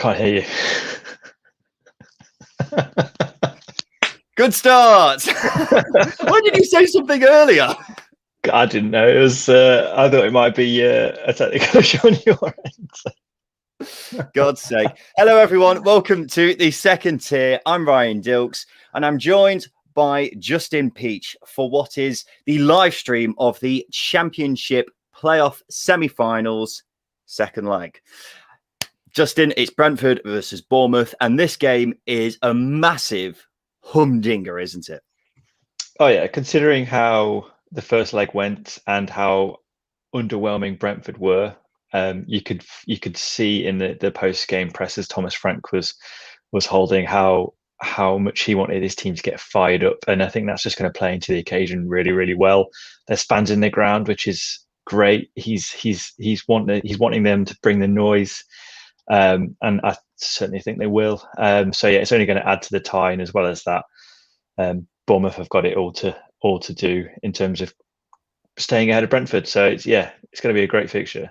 can't hear you. Good start. Why did you say something earlier? I didn't know. It was. I thought it might be a technical issue on your end. God's sake. Hello, everyone. Welcome to the second tier. I'm Ryan Dilks, and I'm joined by Justin Peach for what is the live stream of the Championship playoff semi-finals, second leg. Justin, it's Brentford versus Bournemouth, and this game is a massive humdinger, isn't it? Oh yeah, considering how the first leg went and how underwhelming Brentford were, you could see in the post game press as Thomas Frank was holding how much he wanted his team to get fired up, and I think that's just going to play into the occasion really well. There's fans in the ground, which is great. He's wanting them to bring the noise, and I certainly think they will. So yeah, it's only going to add to the tie, and as well as that, Bournemouth have got it all to do in terms of staying ahead of Brentford. So it's going to be a great fixture.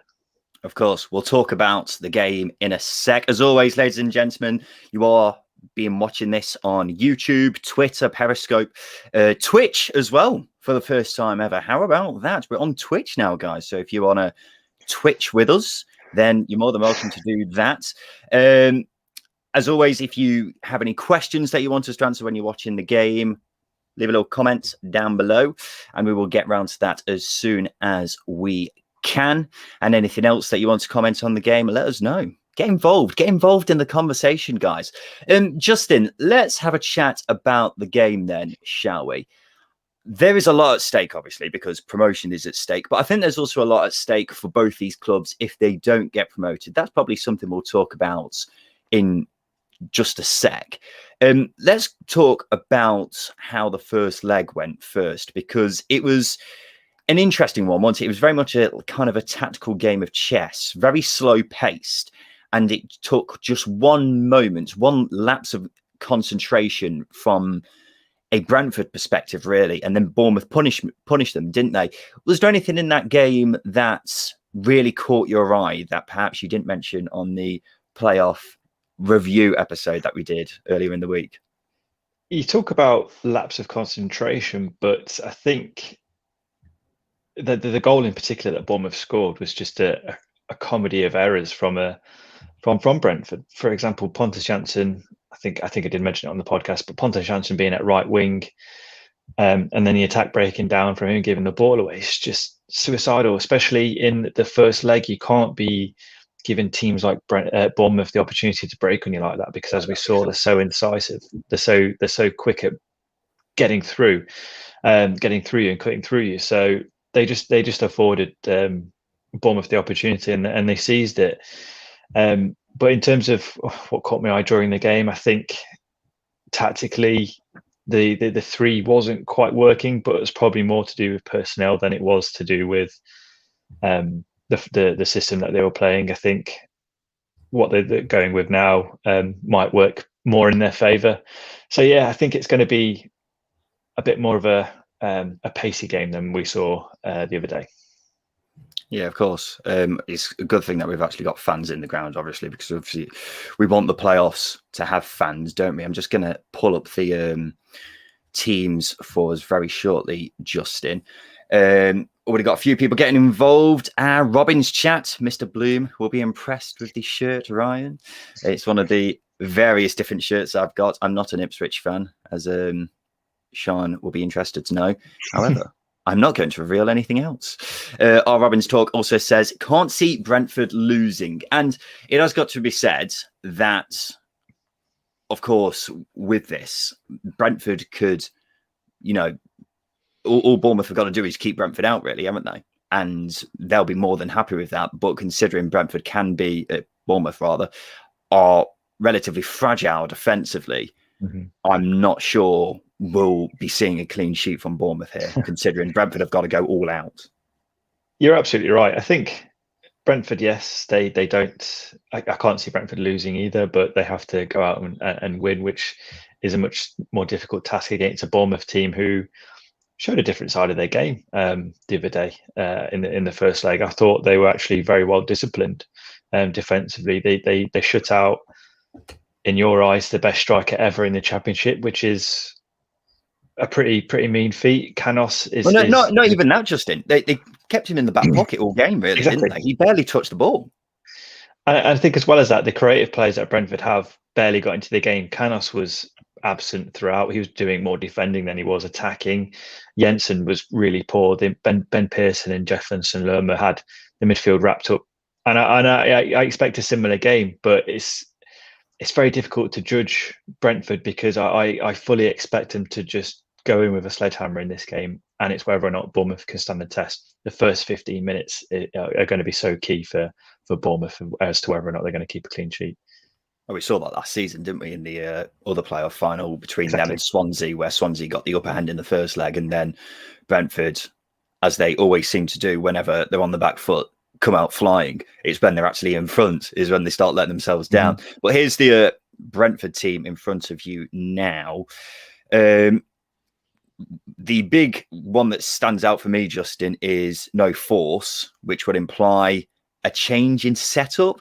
Of course, we'll talk about the game in a sec. As always, ladies and gentlemen, you are being watching this on YouTube, Twitter, Periscope, Twitch as well for the first time ever. How about that? We're on Twitch now, guys. So if you want to Twitch with us, then you're more than welcome to do that. As always, if you have any questions that you want us to answer when you're watching the game, leave a little comment down below and we will get round to that as soon as we can. And anything else that you want to comment on the game, let us know. Get involved in the conversation, guys. Justin, let's have a chat about the game then, shall we? There is a lot at stake, obviously, because promotion is at stake. But I think there's also a lot at stake for both these clubs if they don't get promoted. That's probably something we'll talk about in just a sec. Let's talk about how the first leg went first, because it was an interesting one, wasn't it? It was very much a kind of a tactical game of chess, very slow paced. And it took just one moment, one lapse of concentration from a Brentford perspective, really. And then Bournemouth punished them, didn't they? Was there anything in that game that really caught your eye that perhaps you didn't mention on the playoff review episode that we did earlier in the week? You talk about lapse of concentration, but I think the goal in particular that Bournemouth scored was just a comedy of errors from Brentford. For example, Pontus Jansson, I think I did mention it on the podcast, but Pontus Jansson being at right wing, and then the attack breaking down from him giving the ball away, it's just suicidal, especially in the first leg. You can't be giving teams like Bournemouth the opportunity to break on you like that, because as we saw, they're so incisive, they're so quick at getting through you and cutting through you. So they just afforded Bournemouth the opportunity, and they seized it. But in terms of what caught my eye during the game, I think tactically the three wasn't quite working, but it's probably more to do with personnel than it was to do with the system that they were playing. I think what they're going with now might work more in their favour. So yeah, I think it's going to be a bit more of a pacey game than we saw the other day. Yeah, of course. It's a good thing that we've actually got fans in the ground, obviously, because obviously we want the playoffs to have fans, don't we? I'm just going to pull up the teams for us very shortly, Justin. Already got a few people getting involved. Robin's chat, Mr. Bloom will be impressed with the shirt, Ryan. It's one of the various different shirts I've got. I'm not an Ipswich fan, as Sean will be interested to know. However, I'm not going to reveal anything else. Our Robin's Talk also says, can't see Brentford losing. And it has got to be said that, of course, with this, Brentford could, all Bournemouth have got to do is keep Brentford out, really, haven't they? And they'll be more than happy with that. But considering Brentford Bournemouth rather, are relatively fragile defensively, I'm not sure we'll be seeing a clean sheet from Bournemouth here, considering Brentford have got to go all out. You're absolutely right. I think Brentford, yes, they don't. I can't see Brentford losing either, but they have to go out and win, which is a much more difficult task against a Bournemouth team who showed a different side of their game the other day in the first leg. I thought they were actually very well disciplined defensively. They shut out in your eyes, the best striker ever in the Championship, which is a pretty mean feat. Canos Well, is not even that, Justin. They kept him in the back pocket all game, really, exactly. didn't they? He barely touched the ball. And I think as well as that, the creative players that Brentford have barely got into the game. Canos was absent throughout. He was doing more defending than he was attacking. Jensen was really poor. Ben Pearson and Jefferson Lerma had the midfield wrapped up. And I expect a similar game, but it's very difficult to judge Brentford because I fully expect them to just go in with a sledgehammer in this game, and it's whether or not Bournemouth can stand the test. The first 15 minutes are going to be so key for Bournemouth as to whether or not they're going to keep a clean sheet. Oh, we saw that last season, didn't we, in the other playoff final between them Exactly. and Swansea, where Swansea got the upper hand in the first leg, and then Brentford, as they always seem to do whenever they're on the back foot, come out flying. It's when they're actually in front is when they start letting themselves down. But here's the Brentford team in front of you now. The big one that stands out for me, Justin, is no force, which would imply a change in setup.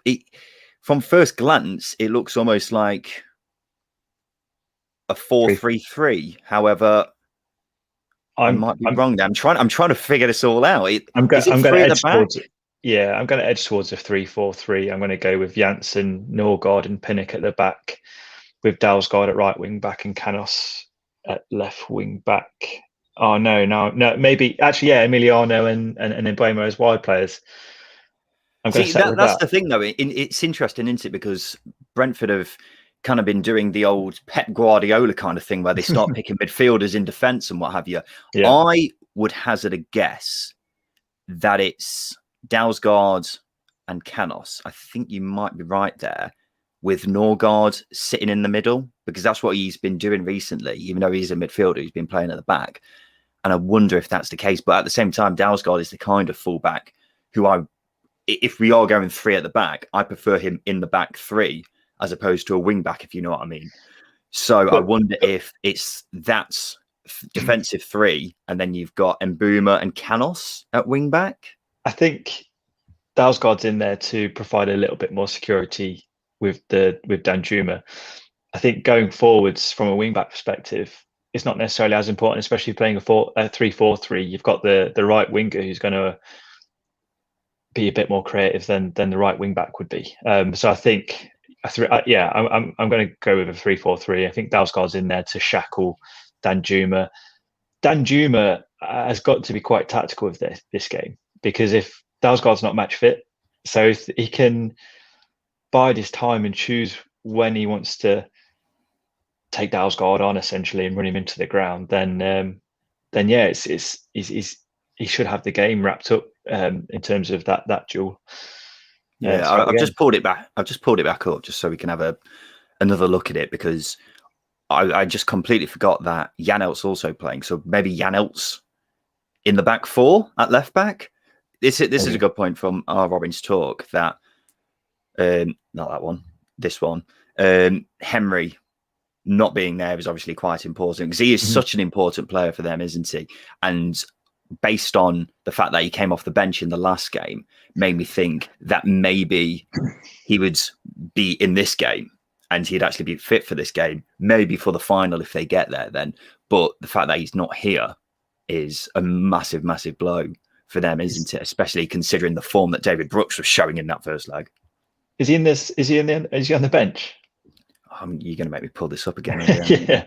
From first glance, it looks almost like a 4-3-3. However, I might be wrong there. I'm trying to figure this all out. I'm going to edge towards back? Yeah, I'm going to edge towards a 3-4-3. I'm going to go with Janssen, Norgard, and Pinnock at the back, with Dalsgaard at right wing back and Canos at left wing back. Oh no, maybe actually, yeah, Emiliano and Mbeumo as wide players. I'm going to settle with that's that. the thing, though. It's interesting, isn't it? Because Brentford have kind of been doing the old Pep Guardiola kind of thing where they start picking midfielders in defence and what have you. Yeah. I would hazard a guess that it's Dalsgaard and Canos. I think you might be right there, with Norgard sitting in the middle, because that's what he's been doing recently. Even though he's a midfielder, he's been playing at the back. And I wonder if that's the case. But at the same time, Dalsgaard is the kind of fullback who if we are going three at the back, I prefer him in the back three as opposed to a wing back, if you know what I mean. So I wonder if that's defensive three, and then you've got Mbeumo and Canos at wing back. I think Dalsgaard's in there to provide a little bit more security with Danjuma. I think going forwards from a wing back perspective, it's not necessarily as important, especially playing a 3-4-3. You've got the right winger who's going to be a bit more creative than the right wing back would be. So I think, I'm going to go with a 3-4-3. I think Dalsgaard's in there to shackle Danjuma. Danjuma has got to be quite tactical with this game, because if Dalsgaard's not match fit, so if he can bide his time and choose when he wants to take Dalsgaard on essentially and run him into the ground, then yeah, he should have the game wrapped up in terms of that duel. Yeah, I've just pulled it back. I've just pulled it back up just so we can have another look at it, because I just completely forgot that Janelt's also playing. So maybe Janelt's in the back four at left back. This is a good point from our Orange Talk that not that one, this one. Henry not being there is obviously quite important, because he is such an important player for them, isn't he? And based on the fact that he came off the bench in the last game, made me think that maybe he would be in this game and he'd actually be fit for this game, maybe for the final if they get there then. But the fact that he's not here is a massive, massive blow for them, isn't it? Especially considering the form that David Brooks was showing in that first leg. Is he in this? Is he on the bench? You're going to make me pull this up again. Yeah.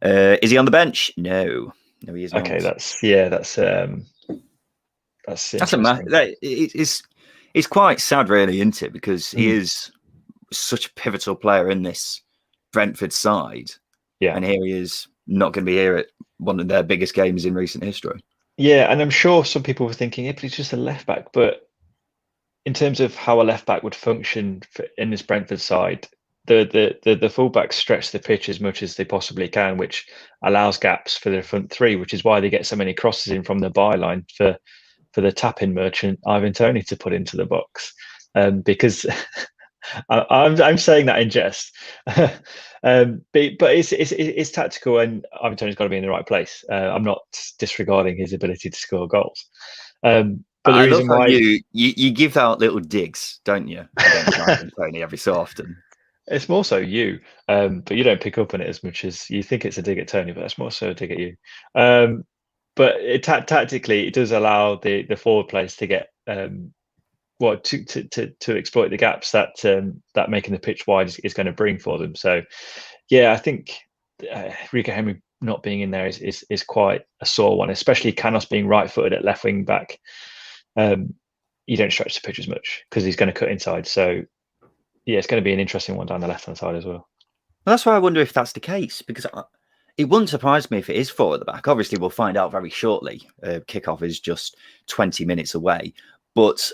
Is he on the bench? No, he is not. Okay, that's it's quite sad, really, isn't it? Because he is such a pivotal player in this Brentford side. Yeah, and here he is not going to be here at one of their biggest games in recent history. Yeah, and I'm sure some people were thinking, but he's just a left back. But in terms of how a left back would function in this Brentford side, the fullbacks stretch the pitch as much as they possibly can, which allows gaps for the front three, which is why they get so many crosses in from the byline for the tap-in merchant Ivan Toney to put into the box, because I'm saying that in jest, but it's tactical, and Ivan Toney's got to be in the right place. I'm not disregarding his ability to score goals. But the I reason love how why you give out little digs, don't you, against Ivan Toney every so often. It's more so you, but you don't pick up on it as much as you think it's a dig at Tony, but that's more so a dig at you. But tactically, it does allow the forward players to get to exploit the gaps that making the pitch wide is going to bring for them. So, yeah, I think Rico Henry not being in there is quite a sore one, especially Canos being right-footed at left wing back. You don't stretch the pitch as much because he's going to cut inside. So, yeah, it's going to be an interesting one down the left-hand side as well. Well, that's why I wonder if that's the case, because it wouldn't surprise me if it is four at the back. Obviously, we'll find out very shortly. Kickoff is just 20 minutes away. But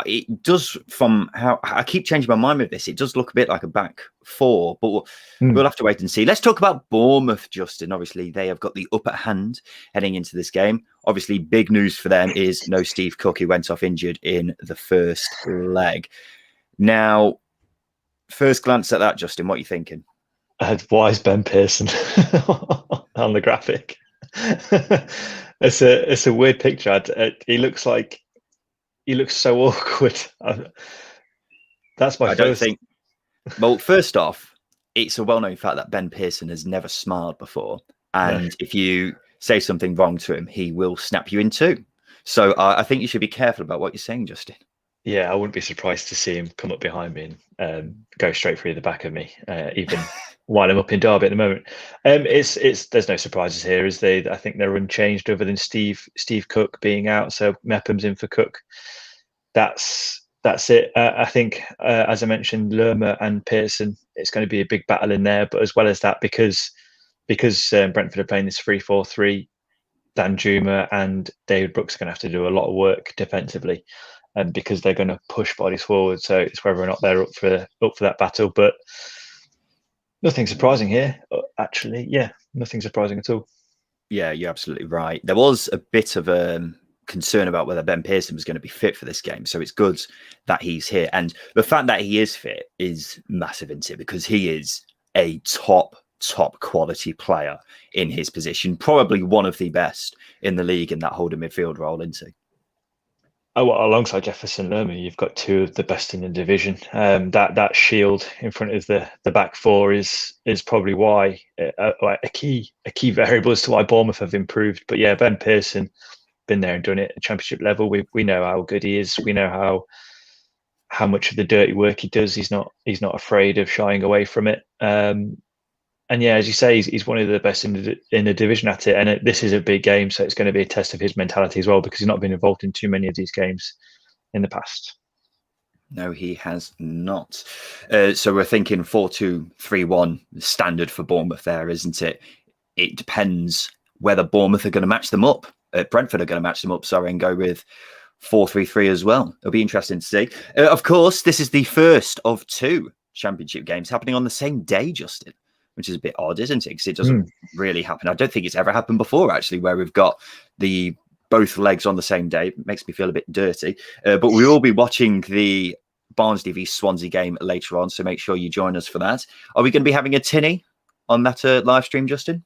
it does, from how I keep changing my mind with this, it does look a bit like a back four, but we'll have to wait and see. Let's talk about Bournemouth, Justin. Obviously, they have got the upper hand heading into this game. Obviously, big news for them is no Steve Cook, who went off injured in the first leg. Now, first glance at that, Justin, what are you thinking? Why is Ben Pearson on the graphic? It's a weird picture. He looks so awkward. That's my first. Well, first off, it's a well-known fact that Ben Pearson has never smiled before, and if you say something wrong to him, he will snap you in two. So I think you should be careful about what you're saying, Justin. Yeah, I wouldn't be surprised to see him come up behind me and go straight through the back of me, even while I'm up in Derby at the moment. There's no surprises here, is there? I think they're unchanged other than Steve Cook being out, so Mepham's in for Cook. That's it. I think, as I mentioned, Lerma and Pearson, it's going to be a big battle in there. But as well as that, because Brentford are playing this 3-4-3, Dan Juma and David Brooks are going to have to do a lot of work defensively, and because they're going to push bodies forward. So it's whether or not they're up for that battle. But nothing surprising here, actually. Yeah, nothing surprising at all. Yeah, you're absolutely right. There was a bit of a concern about whether Ben Pearson was going to be fit for this game. So it's good that he's here. And the fact that he is fit is massive, isn't it? Because he is a top quality player in his position. Probably one of the best in the league in that holding midfield role, isn't he? Oh, well, alongside Jefferson Lerma, you've got two of the best in the division. That shield in front of the back four is probably why a key variable as to why Bournemouth have improved. But yeah, Ben Pearson, been there and done it at championship level. We know how good he is. We know how much of the dirty work he does. He's not afraid of shying away from it. And yeah, as you say, he's one of the best in the division at it. And this is a big game, so it's going to be a test of his mentality as well, because he's not been involved in too many of these games in the past. No, he has not. So we're thinking 4-2-3-1 standard for Bournemouth there, isn't it? It depends whether Bournemouth are going to match them up. Brentford are going to match them up, and go with 4-3-3 as well. It'll be interesting to see. Of course, this is the first of two championship games happening on the same day, Justin, which is a bit odd, isn't it? Because it doesn't really happen. I don't think it's ever happened before, actually, where we've got both legs on the same day. It makes me feel a bit dirty. But we will be watching the Barnsley v Swansea game later on, so make sure you join us for that. Are we going to be having a tinny on that live stream, Justin?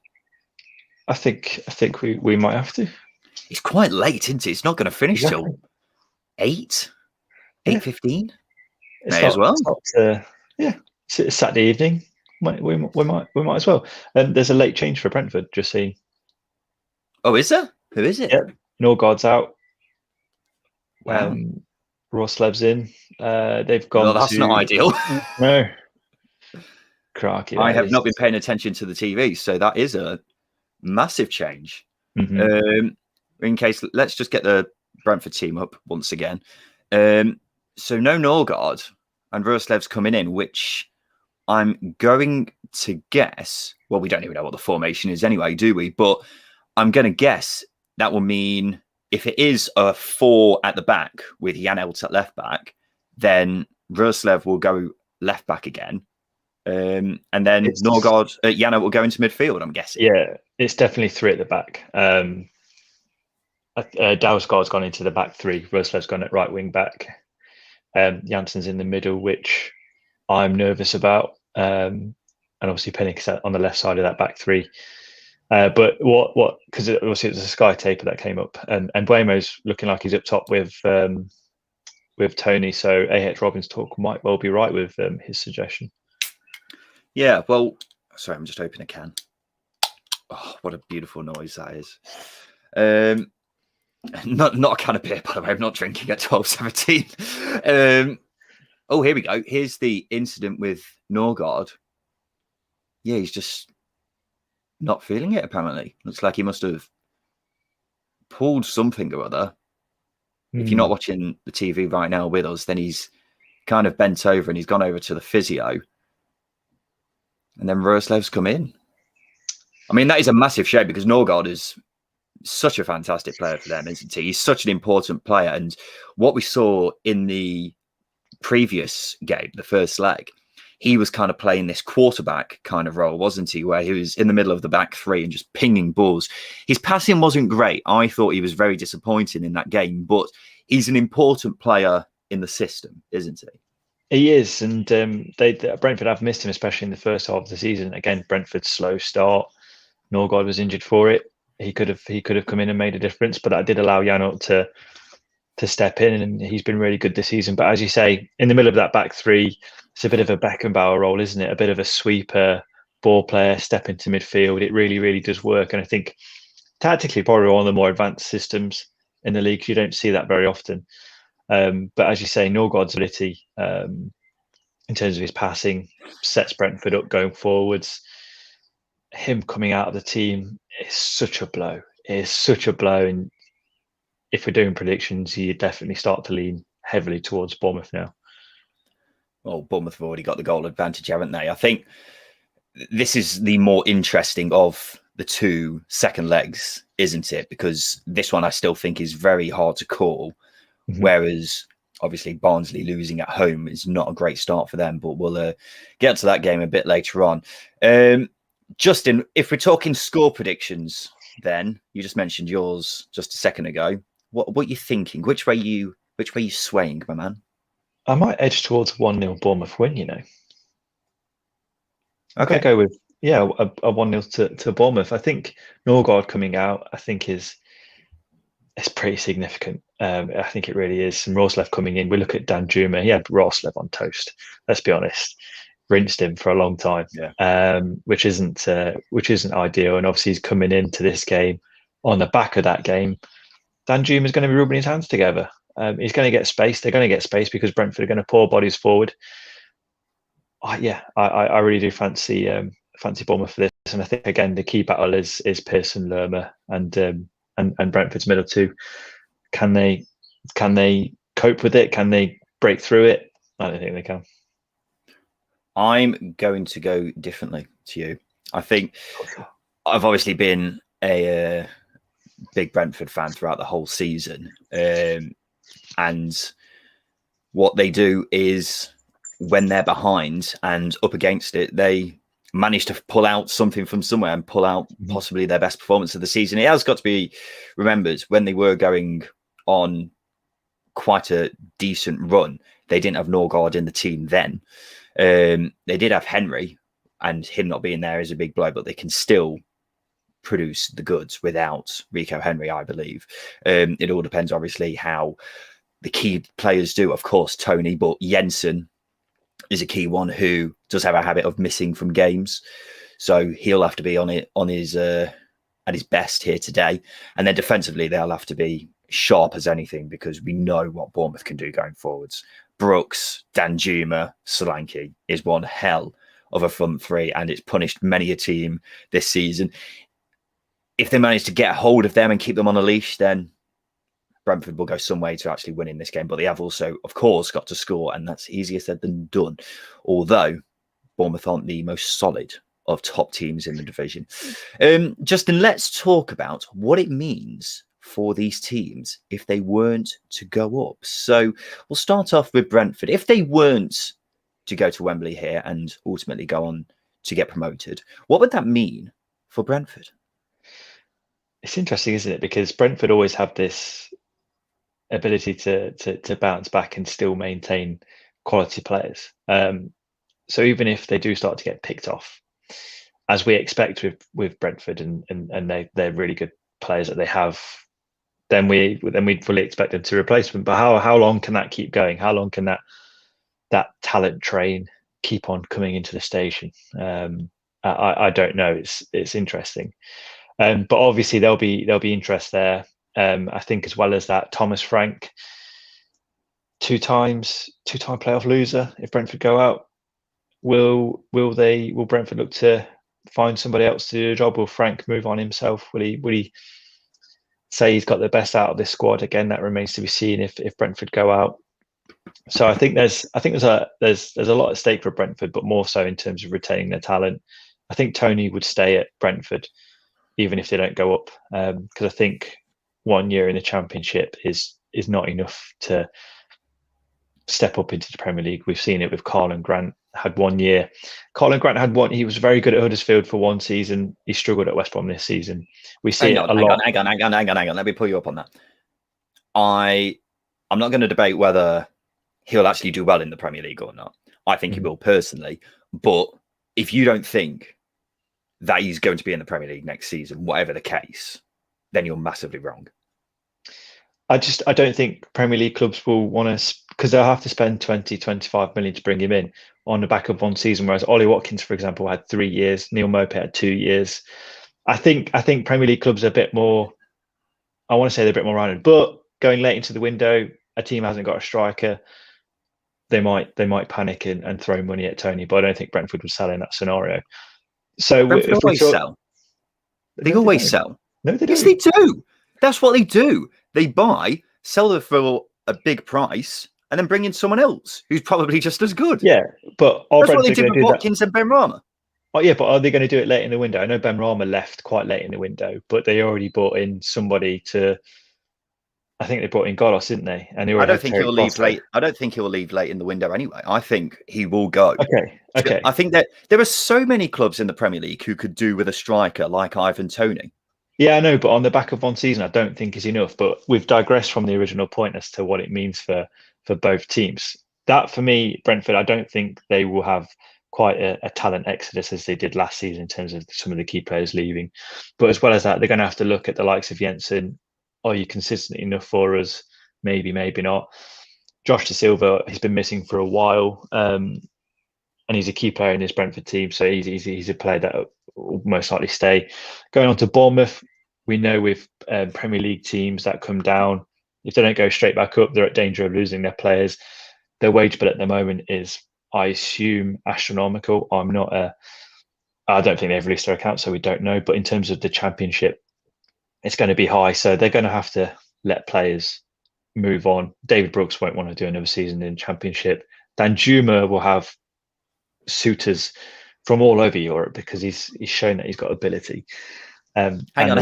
I think we might have to. It's quite late, isn't it? It's not going to finish till 8:15. May as well. It's Saturday evening. We might as well. And there's a late change for Brentford. Just see. Oh, is there? Who is it? Yeah, Norgard's out. Wow. Rosslev's in. They've gone. Well, that's not ideal. No. Crikey, I have not been paying attention to the TV, so that is a massive change. Mm-hmm. In case, let's just get the Brentford team up once again. So no Norgard and Roslev's coming in, which I'm going to guess. Well, we don't even know what the formation is anyway, do we? But I'm going to guess that will mean if it is a 4 at the back with Janelt at left back, then Roslev will go left back again. And then Norgard, Janelt will go into midfield, I'm guessing. Yeah, it's definitely 3 at the back. Dalsgaard's gone into the back 3. Roslev's gone at right wing back. Jansen's in the middle, which I'm nervous about. And obviously Pennick's on the left side of that back 3. But what? Because obviously it was a Sky taper that came up, and Buemo's looking like he's up top with Tony. So AH Robbins talk might well be right with his suggestion. Yeah, well, sorry, I'm just opening a can. Oh, what a beautiful noise that is. Not a can of beer, by the way. I'm not drinking at 12:17. Oh, here we go. Here's the incident with Norgard. Yeah, he's just not feeling it, apparently. Looks like he must have pulled something or other. If you're not watching the TV right now with us, then he's kind of bent over and he's gone over to the physio. And then Roslev's come in. I mean, that is a massive shame because Norgard is such a fantastic player for them, isn't he? He's such an important player. And what we saw in the previous game, the first leg, he was kind of playing this quarterback kind of role, wasn't he? Where he was in the middle of the back three and just pinging balls. His passing wasn't great. I thought he was very disappointing in that game, but he's an important player in the system, isn't he? He is, and Brentford have missed him, especially in the first half of the season. Again, Brentford's slow start. Norgard was injured for it. He could have come in and made a difference, but that did allow Janot to step in, and he's been really good this season. But as you say, in the middle of that back three, it's a bit of a Beckenbauer role, isn't it? A bit of a sweeper, ball player, step into midfield. It really, really does work, and I think tactically probably one of the more advanced systems in the league. You don't see that very often. But as you say, Norgard's ability in terms of his passing sets Brentford up going forwards. Him coming out of the team is such a blow. It is such a blow. And if we're doing predictions, you definitely start to lean heavily towards Bournemouth now. Well, Bournemouth have already got the goal advantage, haven't they? I think this is the more interesting of the two second legs, isn't it? Because this one I still think is very hard to call. Mm-hmm. Whereas obviously Barnsley losing at home is not a great start for them, but we'll get to that game a bit later on. Justin, if we're talking score predictions, then you just mentioned yours just a second ago. What are you thinking? Which way you swaying, my man? I might edge towards 1-0 Bournemouth win, you know. I'm Okay. going to go with, a 1-0 to Bournemouth. I think Norgard coming out, I think it's pretty significant. I think it really is. And Roslev coming in, we look at Dan Juma. He had Roslev on toast. Let's be honest, rinsed him for a long time, which isn't ideal. And obviously, he's coming into this game on the back of that game. Dan Juma is going to be rubbing his hands together. He's going to get space. They're going to get space because Brentford are going to pour bodies forward. I really do fancy Bournemouth for this. And I think again the key battle is Pearson, Lerma, and Brentford's middle two. Can they cope with it? Can they break through it? I don't think they can. I'm going to go differently to you. I think I've obviously been a big Brentford fan throughout the whole season. And what they do is when they're behind and up against it, they manage to pull out something from somewhere and pull out possibly their best performance of the season. It has got to be remembered when they were going on quite a decent run. They didn't have Norgard in the team then. They did have Henry, and him not being there is a big blow, but they can still produce the goods without Rico Henry, I believe. It all depends, obviously, how the key players do. Of course, Tony, but Jensen is a key one who does have a habit of missing from games. So he'll have to be on his at his best here today. And then defensively, they'll have to be sharp as anything because we know what Bournemouth can do going forwards. Brooks, Danjuma, Solanke is one hell of a front three, and it's punished many a team this season. If they manage to get hold of them and keep them on a leash, then Brentford will go some way to actually winning this game. But they have also, of course, got to score, and that's easier said than done. Although Bournemouth aren't the most solid of top teams in the division. Justin, let's talk about what it means for these teams if they weren't to go up. So we'll start off with Brentford. If they weren't to go to Wembley here and ultimately go on to get promoted, what would that mean for Brentford? It's interesting, isn't it? Because Brentford always have this ability to bounce back and still maintain quality players. So even if they do start to get picked off, as we expect with Brentford and they're really good players that they have, then we fully expect them to replace them. But how long can that keep going? How long can that talent train keep on coming into the station. I don't know. It's interesting, but obviously there'll be interest there. I think as well as that, Thomas Frank, two-time playoff loser. If Brentford go out, will Brentford look to find somebody else to do the job? Will Frank move on himself? Will he say he's got the best out of this squad? Again, that remains to be seen if Brentford go out. So I think there's a lot at stake for Brentford, but more so in terms of retaining their talent. I think Tony would stay at Brentford even if they don't go up, because I think 1 year in the Championship is not enough to step up into the Premier League. We've seen it with Carl Grant. Had 1 year. Carl Grant had one. He was very good at Huddersfield for one season. He struggled at West Brom this season. We see it a lot. Hang on. Let me pull you up on that. I'm not going to debate whether he'll actually do well in the Premier League or not. I think he will personally. But if you don't think that he's going to be in the Premier League next season, whatever the case, then you're massively wrong. I don't think Premier League clubs will want to, because they'll have to spend 20-25 million to bring him in on the back of one season, whereas Ollie Watkins, for example, had 3 years. Neil Maupay had 2 years. I think Premier League clubs are a bit more, I want to say they're a bit more rounded, but going late into the window, a team hasn't got a striker, they might panic and throw money at Tony, but I don't think Brentford would sell in that scenario. So Brentford always sell. They always sell. No, they don't. Yes, they do. That's what they do. They buy, sell them for a big price, and then bring in someone else who's probably just as good. Yeah, but that's what they did with Watkins and Ben Rama. Oh yeah, but are they going to do it late in the window? I know Ben Rama left quite late in the window, but they already brought in somebody to. I think they brought in Golos, didn't they? And I don't think he'll leave late. I don't think he'll leave late in the window anyway. I think he will go. Okay. I think that there are so many clubs in the Premier League who could do with a striker like Ivan Toney. Yeah, I know, but on the back of one season, I don't think is enough. But we've digressed from the original point as to what it means for both teams. That, for me, Brentford, I don't think they will have quite a talent exodus as they did last season in terms of some of the key players leaving. But as well as that, they're going to have to look at the likes of Jensen. Are you consistent enough for us? Maybe, maybe not. Josh Da Silva has been missing for a while, and he's a key player in this Brentford team. So he's a player that will most likely stay. Going on to Bournemouth, we know with Premier League teams that come down, if they don't go straight back up, they're at danger of losing their players. Their wage bill at the moment is, I assume, astronomical. I don't think they've released their account, so we don't know. But in terms of the Championship, it's going to be high. So they're going to have to let players move on. David Brooks won't want to do another season in Championship. Danjuma will have suitors from all over Europe because he's shown that he's got ability. Hang on.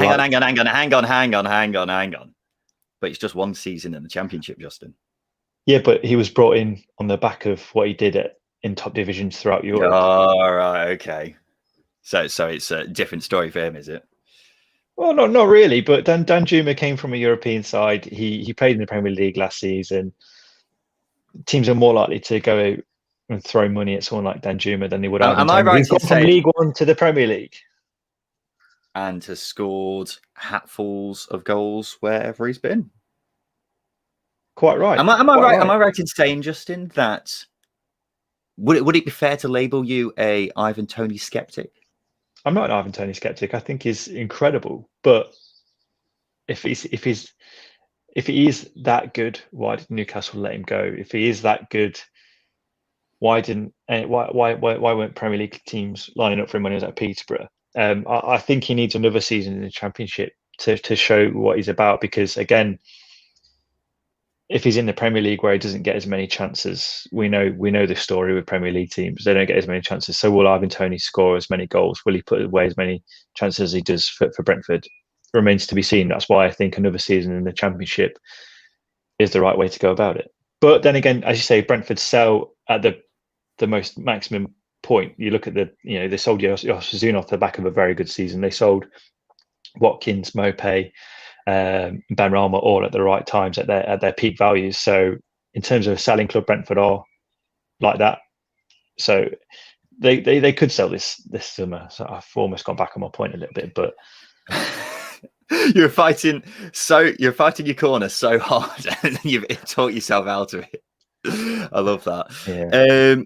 But it's just one season in the Championship, Justin. Yeah, but he was brought in on the back of what he did in top divisions throughout Europe. Oh, right, okay. So it's a different story for him, is it? Well, not really, but Danjuma came from a European side. He played in the Premier League last season. Teams are more likely to go and throw money at someone like Danjuma than they would have. Am I right? He's gone from League One to the Premier League, and has scored hatfuls of goals wherever he's been. Quite right. Am I right? Am I right in saying, Justin, that would it be fair to label you a Ivan Toney skeptic? I'm not an Ivan Toney skeptic. I think he's incredible, but if he is that good, why did Newcastle let him go? If he is that good, why weren't Premier League teams lining up for him when he was at Peterborough? I think he needs another season in the Championship to show what he's about, because again, if he's in the Premier League where he doesn't get as many chances, we know the story with Premier League teams. They don't get as many chances. So will Ivan Toney score as many goals? Will he put away as many chances as he does for Brentford? Remains to be seen. That's why I think another season in the Championship is the right way to go about it. But then again, as you say, Brentford sell at the most maximum point. You look at they sold Yoshizuna off the back of a very good season. They sold Watkins, Maupay, Ben Rama all at the right times at their peak values. So in terms of selling club, Brentford are like that. So they could sell this summer. So I've almost gone back on my point a little bit, but you're fighting your corner so hard and you've taught yourself out of it. I love that. Yeah.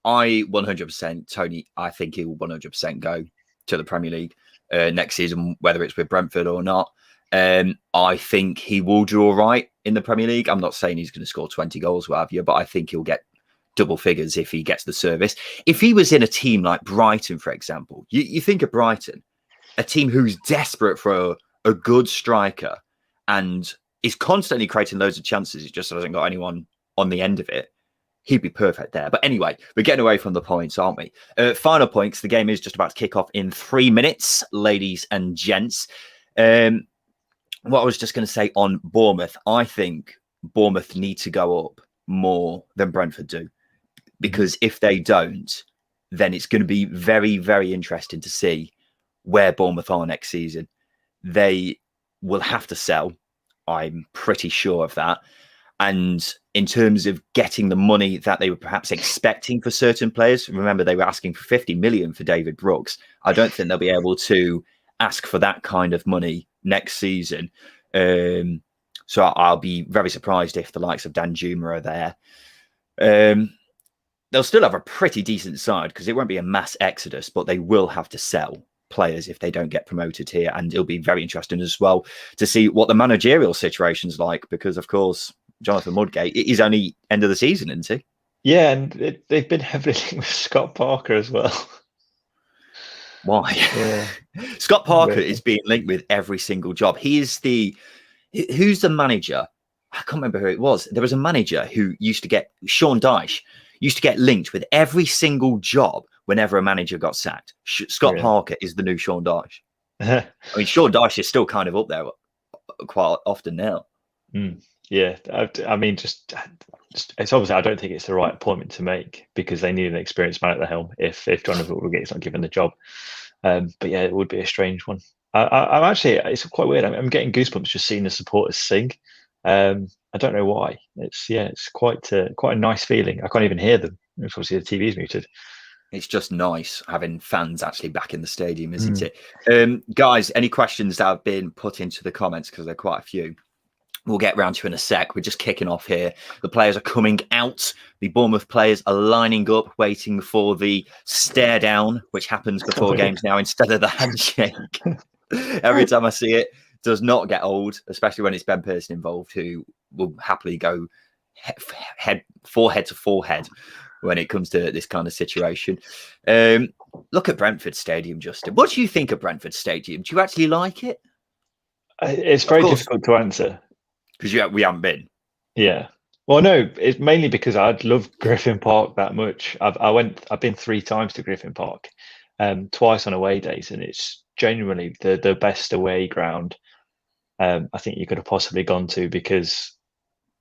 I 100%, Tony, I think he will 100% go to the Premier League next season, whether it's with Brentford or not. I think he will do all right in the Premier League. I'm not saying he's going to score 20 goals, what have you, but I think he'll get double figures if he gets the service. If he was in a team like Brighton, for example, you think of Brighton, a team who's desperate for a good striker and is constantly creating loads of chances. It just hasn't got anyone on the end of it. He'd be perfect there. But anyway, we're getting away from the points, aren't we? Final points. The game is just about to kick off in 3 minutes, ladies and gents. What I was just going to say on Bournemouth, I think Bournemouth need to go up more than Brentford do. Because if they don't, then it's going to be very, very interesting to see where Bournemouth are next season. They will have to sell. I'm pretty sure of that. And in terms of getting the money that they were perhaps expecting for certain players, remember they were asking for 50 million for David Brooks. I don't think they'll be able to ask for that kind of money next season. So I'll be very surprised if the likes of Danjuma are there. They'll still have a pretty decent side because it won't be a mass exodus, but they will have to sell players if they don't get promoted here. And it'll be very interesting as well to see what the managerial situation's like, because of course, Jonathan Mudgate is only end of the season, isn't he? Yeah, and they've been heavily linked with Scott Parker as well. Why? Yeah. Scott Parker is being linked with every single job. He is who's the manager? I can't remember who it was. There was a manager who used to get, Sean Dyche, used to get linked with every single job whenever a manager got sacked. Scott Parker is the new Sean Dyche. I mean, Sean Dyche is still kind of up there quite often now. Yeah, I mean, just it's obviously, I don't think it's the right appointment to make because they need an experienced man at the helm if Jonathan Woodgate's not given the job. But yeah, it would be a strange one. I'm actually, it's quite weird. I'm getting goosebumps just seeing the supporters sing. I don't know why. It's quite a nice feeling. I can't even hear them. Obviously, the TV's muted. It's just nice having fans actually back in the stadium, isn't it? Guys, any questions that have been put into the comments, because there are quite a few. We'll get round to in a sec. We're just kicking off here. The players are coming out. The Bournemouth players are lining up, waiting for the stare down, which happens before games now instead of the handshake. Every time I see it, does not get old, especially when it's Ben Pearson involved, who will happily go forehead to forehead when it comes to this kind of situation. Look at Brentford Stadium, Justin. What do you think of Brentford Stadium? Do you actually like it? It's very difficult to answer. Because we haven't been. Yeah. Well, no, it's mainly because I'd love Griffin Park that much. I've been 3 times to Griffin Park, twice on away days, and it's genuinely the best away ground I think you could have possibly gone to, because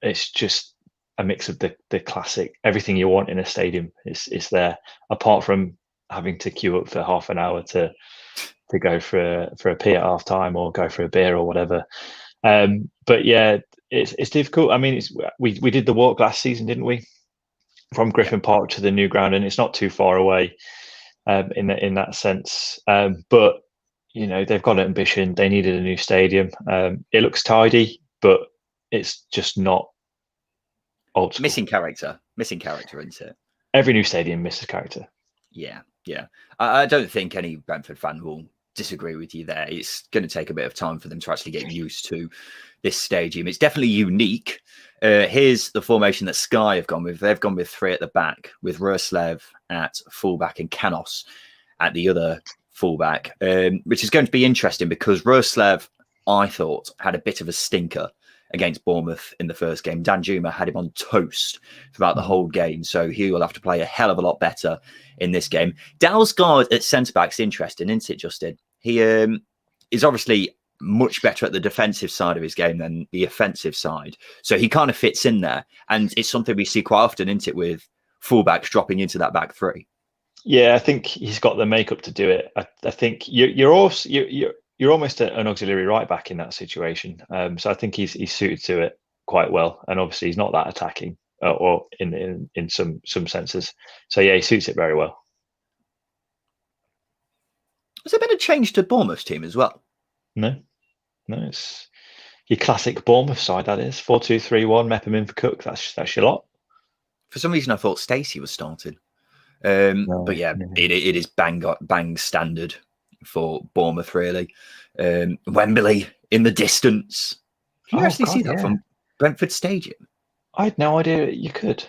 it's just a mix of the classic, everything you want in a stadium is there, apart from having to queue up for half an hour to go for a pee at half time or go for a beer or whatever. But yeah, it's difficult. I mean, we did the walk last season, didn't we? From Griffin Park to the new ground, and it's not too far away in that sense. But you know, they've got an ambition. They needed a new stadium. It looks tidy, but it's just not old school. Missing character, isn't it? Every new stadium misses character. Yeah. I don't think any Brentford fan will disagree with you there. It's going to take a bit of time for them to actually get used to this stadium. It's definitely unique. Here's the formation that Sky have gone with. They've gone with 3 at the back, with Roslev at fullback and Canos at the other fullback, which is going to be interesting because Roslev, I thought, had a bit of a stinker against Bournemouth in the first game. Danjuma had him on toast throughout the whole game, so he will have to play a hell of a lot better in this game. Dalsgaard at centre-back is interesting, isn't it, Justin? He is obviously much better at the defensive side of his game than the offensive side, so he kind of fits in there, and it's something we see quite often, isn't it, with fullbacks dropping into that back 3. Yeah, I think he's got the makeup to do it. I think you're almost an auxiliary right back in that situation. So I think he's suited to it quite well. And obviously he's not that attacking, or in some senses. So yeah, he suits it very well. Has there been a change to Bournemouth's team as well? No, it's your classic Bournemouth side. That is 4-2-3-1. Mepham in for Cook. That's your lot. For some reason, I thought Stacey was starting. But yeah, it is bang standard for Bournemouth, really. Wembley in the distance. Can you actually see that from Brentford Stadium? I had no idea you could.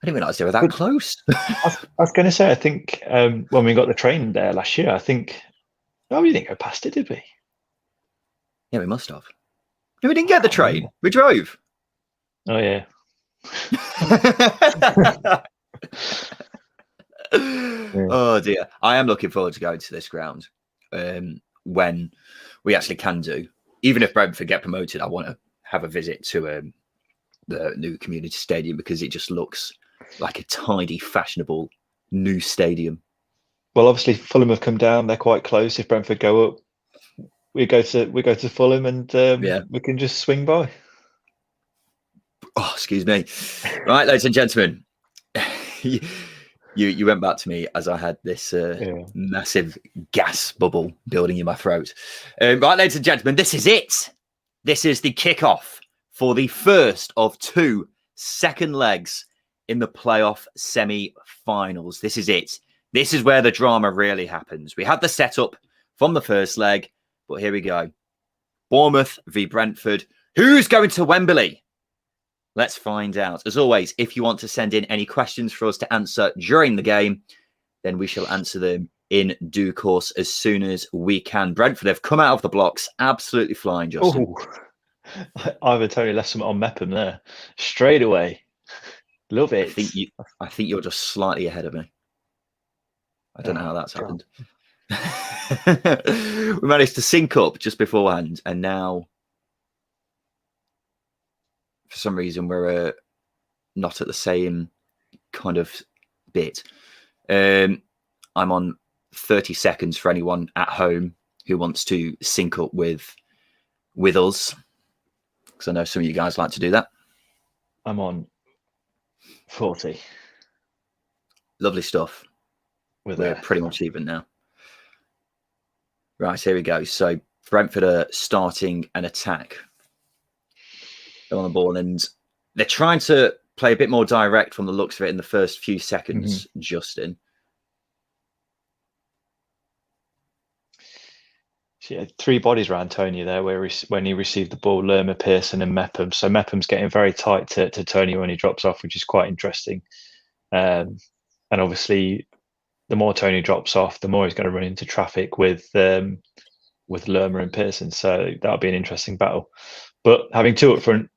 I didn't realise they were that close. I was going to say, I think when we got the train there last year, we didn't go past it, did we? Yeah, we must have. No, we didn't get the train. We drove. Oh, yeah. Oh, dear. I am looking forward to going to this ground when we actually can do. Even if Brentford get promoted, I want to have a visit to the new community stadium because it just looks like a tidy, fashionable new stadium. Well, obviously Fulham have come down; they're quite close. If Brentford go up, we go to Fulham, and we can just swing by. Oh, excuse me. Right, ladies and gentlemen, you went back to me as I had this massive gas bubble building in my throat. Right, ladies and gentlemen, this is it. This is the kickoff for the first of 2 second legs in the playoff semi-finals. This is it. This is where the drama really happens. We had the setup from the first leg, but here we go. Bournemouth v Brentford. Who's going to Wembley? Let's find out. As always, if you want to send in any questions for us to answer during the game, then we shall answer them in due course as soon as we can. Brentford have come out of the blocks absolutely flying, Justin. Ivan Toney left some on Mepham there straight away. Love it. I think you're just slightly ahead of me. I don't know how that's happened. We managed to sync up just beforehand, and now for some reason we're not at the same kind of bit. I'm on 30 seconds for anyone at home who wants to sync up with us, because I know some of you guys like to do that. I'm on 40. Lovely stuff. We're pretty much even now. Right, here we go. So Brentford are starting an attack. They're on the ball, and they're trying to play a bit more direct from the looks of it in the first few seconds, Justin. So yeah, 3 bodies around Tony there when he received the ball, Lerma, Pearson and Mepham. So Mepham's getting very tight to Tony when he drops off, which is quite interesting. And obviously, the more Tony drops off, the more he's going to run into traffic with Lerma and Pearson. So that'll be an interesting battle. But having 2 up front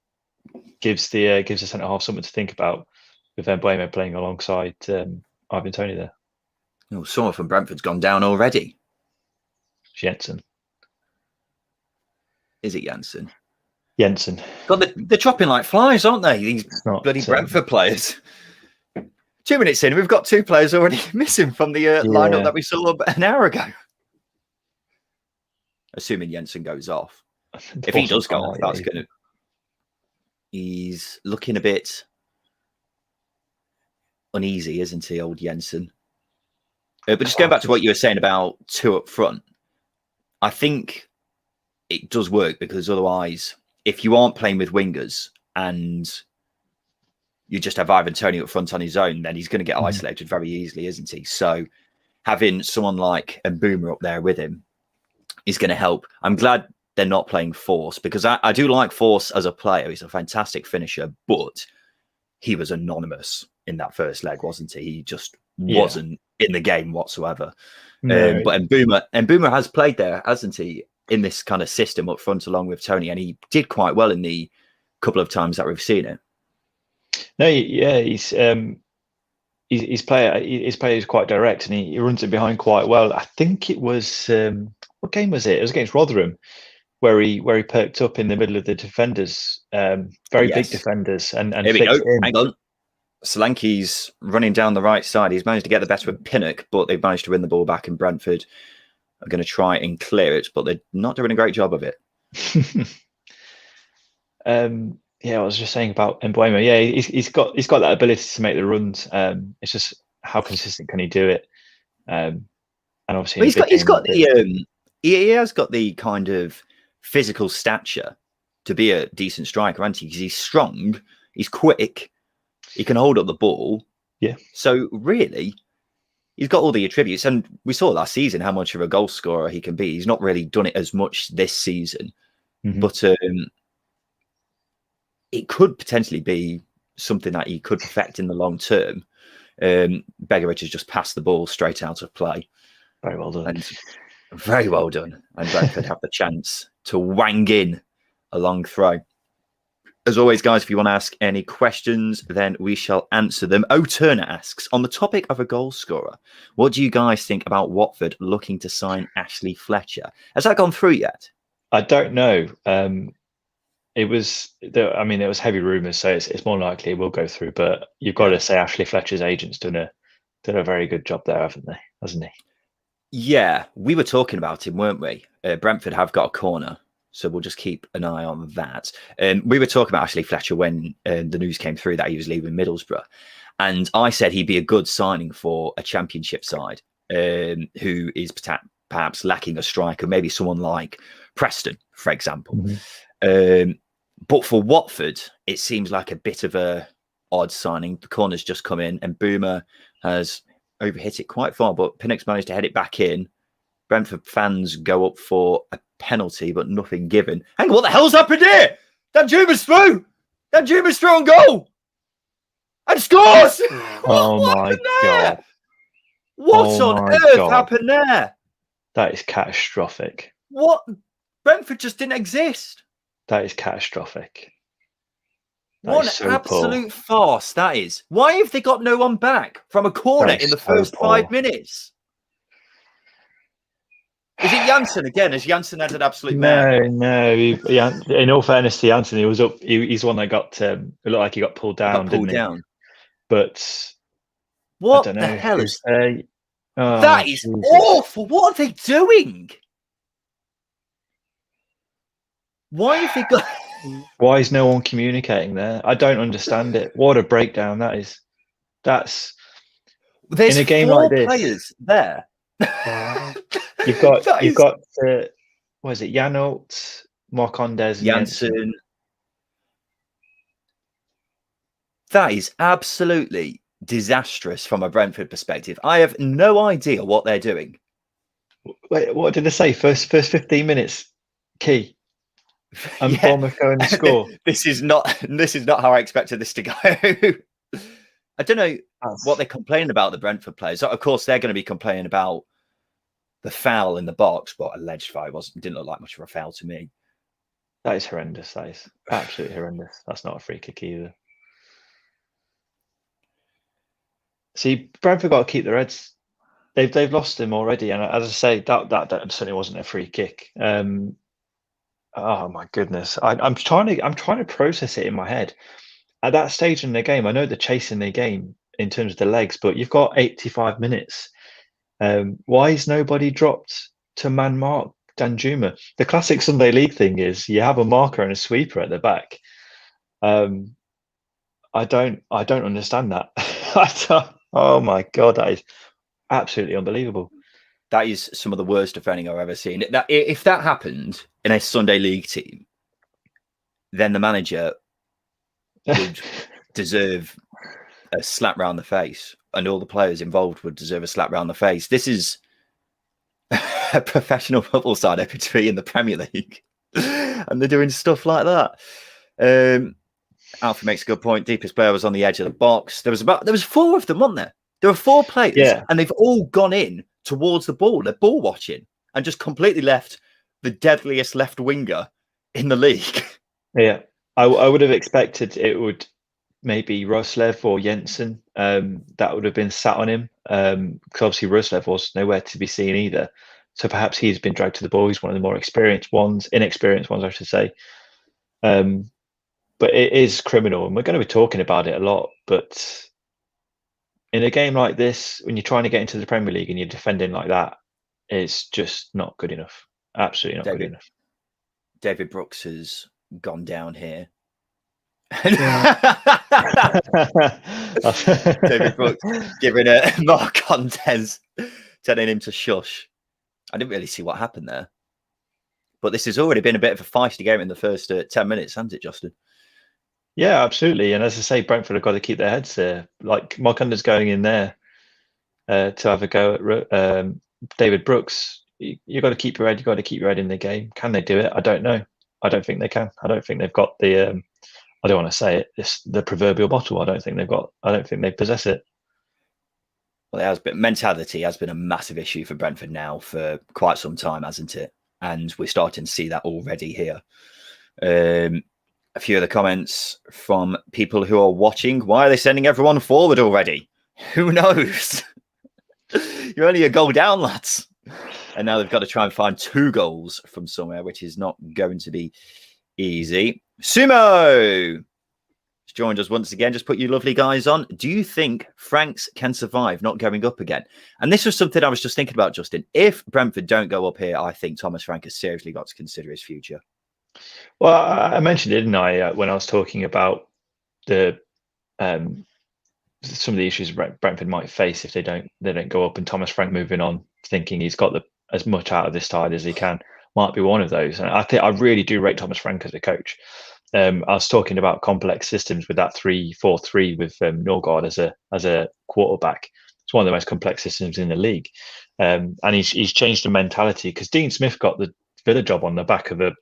gives the centre half something to think about, with Mbeumo playing alongside Ivan Toney there. Oh, someone from Brentford's gone down already. Jensen. Is it Jensen? Jensen. God, they're dropping like flies, aren't they? These bloody Brentford players. 2 minutes in, we've got 2 players already missing from the lineup that we saw an hour ago. Assuming Jensen goes off. If he does go off, that's going to... He's looking a bit uneasy, isn't he, old Jensen? But just going back to what you were saying about 2 up front, I think it does work, because otherwise, if you aren't playing with wingers and you just have Ivan Toney up front on his own, then he's going to get isolated very easily, isn't he? So having someone like Mbeumo up there with him is going to help. I'm glad they're not playing Force, because I do like Force as a player. He's a fantastic finisher, but he was anonymous in that first leg, wasn't he? He just wasn't in the game whatsoever. No. But Mbeumo has played there, hasn't he, in this kind of system up front along with Tony, and he did quite well in the couple of times that we've seen it. No, yeah, his player is quite direct, and he runs it behind quite well. I think it was what game was it? It was against Rotherham, where he perked up in the middle of the defenders, very big defenders, and here we go. Hang on, Solanke's running down the right side. He's managed to get the better of Pinnock, but they've managed to win the ball back, and Brentford are going to try and clear it, but they're not doing a great job of it. Yeah, I was just saying about Mbeumo. Yeah, he's got that ability to make the runs. It's just how consistent can he do it? And obviously, he has got the kind of physical stature to be a decent striker, hasn't he? Because he's strong, he's quick, he can hold up the ball, Yeah. So really, he's got all the attributes, and we saw last season how much of a goal scorer he can be. He's not really done it as much this season, but it could potentially be something that he could perfect in the long term. Begovic has just passed the ball straight out of play. Very well done. And very well done. And Brentford have the chance to wang in a long throw. As always, guys, if you want to ask any questions, then we shall answer them. O Turner asks, on the topic of a goal scorer, what do you guys think about Watford looking to sign Ashley Fletcher? Has that gone through yet? I don't know. It was heavy rumours, so it's more likely it will go through. But you've got to say Ashley Fletcher's agent's done a very good job there, hasn't he? Yeah, we were talking about him, weren't we? Brentford have got a corner, so we'll just keep an eye on that. We were talking about Ashley Fletcher when the news came through that he was leaving Middlesbrough, and I said he'd be a good signing for a Championship side who is perhaps lacking a striker, maybe someone like Preston, for example. But for Watford, it seems like a bit of a odd signing. The corner's just come in, and Boomer has overhit it quite far, but Pinnock's managed to head it back in. Brentford fans go up for a penalty, but nothing given. Hang on, what the hell's happened here? Danjuma's through! Danjuma's through on goal! And scores! Oh my God. What on earth happened there? That is catastrophic. What? Brentford just didn't exist. That is catastrophic. What an absolute farce that is. Why have they got no one back from a corner in the first 5 minutes? Is it Janssen again? Has Janssen had an absolute mare? No. In all fairness to Janssen, he was up. He's the one that got it looked like he got pulled down, didn't he? But what I don't know, the hell is that is awful. What are they doing? Why have they got? Why is no one communicating there? I don't understand it. What a breakdown that is. There's in a game four like this, players there. You've got what is it? Janelt, Marcondes, and Janssen. That is absolutely disastrous from a Brentford perspective. I have no idea what they're doing. Wait, what did they say? First 15 minutes, key. And Bournemouth go and score. This is not how I expected this to go. I don't know what they're complaining about, the Brentford players. Of course, they're going to be complaining about the foul in the box, but alleged foul didn't look like much of a foul to me. That is horrendous. That is absolutely horrendous. That's not a free kick either. See, Brentford got to keep their heads. They've lost him already, and as I say, that certainly wasn't a free kick. Oh my goodness! I'm trying to process it in my head. At that stage in the game, I know they're chasing the game in terms of the legs, but you've got 85 minutes. Why is nobody dropped to man mark Danjuma? The classic Sunday League thing is you have a marker and a sweeper at the back. I don't understand that. Oh my God, that is absolutely unbelievable. That is some of the worst defending I've ever seen. If that happened in a Sunday League team, then the manager would deserve a slap round the face, and all the players involved would deserve a slap round the face. This is a professional football side able to be in the Premier League, and they're doing stuff like that. Alfie makes a good point. Deepest player was on the edge of the box. There was four of them, wasn't there? There were four players, and they've all gone in towards the ball. They're ball watching and just completely left the deadliest left winger in the league. Yeah, I would have expected it would maybe Roslev or Jensen that would have been sat on him, because obviously Roslev was nowhere to be seen either. So perhaps he's been dragged to the ball. He's one of the more inexperienced ones, I should say. But it is criminal, and we're going to be talking about it a lot. But in a game like this, when you're trying to get into the Premier League and you're defending like that, it's just not good enough. Absolutely not good enough. David Brooks has gone down here. David Brooks giving a Marcondes, telling him to shush. I didn't really see what happened there. But this has already been a bit of a feisty game in the first 10 minutes, hasn't it, Justin? Yeah, absolutely. And as I say, Brentford have got to keep their heads there. Like Mark Under's going in there to have a go at David Brooks. You got to keep your head. You got to keep your head in the game. Can they do it? I don't know. I don't think they can. I don't think they've got the. I don't want to say it. It's the proverbial bottle. I don't think they've got. I don't think they possess it. Well, mentality has been a massive issue for Brentford now for quite some time, hasn't it? And we're starting to see that already here. A few of the comments from people who are watching. Why are they sending everyone forward already? Who knows? You're only a goal down, lads. And now they've got to try and find 2 goals from somewhere, which is not going to be easy. Sumo has joined us once again. Just put you lovely guys on. Do you think Franks can survive not going up again? And this was something I was just thinking about, Justin. If Brentford don't go up here, I think Thomas Frank has seriously got to consider his future. Well, I mentioned it, didn't I, when I was talking about the some of the issues Brentford might face if they don't go up, and Thomas Frank moving on, thinking he's got as much out of this side as he can, might be one of those. And I really do rate Thomas Frank as a coach. I was talking about complex systems with that 3-4-3 with Norgard as a quarterback. It's one of the most complex systems in the league, and he's changed the mentality because Dean Smith got the Villa job on the back of a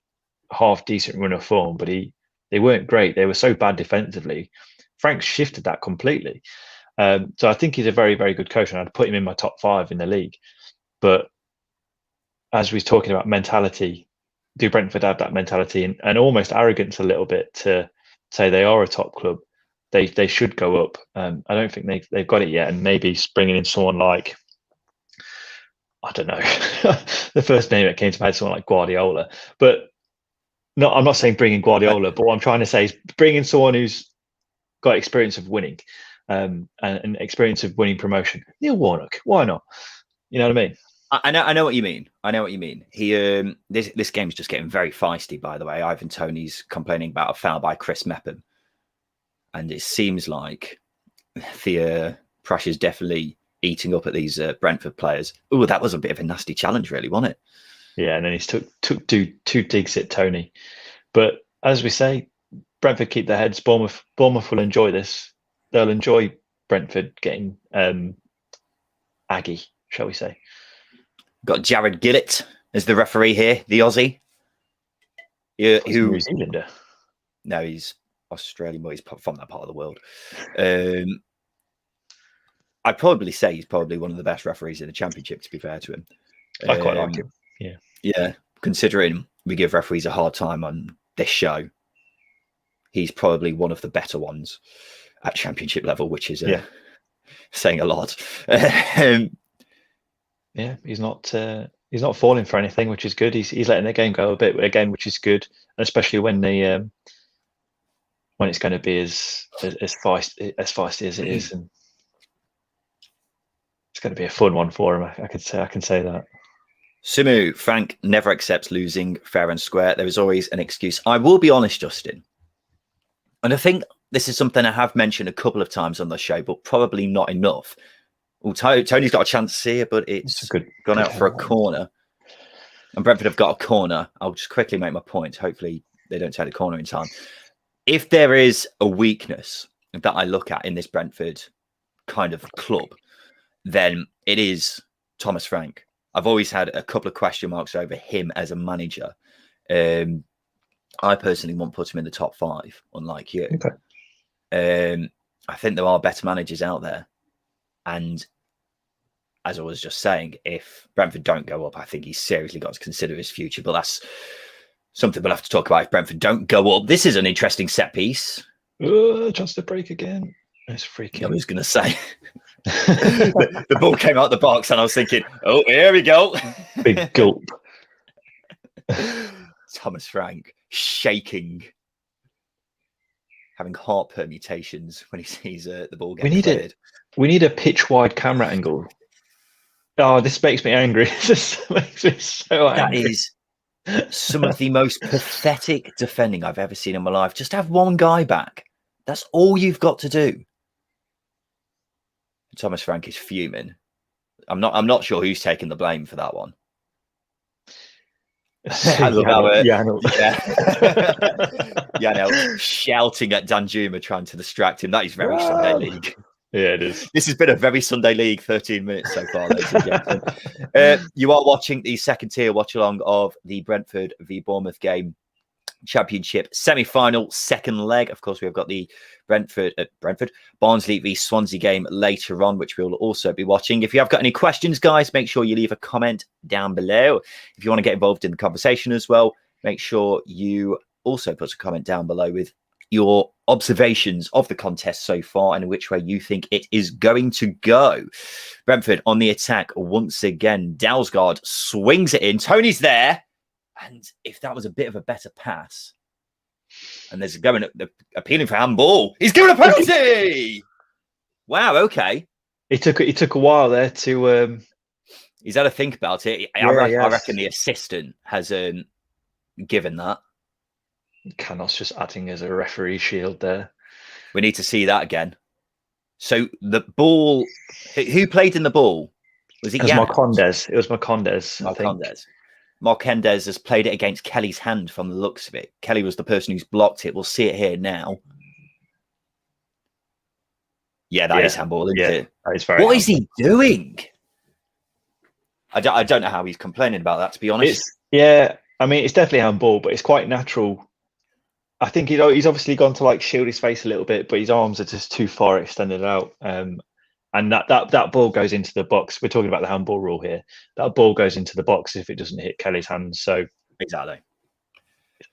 half decent run of form, but they weren't great. They were so bad defensively. Frank shifted that completely. So I think he's a very, very good coach, and I'd put him in my top 5 in the league. But as we was talking about mentality, do Brentford have that mentality and almost arrogance a little bit to say they are a top club? They should go up. I don't think they've got it yet, and maybe bringing in someone like, I don't know, the first name that came to mind, someone like Guardiola. But no, I'm not saying bringing Guardiola, but what I'm trying to say is bringing someone who's got experience of winning, and experience of winning promotion. Neil Warnock, why not? You know what I mean? I know what you mean. I know what you mean. He this game's just getting very feisty, by the way. Ivan Toney's complaining about a foul by Chris Mepham. And it seems like the pressure's definitely eating up at these Brentford players. Oh, that was a bit of a nasty challenge, really, wasn't it? Yeah, and then he's took two digs at Tony. But as we say, Brentford keep their heads. Bournemouth will enjoy this. They'll enjoy Brentford getting Aggie, shall we say? Got Jared Gillett as the referee here, the Aussie. He's New Zealander. No, he's Australian, but he's from that part of the world. I'd probably say he's probably one of the best referees in the Championship, to be fair to him. I quite like him. Yeah. Yeah. Considering we give referees a hard time on this show, he's probably one of the better ones at Championship level, which is saying a lot. Yeah, he's not falling for anything, which is good. He's letting the game go a bit again, which is good, especially when when it's going to be as feisty as it is, and it's going to be a fun one for him. I can say that. Sumu, Frank never accepts losing fair and square. There is always an excuse. I will be honest, Justin, and I think this is something I have mentioned a couple of times on the show, but probably not enough. Well, Tony's got a chance here, but it's gone out for a corner. And Brentford have got a corner. I'll just quickly make my point. Hopefully they don't take the corner in time. If there is a weakness that I look at in this Brentford kind of club, then it is Thomas Frank. I've always had a couple of question marks over him as a manager. I personally won't put him in the top 5, unlike you. Okay. I think there are better managers out there. And as I was just saying, if Brentford don't go up, I think he's seriously got to consider his future. But that's something we'll have to talk about if Brentford don't go up. This is an interesting set piece. Chance to break again. It's freaking. I was going to say. the ball came out the box and I was thinking, oh, here we go. Big gulp. Thomas Frank shaking, having heart permutations when he sees the ball getting cleared. We need a pitch wide camera angle. Oh, this makes me angry. This makes me so angry. That is some of the most pathetic defending I've ever seen in my life. Just have one guy back. That's all you've got to do. Thomas Frank is fuming. I'm not sure who's taking the blame for that one. I love how Yeah. yeah, no, shouting at Danjuma, trying to distract him. That is very Sunday League. Yeah, it is. This has been a very Sunday League 13 minutes so far, ladies and gentlemen. You are watching the second tier watch along of the Brentford v Bournemouth game. Championship semi-final, second leg. Of course, we've got the Brentford Barnsley v Swansea game later on, which we'll also be watching. If you have got any questions, guys, make sure you leave a comment down below. If you want to get involved in the conversation as well, make sure you also put a comment down below with your observations of the contest so far and which way you think it is going to go. Brentford on the attack once again. Dalsgaard swings it in. Tony's there. And if that was a bit of a better pass, and there's going appealing for handball, he's given a penalty. Wow. Okay. It took a while there to. He's had to think about it. I reckon the assistant has given that. Canos just acting as a referee shield there. We need to see that again. So the ball. Who played in the ball? Was it Marcondes? It was Marcondes. Marcondes. Marcondes has played it against Kelly's hand from the looks of it. Kelly was the person who's blocked it. We'll see it here now. Yeah, that is handball, isn't it? That is very What is he doing? I don't know how he's complaining about that, to be honest. I mean, it's definitely handball, but it's quite natural. I think he's obviously gone to like shield his face a little bit, but his arms are just too far extended out. And that ball goes into the box. We're talking about the handball rule here. That ball goes into the box if it doesn't hit Kelly's hands. So exactly.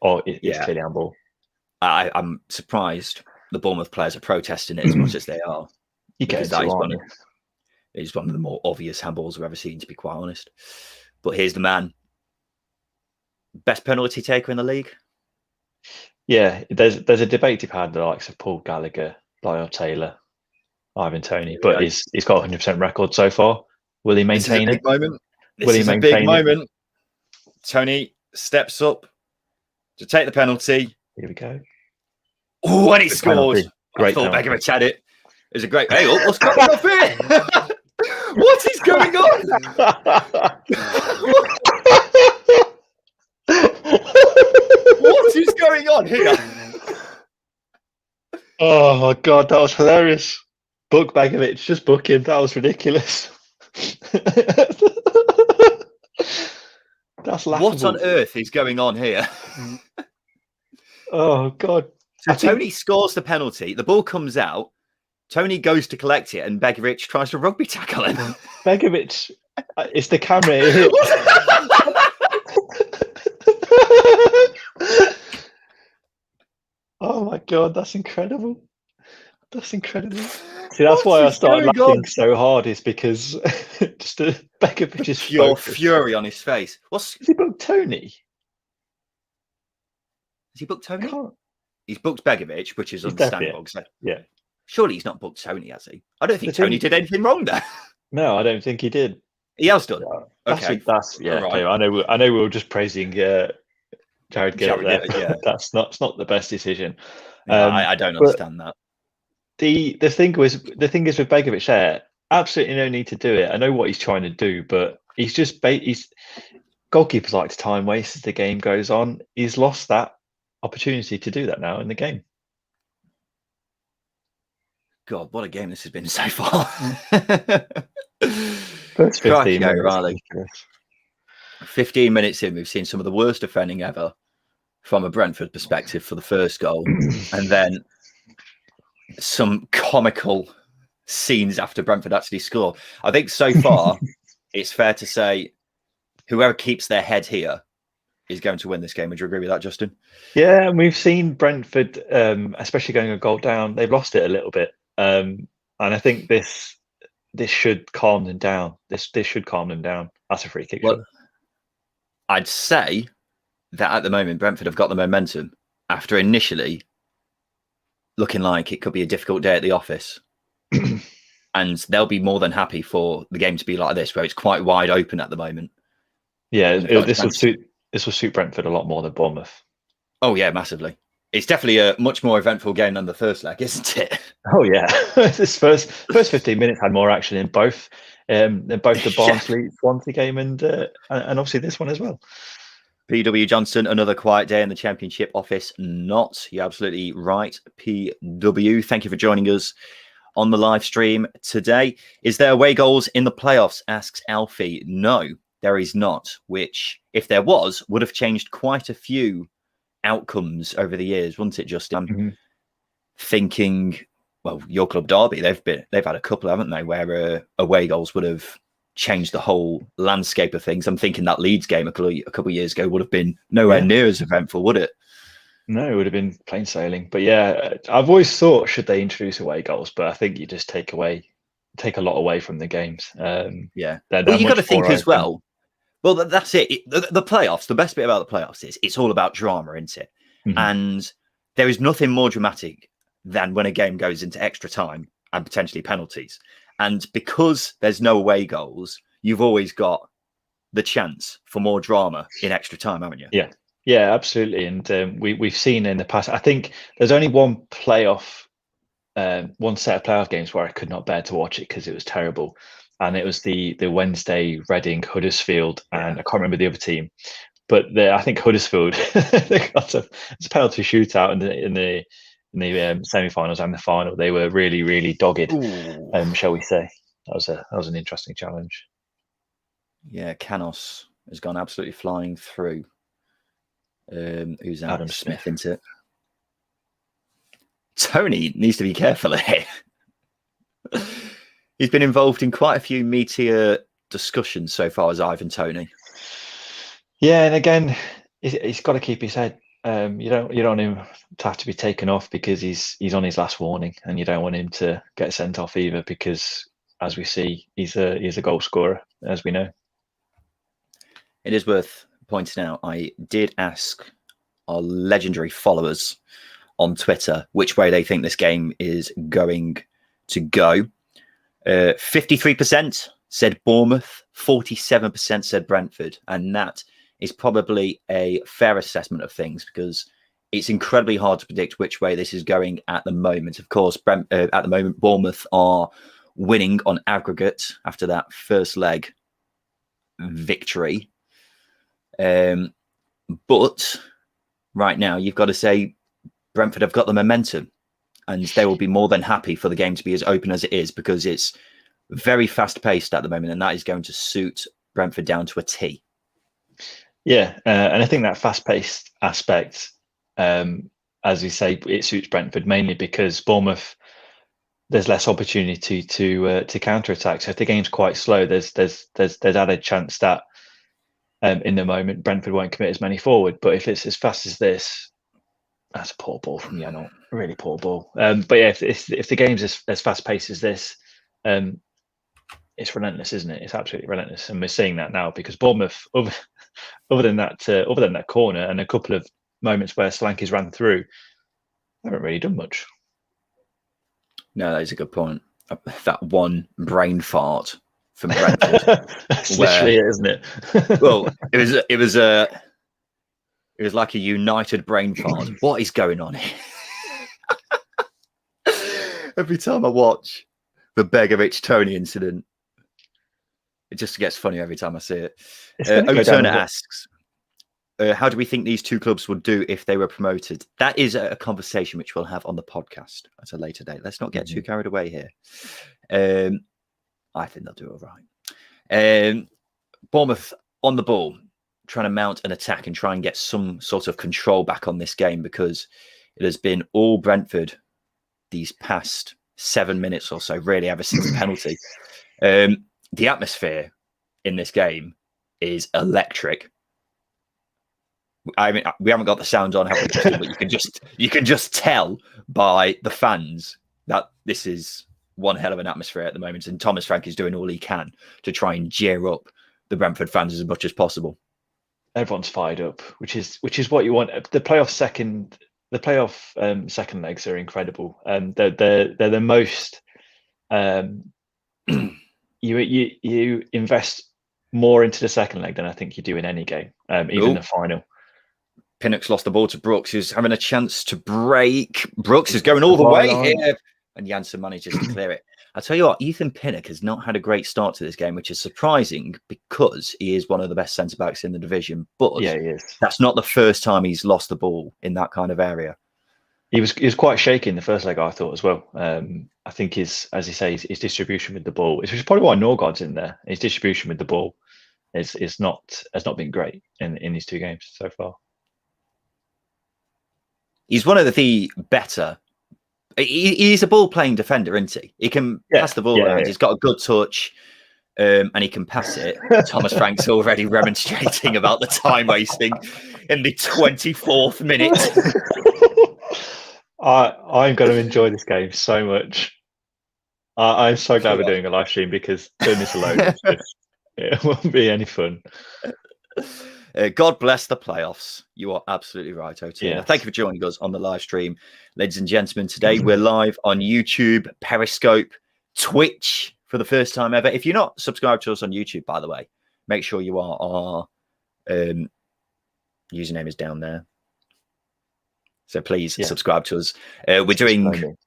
Or it's clearly handball. I'm surprised the Bournemouth players are protesting it as much as they are. It's one of the more obvious handballs I've ever seen, to be quite honest. But here's the man. Best penalty taker in the league? Yeah, there's a debate to be had, the likes of Paul Gallagher, Lyle Taylor, Ivan Toney, but he's got 100% record so far. Will he maintain it? This is a big moment. Toney steps up to take the penalty. Here we go. Oh, and he scored. Great. I thought Begovic had it. It was a great. Hey, what's going on here? What is going on? What is going on here? Oh my God, that was hilarious. Book Begovic, just book him. That was ridiculous. That's laughable. What on earth is going on here? Oh God. So Toney scores the penalty. The ball comes out. Toney goes to collect it, and Begovic tries to rugby tackle him. Begovic, it's the camera. Oh my God, that's incredible. That's incredible. See, that's why I started laughing so hard, is because just Begovic's pure fury on his face. Has he booked Toney? Has he booked Toney? He's booked Begovic, which is understandable. Yeah. Surely he's not booked Toney, has he? I don't think Toney did anything wrong there. No, I don't think he did. He has done. Okay. That's right. I know we were just praising Jared Gill there. Yeah. That's not the best decision. I don't understand that. The thing is with Begovic there, absolutely no need to do it. I know what he's trying to do, but he's goalkeepers like to time waste as the game goes on. He's lost that opportunity to do that now in the game. God, what a game this has been so far. First 15 minutes. 15 minutes in, we've seen some of the worst defending ever from a Brentford perspective for the first goal. And then some comical scenes after Brentford actually score. I think so far, it's fair to say whoever keeps their head here is going to win this game. Would you agree with that, Justin? Yeah, and we've seen Brentford, especially going a goal down, they've lost it a little bit. And I think this should calm them down. This should calm them down. That's a free kick. Well, I'd say that at the moment, Brentford have got the momentum after initially looking like it could be a difficult day at the office. And they'll be more than happy for the game to be like this, where it's quite wide open at the moment. Yeah, this will suit Brentford a lot more than Bournemouth. Oh yeah, massively. It's definitely a much more eventful game than the first leg, isn't it? Oh yeah, this first 15 minutes had more action in both. Both the Barnsley Swansea game and obviously this one as well. PW Johnson, another quiet day in the Championship office. Not. You're absolutely right. PW, thank you for joining us on the live stream today. Is there away goals in the playoffs? Asks Alfie. No, there is not, which, if there was, would have changed quite a few outcomes over the years, wouldn't it, Justin? Thinking, well, your club Derby, they've had a couple, haven't they, where away goals would have changed the whole landscape of things. I'm thinking that Leeds game a couple of years ago would have been nowhere near as eventful, would it? No, it would have been plain sailing. But yeah, I've always thought, should they introduce away goals? But I think you just take a lot away from the games. Well, you got to think as well. Well, that's it. The playoffs, the best bit about the playoffs is it's all about drama, isn't it? And there is nothing more dramatic than when a game goes into extra time and potentially penalties. And because there's no away goals, you've always got the chance for more drama in extra time, haven't you? Yeah, absolutely. And we've seen in the past, I think there's only one set of playoff games where I could not bear to watch it because it was terrible. And it was the Wednesday Reading Huddersfield, and I can't remember the other team. But I think Huddersfield they got a penalty shootout in the semi-finals and the final. They were really, really dogged, shall we say. That was an interesting challenge. Yeah, Canos has gone absolutely flying through. Who's Adam Smith into it? Tony needs to be careful here. He's been involved in quite a few meteor discussions so far, as Ivan Tony. Yeah, and again, he's got to keep his head. You don't want him to have to be taken off because he's on his last warning, and you don't want him to get sent off either because, as we see, he's a goal scorer, as we know. It is worth pointing out, I did ask our legendary followers on Twitter which way they think this game is going to go. 53% said Bournemouth, 47% said Brentford, and that is probably a fair assessment of things because it's incredibly hard to predict which way this is going at the moment. Of course, at the moment, Bournemouth are winning on aggregate after that first leg victory. But right now, you've got to say Brentford have got the momentum, and they will be more than happy for the game to be as open as it is because it's very fast-paced at the moment, and that is going to suit Brentford down to a T. Yeah, and I think that fast-paced aspect, as we say, it suits Brentford mainly because Bournemouth, there's less opportunity to counter-attack. So if the game's quite slow, there's added chance that in the moment Brentford won't commit as many forward. But if it's as fast as this, that's a poor ball from Janelt, really poor ball. But yeah, if the game's as fast-paced as this, it's relentless, isn't it? It's absolutely relentless, and we're seeing that now because Bournemouth, other than that corner and a couple of moments where Solanke's ran through, haven't really done much. No, that is a good point. That one brain fart from Brentford. That's literally it, isn't it? Well, it was like a united brain fart. What is going on here? Every time I watch the Begovic Tony incident, it just gets funny every time I see it. O'Turner asks, how do we think these two clubs would do if they were promoted? That is a conversation which we'll have on the podcast at a later date. Let's not get too carried away here. I think they'll do all right. Bournemouth on the ball, trying to mount an attack and try and get some sort of control back on this game because it has been all Brentford these past 7 minutes or so, really, ever since the penalty. The atmosphere in this game is electric. I mean, we haven't got the sound on, have we? But you can just tell by the fans that this is one hell of an atmosphere at the moment. And Thomas Frank is doing all he can to try and jeer up the Brentford fans as much as possible. Everyone's fired up, which is what you want. The playoff second legs are incredible. They're the most. You invest more into the second leg than I think you do in any game, even the final. Pinnock's lost the ball to Brooks, who's having a chance to break. Brooks is going all the way here. and Janssen manages to clear it. I tell you what, Ethan Pinnock has not had a great start to this game, which is surprising because he is one of the best centre-backs in the division. But Yeah, he is. that's not the first time he's lost the ball in that kind of area. He was quite shaky in the first leg, I thought, as well. I think as you say, his distribution with the ball, which is probably why Norgard's in there. His distribution with the ball has not been great in these 2 games so far. He's one of the better. He's a ball-playing defender, isn't he? He can pass the ball around. Yeah. He's got a good touch, and he can pass it. Thomas Frank's already remonstrating about the time wasting in the 24th minute. I'm going to enjoy this game so much. I'm so glad we're doing a live stream, because doing this alone, it won't be any fun. God bless the playoffs. You are absolutely right, OT. Yes. Thank you for joining us on the live stream, ladies and gentlemen. Today we're live on YouTube, Periscope, Twitch for the first time ever. If you're not subscribed to us on YouTube, by the way, make sure you are. Our username is down there. So please subscribe to us. We're doing...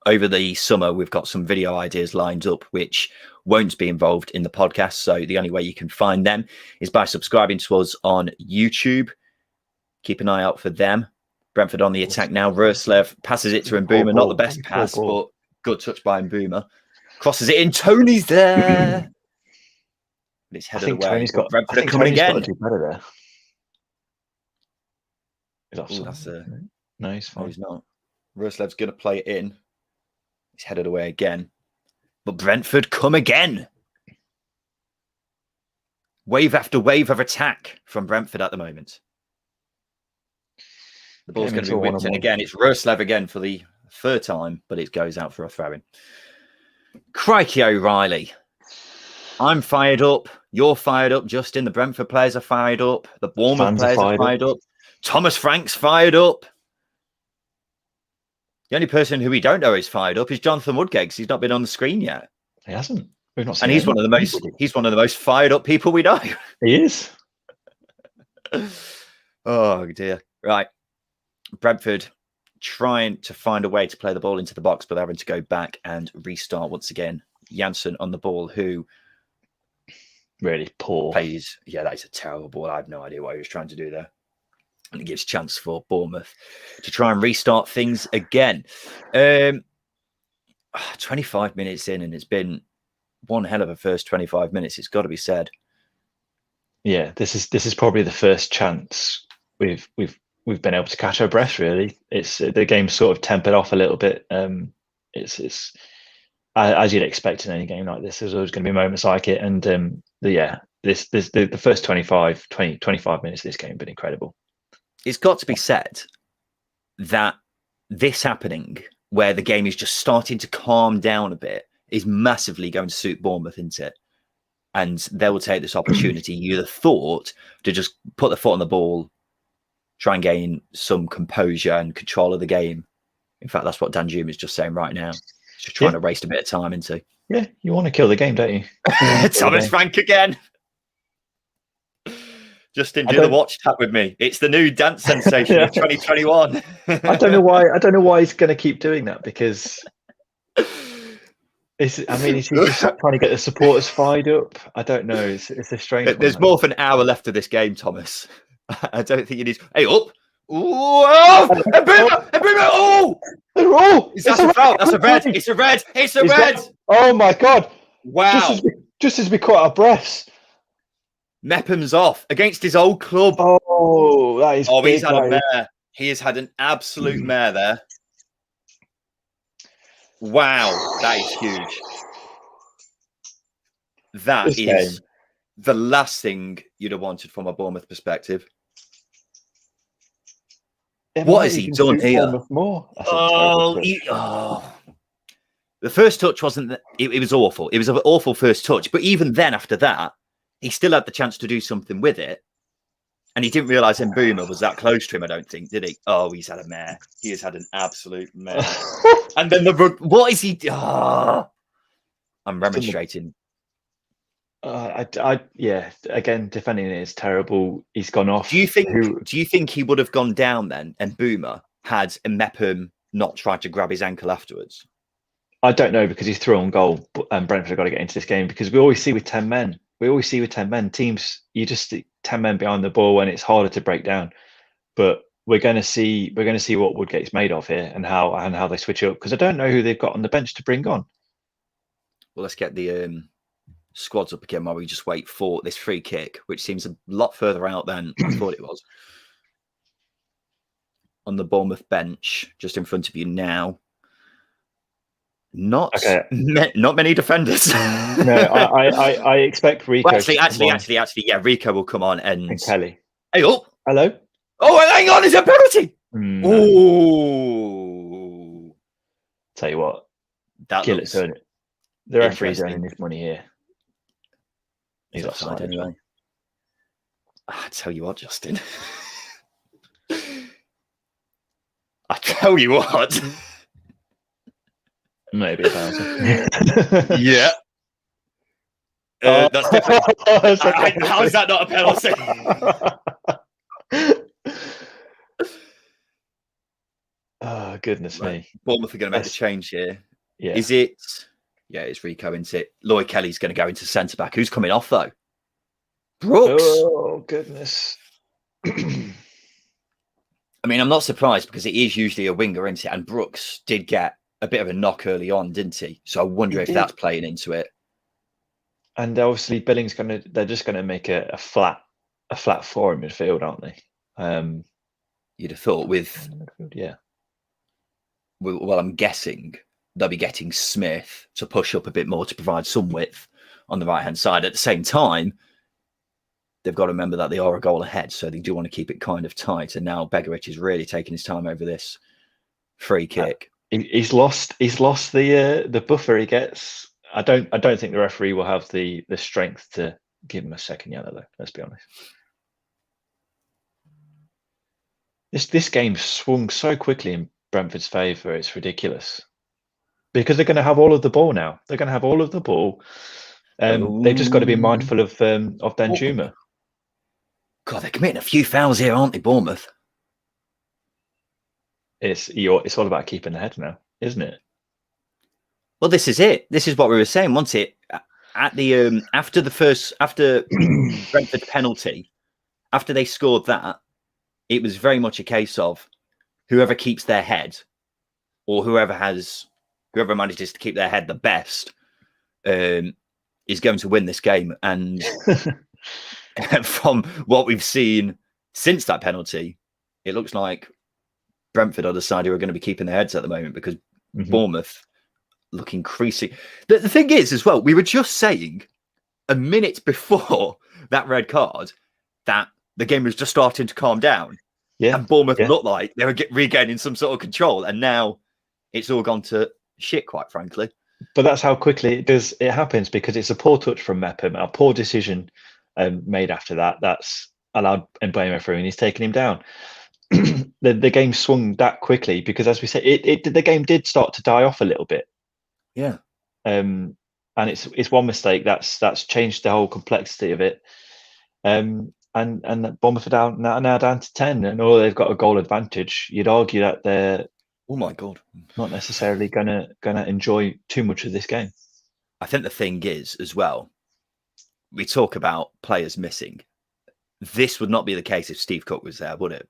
Over the summer, we've got some video ideas lined up, which won't be involved in the podcast. So the only way you can find them is by subscribing to us on YouTube. Keep an eye out for them. Brentford on the attack now. Roslev passes it to Mbuma. Not the best pass, but good touch by Mbuma. Crosses it in. Tony's there. It's headed away. Tony's got, Brentford coming again. Got to do better there. No, he's fine. No, he's not. Roslev's going to play it in. He's headed away again. But Brentford come again. Wave after wave of attack from Brentford at the moment. The ball's going to be whipped in again. It's Roslev again for the 3rd time, but it goes out for a throw-in. Crikey O'Reilly. I'm fired up. You're fired up. Justin, the Brentford players are fired up. The Bournemouth players are fired up. Thomas Frank's fired up. The only person who we don't know is fired up is Jonathan Woodgate, because he's not been on the screen yet. He hasn't. We've not seen and he's one of the most fired up people we know. He is. Oh dear. Right. Brentford trying to find a way to play the ball into the box, but having to go back and restart once again. Janssen on the ball, who really poor. Plays. Yeah, that is a terrible ball. I have no idea what he was trying to do there. And it gives chance for Bournemouth to try and restart things again. 25 minutes in, and it's been one hell of a first 25 minutes. It's got to be said. Yeah, this is probably the first chance we've been able to catch our breath. Really, it's the game's sort of tempered off a little bit. It's as you'd expect in any game like this. There's always going to be moments like it, and the first 25 minutes of this game have been incredible. It's got to be said that this happening, where the game is just starting to calm down a bit, is massively going to suit Bournemouth, isn't it? And they will take this opportunity, you'd have thought, to just put the foot on the ball, try and gain some composure and control of the game. In fact, that's what Danjuma is just saying right now. He's just trying to waste a bit of time into. Yeah, you want to kill the game, don't you? Thomas Frank again. Justin, do the watch tap with me. It's the new dance sensation of 2021. I don't know why he's going to keep doing that, because he's just trying to get the supporters fired up. I don't know. It's a strange. There's more than an hour left of this game, Thomas. I don't think you need. Hey, up! Oh! Oh! Is that a foul? That's a red. It's a red. It's a red. Oh my God! Wow! Just as we caught our breaths. Mepham's off against his old club. Oh, that is. Oh, he's had a mare. He has had an absolute mare there. Wow, that is huge. That is the last thing you'd have wanted from a Bournemouth perspective. What has he done here? The first touch wasn't. It was awful. It was an awful first touch. But even then, after that, he still had the chance to do something with it. And he didn't realise Mbuma was that close to him, I don't think, did he? Oh, he's had a mare. He has had an absolute mare. And then what is he? I'm remonstrating. Again, defending it is terrible. He's gone off. Do you think he would have gone down then, and Mbuma had Mepham not tried to grab his ankle afterwards? I don't know, because he's through on goal, and Brentford have got to get into this game, because we always see with 10 men. Teams, you just stick 10 men behind the ball and it's harder to break down. But we're going to see what Woodgate's made of here, and how they switch up, because I don't know who they've got on the bench to bring on. Well, let's get the squads up again while we just wait for this free kick, which seems a lot further out than I thought it was. On the Bournemouth bench, just in front of you now. Not many defenders. No, I expect Rico. Well, actually, yeah, Rico will come on and Kelly. Hey, hello. Oh, hang on, it's a penalty. No. Oh, tell you what, that looks earned it. The referee's earning his money here. He's offside anyway. I tell you what, Justin. I tell you what. Maybe 1,000. Yeah. That's definitely. How is that not a penalty? Oh, goodness me. Bournemouth are going to make the change here. Yeah. Is it? Yeah, it's Rico, isn't it? Lloyd Kelly's going to go into centre back. Who's coming off though? Brooks. Oh, goodness. I mean, I'm not surprised, because it is usually a winger, isn't it? And Brooks did get a bit of a knock early on, didn't he? So I wonder if that's playing into it. And obviously, Billing's they're just going to make a flat four in midfield, aren't they? You'd have thought with. Yeah. Well, I'm guessing they'll be getting Smith to push up a bit more to provide some width on the right-hand side. At the same time, they've got to remember that they are a goal ahead, so they do want to keep it kind of tight. And now Begovic is really taking his time over this free kick. He's lost the buffer he gets. I don't think the referee will have the strength to give him a second yellow, though. Let's be honest. This game swung so quickly in Brentford's favour. It's ridiculous, because they're going to have all of the ball now. They're going to have all of the ball. They've just got to be mindful of Danjuma. God, they're committing a few fouls here, aren't they, Bournemouth? It's all about keeping the head now, isn't it? Well, this is it. This is what we were saying, wasn't it? At the after Brentford penalty, after they scored that, it was very much a case of whoever keeps their head, or whoever manages to keep their head the best, is going to win this game. And from what we've seen since that penalty, it looks like Brentford are the side who are going to be keeping their heads at the moment, because Bournemouth look increasing. The thing is, as well, we were just saying a minute before that red card that the game was just starting to calm down. Yeah. And Bournemouth looked like they were regaining some sort of control. And now it's all gone to shit, quite frankly. But that's how quickly it happens, because it's a poor touch from Mepham, a poor decision made after that. That's allowed Mbeumo through, and he's taken him down. The game swung that quickly, because, as we said, the game did start to die off a little bit. Yeah. And it's one mistake that's changed the whole complexity of it. And Bournemouth are now down to 10, and although they've got a goal advantage, you'd argue that they're not necessarily gonna enjoy too much of this game. I think the thing is, as well, we talk about players missing. This would not be the case if Steve Cook was there, would it?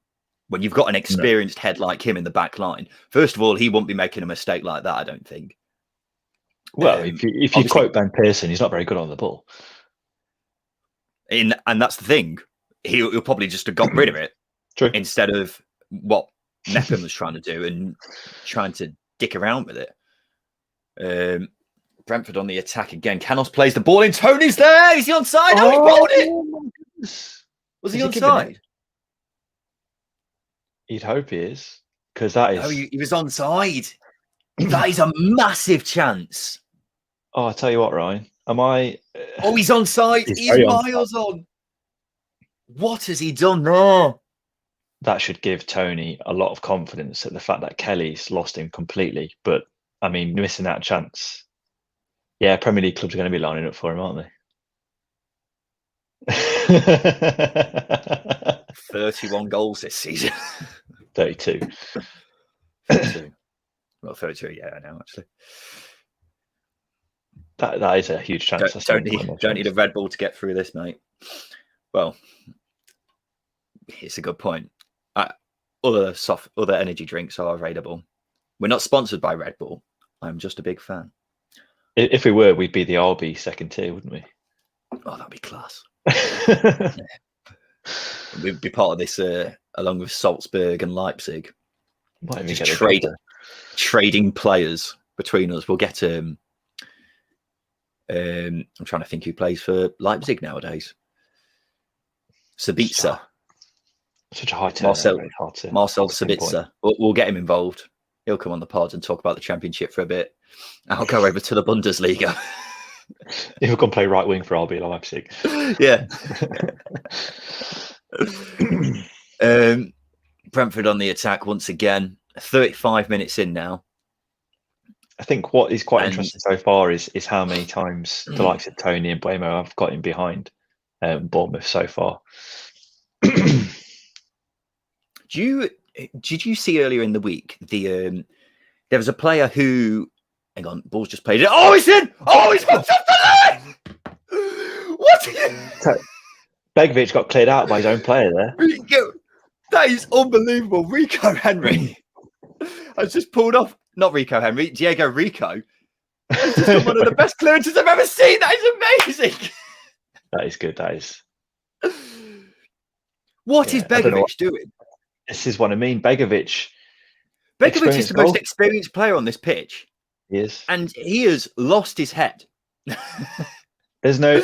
When you've got an experienced head like him in the back line, first of all, he wouldn't be making a mistake like that, I don't think. Well, if you quote Ben Pearson, he's not very good on the ball. And that's the thing. He'll probably just have got rid of it. True. Instead of what Mepham was trying to do and trying to dick around with it. Brentford on the attack again. Canos plays the ball in. Tony's there. Is he onside? Oh, he rolled it. Was he onside? You'd hope he is, because that is. No, he was onside. That is a massive chance. Oh, I tell you what, Ryan. Oh, he's onside. He's miles on. What has he done there? That should give Tony a lot of confidence at the fact that Kelly's lost him completely. But, I mean, missing that chance. Yeah, Premier League clubs are going to be lining up for him, aren't they? 31 goals this season. 32. Well, 32, yeah, I know, actually. That is a huge chance. Don't need a Red Bull to get through this, mate. Well, it's a good point. Other energy drinks are available. We're not sponsored by Red Bull. I'm just a big fan. If we were, we'd be the RB second tier, wouldn't we? Oh, that'd be class. We'd be part of this along with Salzburg and Leipzig. Just trading players between us. We'll get I'm trying to think who plays for Leipzig nowadays. Sabitzer. Such a high turn. Marcel Sabitzer. We'll get him involved. He'll come on the pod and talk about the Championship for a bit. I'll go over to the Bundesliga. He'll come play right wing for RB Leipzig. Yeah. Brentford on the attack once again. 35 minutes in now. I think what is quite interesting so far is how many times the likes of Tony and Buemo have got in behind Bournemouth so far. Did you see earlier in the week there was a player who, hang on, ball's just played it. Oh, he's in! Oh, he's got off the line! What? Begovic got cleared out by his own player there. That is unbelievable. Rico Henry has just pulled off. Not Rico Henry, Diego Rico. That's just one of the best clearances I've ever seen. That is amazing. That is good. That is. What is Begovic doing? This is what I mean. Begovic is the most experienced player on this pitch. He is. And he has lost his head. There's no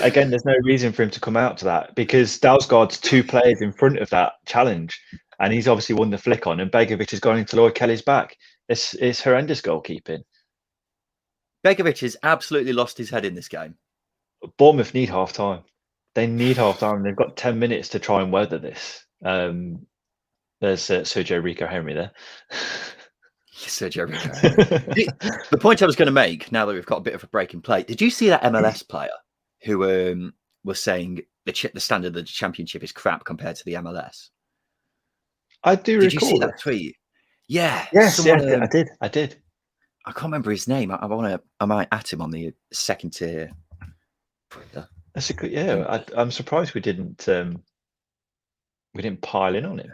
reason for him to come out to that because Dalsgaard's 2 players in front of that challenge and he's obviously won the flick on and Begovic has gone into Lloyd Kelly's back. It's horrendous goalkeeping. Begovic has absolutely lost his head in this game. Bournemouth need half time. They need half time. They've got 10 minutes to try and weather this. There's Sergio Rico Henry there. Sergio Rico Henry. The point I was going to make, now that we've got a bit of a break in play, did you see that MLS player who was saying the standard of the Championship is crap compared to the MLS? I do recall. Did you see that tweet? Yeah. Yes, I did. I can't remember his name. I might at him on the second tier. That's a good. Yeah, I'm surprised we didn't pile in on him.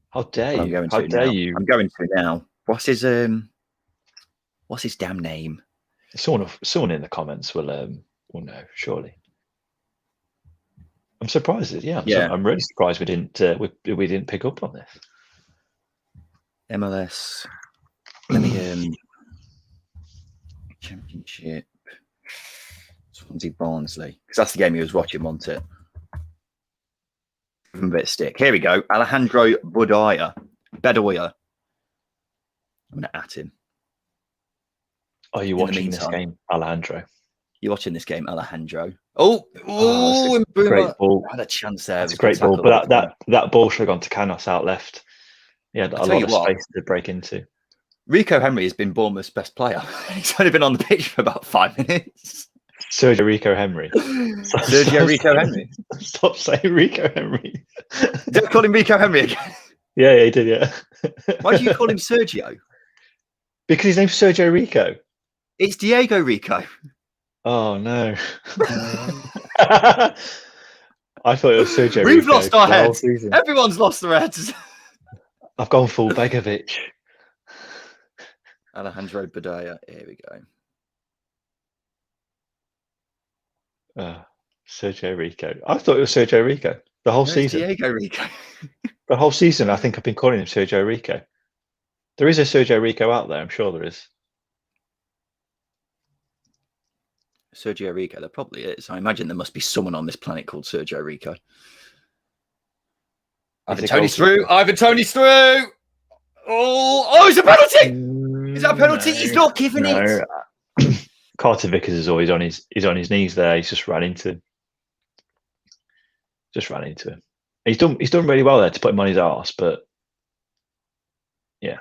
How dare you? How dare you? I'm going to now. What's his damn name? Someone in the comments will know, surely. I'm surprised. I'm really surprised we didn't pick up on this. MLS. Let me Championship. Swansea Barnsley. Because that's the game he was watching, wasn't it? A bit of stick. Here we go. Alejandro Bedoya. I'm going to at him. Are you watching this game, Alejandro? You're watching this game, Alejandro. Great ball. I had a chance there. It's a great ball, but that ball should have gone to Canos out left. Yeah, a lot of space to break into. Rico Henry has been Bournemouth's best player. He's only been on the pitch for about 5 minutes. Sergio Rico Henry. Rico Henry. Stop saying Rico Henry. Don't call him Rico Henry again. Yeah, he did, yeah. Why do you call him Sergio? Because his name's Sergio Rico. It's Diego Rico. Oh, no. I thought it was Sergio We've Rico lost our heads. Everyone's lost their heads. I've gone full Begovic. Alejandro Bedoya. Here we go. Sergio Rico. I thought it was Sergio Rico the whole season. Diego Rico. The whole season, I think I've been calling him Sergio Rico. There is a Sergio Rico out there. I'm sure there is. Sergio Rico. There probably is. I imagine there must be someone on this planet called Sergio Rico. Ivan Toney's through. Oh, it's a penalty. Is that a penalty? He's not giving it. Carter Vickers is always on his knees there. He's just ran into him. He's done really well there to put him on his arse, but yeah.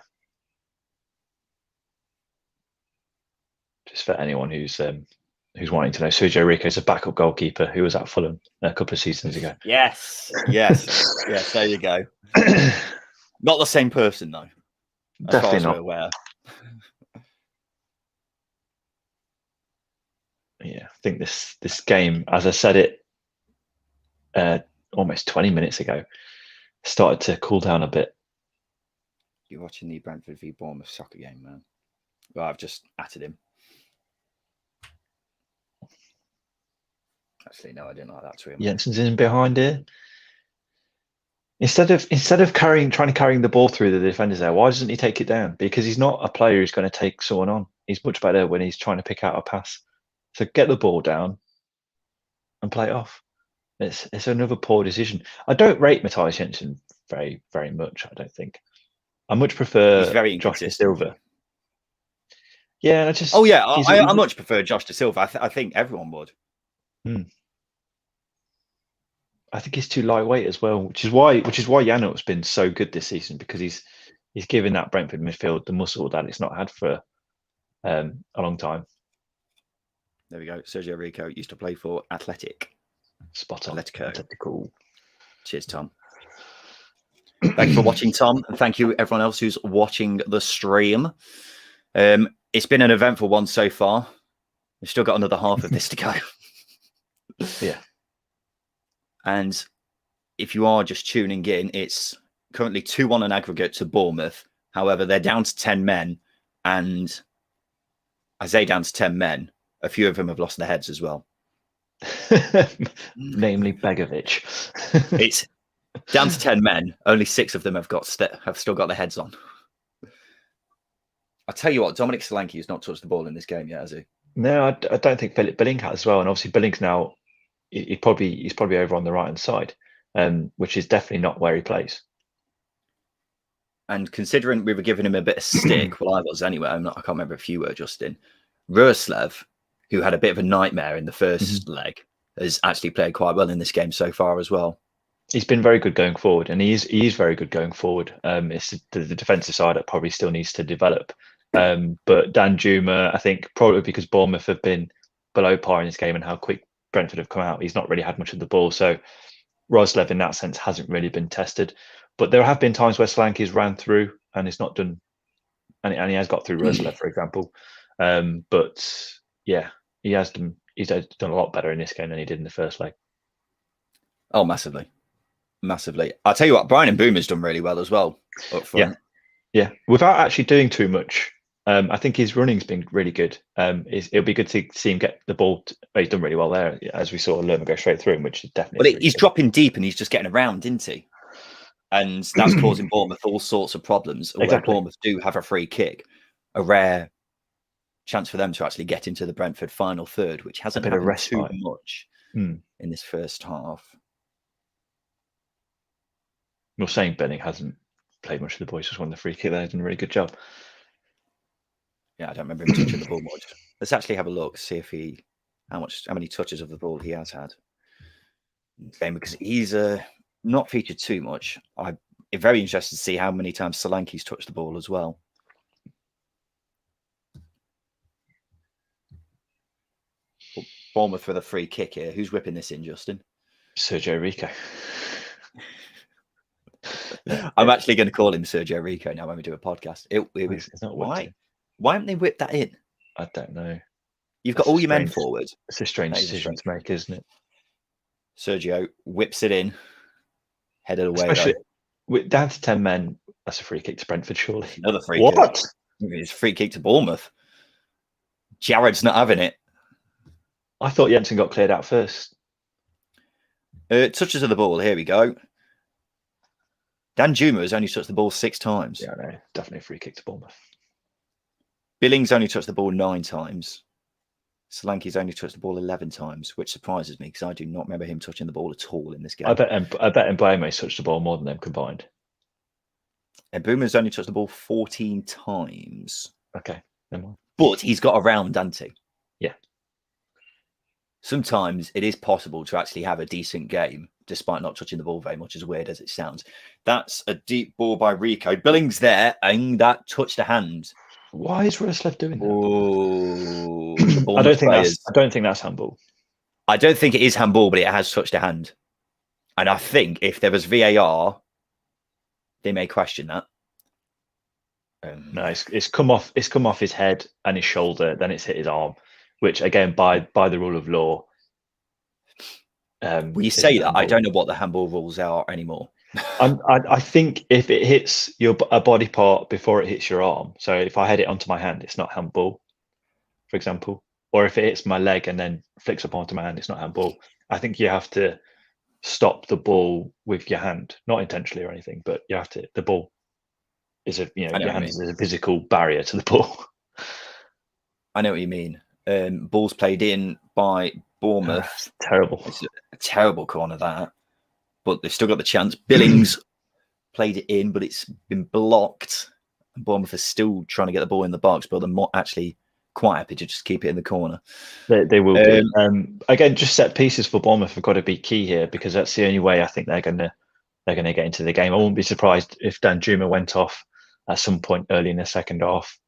Just for anyone who's wanting to know, Sergio Rico is a backup goalkeeper who was at Fulham a couple of seasons ago. Yes. There you go. Not the same person though. Definitely not. Aware. Yeah, I think this game, as I said it almost 20 minutes ago, started to cool down a bit. You're watching the Brentford v Bournemouth soccer game, man. Well, I've just atted him. Actually, no, I didn't like that to him. Jensen's in behind here. Instead of trying to carry the ball through the defenders there, why doesn't he take it down? Because he's not a player who's going to take someone on. He's much better when he's trying to pick out a pass. So get the ball down and play it off. It's another poor decision. I don't rate Matthias Jensen very, very much, I don't think. I much prefer He's very Josh De inconsistent. Silva. Yeah, I just. Oh yeah, I much prefer Josh De Silva. I think everyone would. I think he's too lightweight as well, which is why Janut's been so good this season, because he's given that Brentford midfield the muscle that it's not had for a long time. There we go. Sergio Rico used to play for Athletic. Spot on. Atletico. Cheers, Tom. Thank you for watching, Tom, and thank you everyone else who's watching the stream. It's been an eventful one so far. We've still got another half of this to go. Yeah. And if you are just tuning in, it's currently 2-1 an aggregate to Bournemouth. However, they're down to 10 men. And I say down to 10 men, a few of them have lost their heads as well. Namely Begovic. It's down to 10 men. Only 6 of them have still got their heads on. I'll tell you what, Dominic Solanke has not touched the ball in this game yet, has he? No, I don't think Philip Billing has as well. And obviously Billing's now he's probably over on the right hand side, which is definitely not where he plays. And considering we were giving him a bit of stick, well, I was anyway. I can't remember if you were, Justin. Roslev, who had a bit of a nightmare in the first leg, has actually played quite well in this game so far as well. He's been very good going forward, and he is very good going forward. It's the defensive side that probably still needs to develop. But Dan Juma, I think probably because Bournemouth have been below par in this game and how quick Brentford have come out, he's not really had much of the ball. So Roslev in that sense hasn't really been tested. But there have been times where Solanke's ran through and it's not done, and he has got through Roslev, for example. But yeah, he's done a lot better in this game than he did in the first leg. Oh, massively. I'll tell you what, Brian Mbeumo's done really well as well up front. Yeah. Without actually doing too much. I think his running's been really good. It'll be good to see him get the ball. He's done really well there, as we saw Lerma go straight through him, which is definitely. Well, he's dropping deep and he's just getting around, isn't he? And that's causing Bournemouth all sorts of problems. Exactly. Where Bournemouth do have a free kick, a rare chance for them to actually get into the Brentford final third, which hasn't happened too much in this first half. You're saying Benning hasn't played much of the boys, just won the free kick there. He's done a really good job. Yeah, I don't remember him touching the ball much. Let's actually have a look, see if how many touches of the ball he has had. Because he's not featured too much. I'm very interested to see how many times Solanke's touched the ball as well. Bournemouth with a free kick here. Who's whipping this in, Justin? Sergio Rico. I'm actually going to call him Sergio Rico now when we do a podcast. It's not why haven't they whipped that in? I don't know. You've got all your men forward. It's a strange decision to make, isn't it? Sergio whips it in, headed away. Especially with down to 10 men, that's a free kick to Brentford, surely. Another free kick. What? It's a free kick to Bournemouth. Jared's not having it. I thought Jensen got cleared out first. Touches of the ball. Here we go. Dan Juma has only touched the ball 6 times. Yeah, no, definitely a free kick to Bournemouth. Billings only touched the ball 9 times. Solanke's only touched the ball 11 times, which surprises me because I do not remember him touching the ball at all in this game. I bet Mbeumo's touched the ball more than them combined. And Boomer's only touched the ball 14 times. Okay, never mind. But he's got around, hasn't he? Yeah. Sometimes it is possible to actually have a decent game despite not touching the ball very much, as weird as it sounds. That's a deep ball by Rico. Billings there, and that touched the hand. Why is Roslev doing that? Oh, I don't think that's handball. I don't think it is handball, but it has touched a hand. And I think if there was VAR, they may question that. No, it's come off. It's come off his head and his shoulder. Then it's hit his arm, which again, by the rule of law, When you say isn't that, I handball. don't know what the handball rules are anymore. I think if it hits a body part before it hits your arm, so if I head it onto my hand, it's not handball, for example. Or if it hits my leg and then flicks up onto my hand, it's not handball. I think you have to stop the ball with your hand, not intentionally or anything, but you have to. The ball is I know your what you hand mean. is a physical barrier to the ball. I know what you mean. Ball's played in by Bournemouth. Terrible. It's a terrible corner, that. But they've still got the chance. Billings played it in, but it's been blocked. And Bournemouth is still trying to get the ball in the box, but they're actually quite happy to just keep it in the corner. They will be. Again, just set pieces for Bournemouth have got to be key here, because that's the only way I think they're going to get into the game. I wouldn't be surprised if Danjuma went off at some point early in the second half.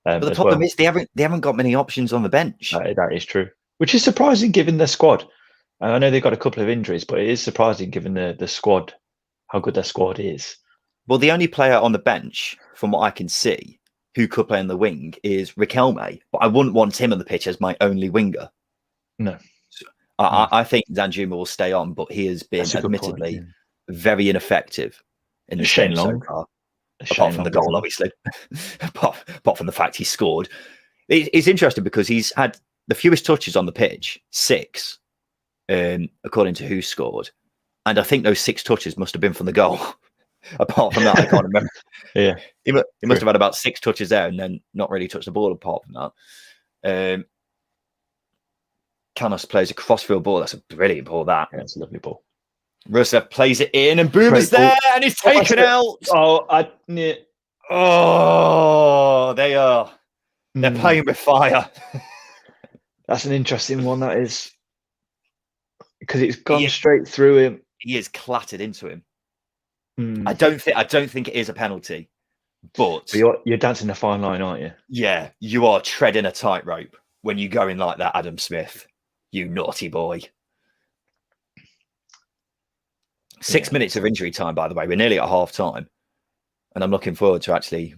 But the problem is they haven't got many options on the bench. That is true, which is surprising given their squad. I know they've got a couple of injuries, but it is surprising given the squad, how good their squad is. Well, the only player on the bench, from what I can see, who could play on the wing is Riquelme, but I wouldn't want him on the pitch as my only winger. No. So I think Danjuma will stay on, but he has been admittedly very ineffective in the game so far. Apart from the goal, obviously. apart from the fact he scored. It's interesting because he's had the fewest touches on the pitch, 6, according to who scored. And I think those 6 touches must have been from the goal. Apart from that, I can't remember. Yeah, he must have had about 6 touches there and then not really touched the ball apart from that. Canos plays a crossfield ball. That's a brilliant ball, that. Yeah, it's a lovely ball. Rusev plays it in and Boom is there and he's taken out. They are. They're playing with fire. That's an interesting one, that is. Because it's gone straight through him. He is clattered into him. I don't think it is a penalty, but you're dancing a fine line, aren't you? Yeah, you are treading a tightrope when you go in like that, Adam Smith. You naughty boy. 6 minutes of injury time, by the way. We're nearly at half time, and I'm looking forward to actually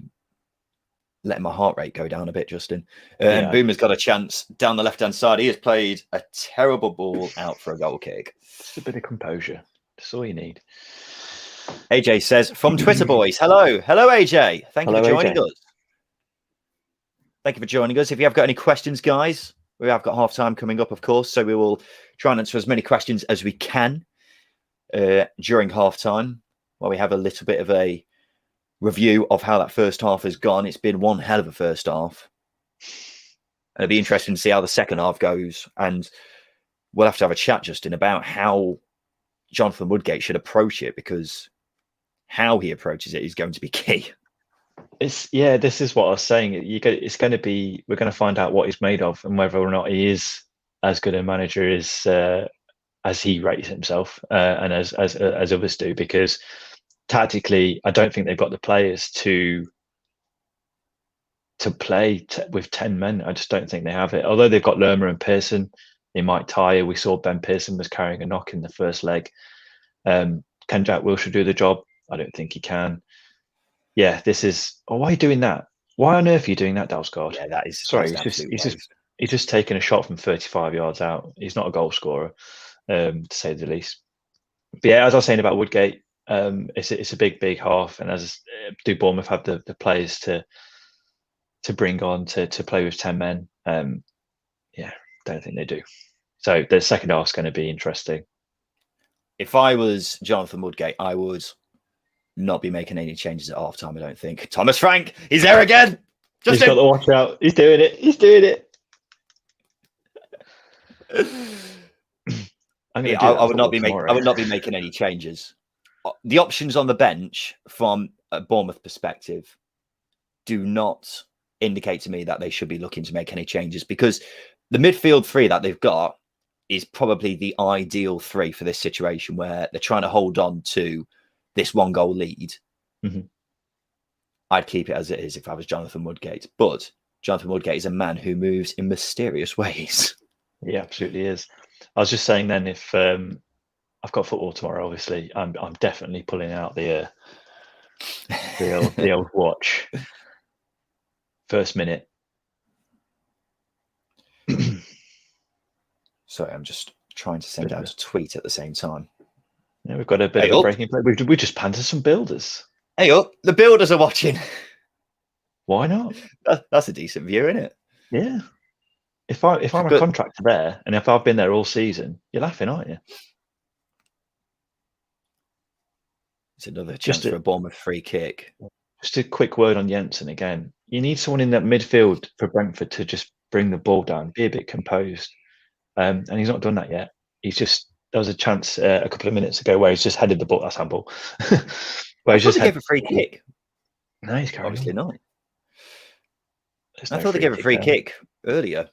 letting my heart rate go down a bit, Justin. Boomer's got a chance down the left-hand side. He has played a terrible ball out for a goal kick. Just a bit of composure. That's all you need. AJ says, from Twitter boys, hello. Hello, AJ. Thank you for joining us. Thank you for joining us. If you have got any questions, guys, we have got half time coming up, of course, so we will try and answer as many questions as we can during half time, while we have a little bit of a review of how that first half has gone. It's been one hell of a first half. And it'll be interesting to see how the second half goes. And we'll have to have a chat, Justin, about how Jonathan Woodgate should approach it, because how he approaches it is going to be key. This is what I was saying. It's going to be, we're going to find out what he's made of and whether or not he is as good a manager as he rates himself and as others do, because tactically, I don't think they've got the players to play with 10 men. I just don't think they have it. Although they've got Lerma and Pearson, they might tire. We saw Ben Pearson was carrying a knock in the first leg. Can Jack Wilshere do the job? I don't think he can. Yeah, this is. Oh, why are you doing that? Why on earth are you doing that, Dalsgaard? Yeah, that is. Sorry, he's just taken a shot from 35 yards out. He's not a goal scorer, to say the least. But yeah, as I was saying about Woodgate, it's a big half, and as do Bournemouth have the players to bring on to play with 10 men? Yeah, don't think they do. So the second half's going to be interesting. If I was Jonathan Woodgate, I would not be making any changes at half time, I don't think. Thomas Frank, he's there again. He's got the watch out. He's doing it. I would not be making any changes. The options on the bench from a Bournemouth perspective do not indicate to me that they should be looking to make any changes, because the midfield 3 that they've got is probably the ideal 3 for this situation, where they're trying to hold on to this 1-goal lead. Mm-hmm. I'd keep it as it is if I was Jonathan Woodgate. But Jonathan Woodgate is a man who moves in mysterious ways. He absolutely is. I was just saying then, if I've got football tomorrow, obviously, I'm definitely pulling out the old watch. First minute. Sorry, I'm just trying to send out a tweet at the same time. Yeah, we've got a bit of a breaking play. We just panted some builders. Hey up, the builders are watching. Why not? That's a decent view, isn't it? Yeah. If I'm a contractor there, and if I've been there all season, you're laughing, aren't you? It's another chance for a Bournemouth free kick. Just a quick word on Jensen again. You need someone in that midfield for Brentford to just bring the ball down, be a bit composed. And he's not done that yet. There was a chance a couple of minutes ago where he's just headed the ball. That's handball. Where I thought he gave a free kick. No, he's obviously not. I thought they gave a free kick earlier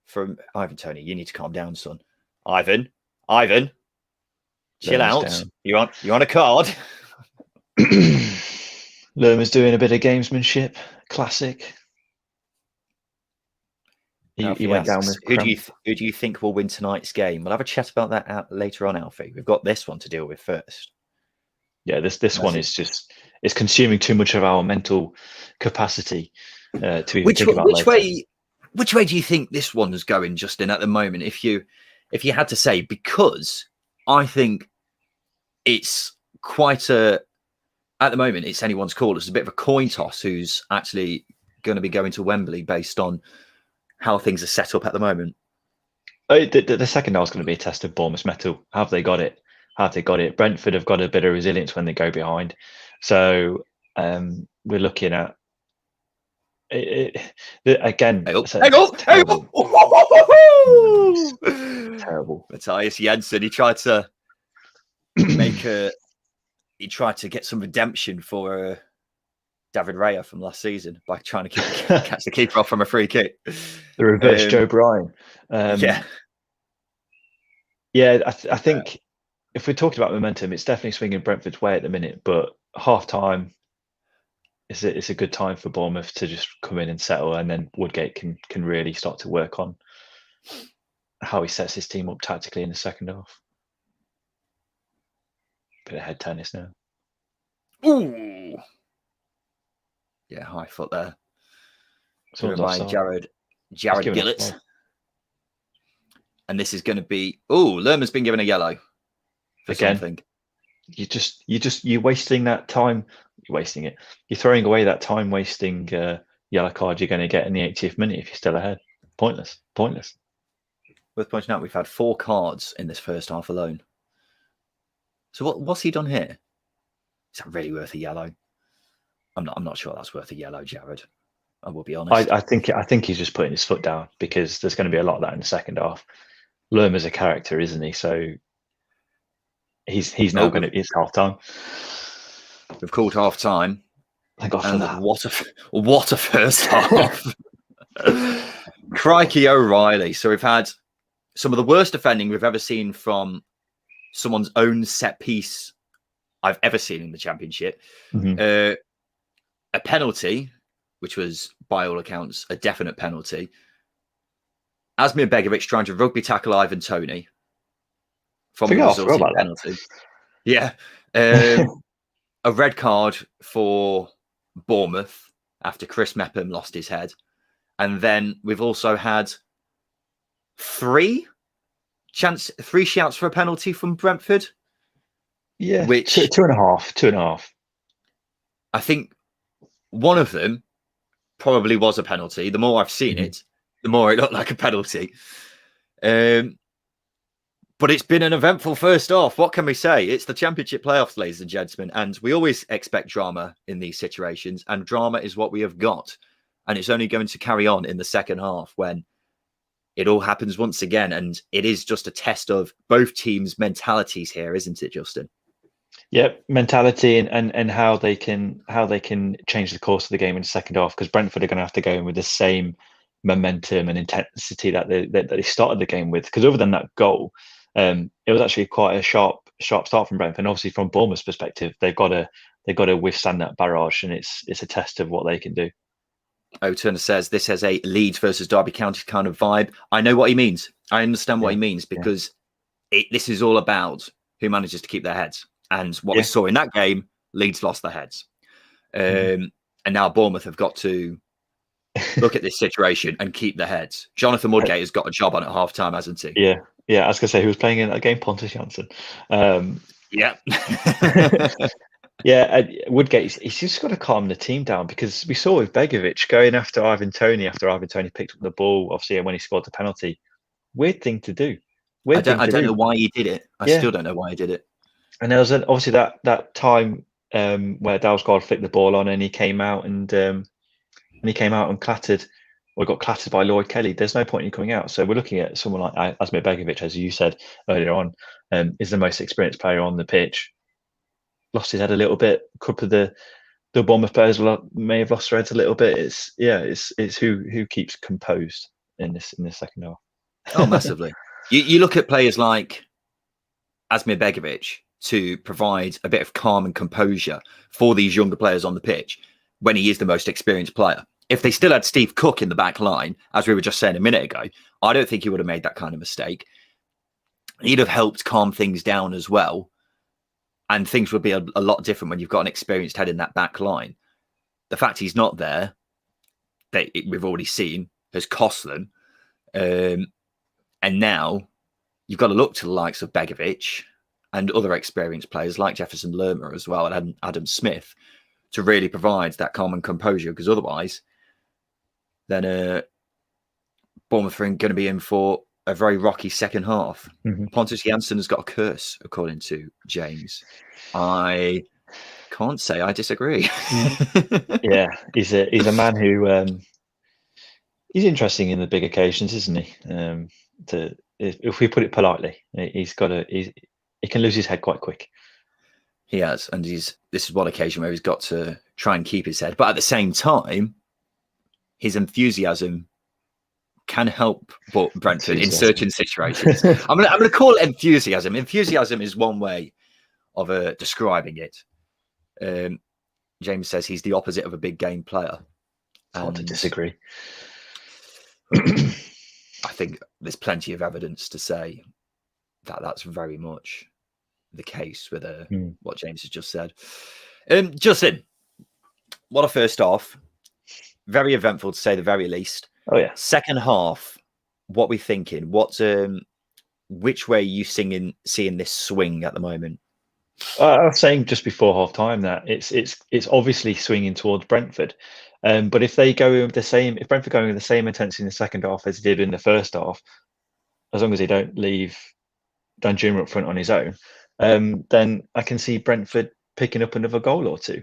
from Ivan Toney. You need to calm down, son. Ivan, chill out. Down. You want a card? Lerma's doing a bit of gamesmanship. Classic. He went down with who do you think will win tonight's game? We'll have a chat about that later on, Alfie. We've got this one to deal with first. Yeah, this one is just it's consuming too much of our mental capacity to even think about which way do you think this one's going, Justin, at the moment? If you had to say, because I think it's quite at the moment it's anyone's call. It's a bit of a coin toss who's actually going to be going to Wembley based on how things are set up at the moment. The second half is going to be a test of Bournemouth's mettle. Have they got it? Brentford have got a bit of resilience when they go behind. So we're looking at again. Terrible. Matthias Jensen. He tried to get some redemption for David Raya from last season by trying to catch the keeper off from a free kick. The reverse Joe Bryan. I think if we're talking about momentum, it's definitely swinging Brentford's way at the minute. But half time, it's a good time for Bournemouth to just come in and settle, and then Woodgate can really start to work on how he sets his team up tactically in the second half. Bit of head tennis now. Ooh. Yeah, high foot there. By Jared Gillett. And this is going to be... Lerma's been given a yellow for something. You're wasting that time. You're wasting it. You're throwing away that time-wasting yellow card you're going to get in the 80th minute if you're still ahead. Pointless. Worth pointing out, we've had 4 cards in this first half alone. So what's he done here? Is that really worth a yellow? I'm not sure that's worth a yellow, Jared. I will be honest. I think he's just putting his foot down because there's going to be a lot of that in the second half. Lerma's a character, isn't he? So he's now going to. It's half time. We've called half time. Thank God for that. What a first half! Crikey O'Reilly. So we've had some of the worst defending we've ever seen from someone's own set piece I've ever seen in the Championship. Mm-hmm. A penalty, which was, by all accounts, a definite penalty. Asmir Begovic trying to rugby tackle Ivan Toney from a resulting penalty. Yeah. A red card for Bournemouth after Chris Mepham lost his head. And then we've also had 3 shouts for a penalty from Brentford. Yeah, which 2.5. I think one of them probably was a penalty. The more I've seen it, the more it looked like a penalty. But it's been an eventful first half. What can we say? It's the Championship playoffs, ladies and gentlemen, and we always expect drama in these situations, and drama is what we have got. And it's only going to carry on in the second half when it all happens once again. And it is just a test of both teams' mentalities here, isn't it, Justin? Yep, mentality and how they can change the course of the game in the second half, because Brentford are going to have to go in with the same momentum and intensity that they started the game with. Because other than that goal, it was actually quite a sharp start from Brentford. And obviously, from Bournemouth's perspective, they've got to withstand that barrage, and it's a test of what they can do. Turner says this has a Leeds versus Derby County kind of vibe. I know what he means. I understand what he means, because this is all about who manages to keep their heads. And what we saw in that game, Leeds lost their heads. And now Bournemouth have got to look at this situation and keep their heads. Jonathan Woodgate has got a job on at half-time, hasn't he? Yeah, Yeah, I was gonna say, who was playing in that game? Pontus Jansson. Yeah. Yeah, Woodgate, he's just got to calm the team down, because we saw with Begovic going after Ivan Toney after Ivan Toney picked up the ball, obviously, and when he scored the penalty. Weird thing to do. Weird thing I to don't know do. why he did it. I Yeah. still don't know why he did it. And there was obviously that time where Dalsgaard flicked the ball on, and he came out and clattered, or got clattered by Lloyd Kelly. There's no point in coming out. So we're looking at someone like Asmir Begovic, as you said earlier on, is the most experienced player on the pitch. Lost his head a little bit. A couple of the Bournemouth players may have lost their heads a little bit. It's who keeps composed in this second half. Oh, massively. You look at players like Asmir Begovic to provide a bit of calm and composure for these younger players on the pitch when he is the most experienced player. If they still had Steve Cook in the back line, as we were just saying a minute ago, I don't think he would have made that kind of mistake. He'd have helped calm things down as well. And things would be a lot different when you've got an experienced head in that back line. The fact he's not there, we've already seen, has cost them. And now you've got to look to the likes of Begovic and other experienced players like Jefferson Lerma as well, and Adam Smith, to really provide that calm and composure, because otherwise, then Bournemouth are going to be in for a very rocky second half. Mm-hmm. Pontus Jansson has got a curse, according to James. I can't say I disagree. Yeah, he's a man who he's interesting in the big occasions, isn't he? If we put it politely, he can lose his head quite quick. He has, and this is one occasion where he's got to try and keep his head, but at the same time, his enthusiasm can help Brentford in certain situations. I'm gonna call it enthusiasm. Enthusiasm is one way of describing it. James says he's the opposite of a big game player. It's hard to disagree. I think there's plenty of evidence to say that that's very much the case with what James has just said. Justin, what a first half. Very eventful, to say the very least. Oh yeah. Second half, what we thinking? Which way are you seeing this swing at the moment? I was saying just before half time that it's obviously swinging towards Brentford, but if they go with if Brentford going with the same intensity in the second half as they did in the first half, as long as they don't leave Danjuma up front on his own, then I can see Brentford picking up another goal or two.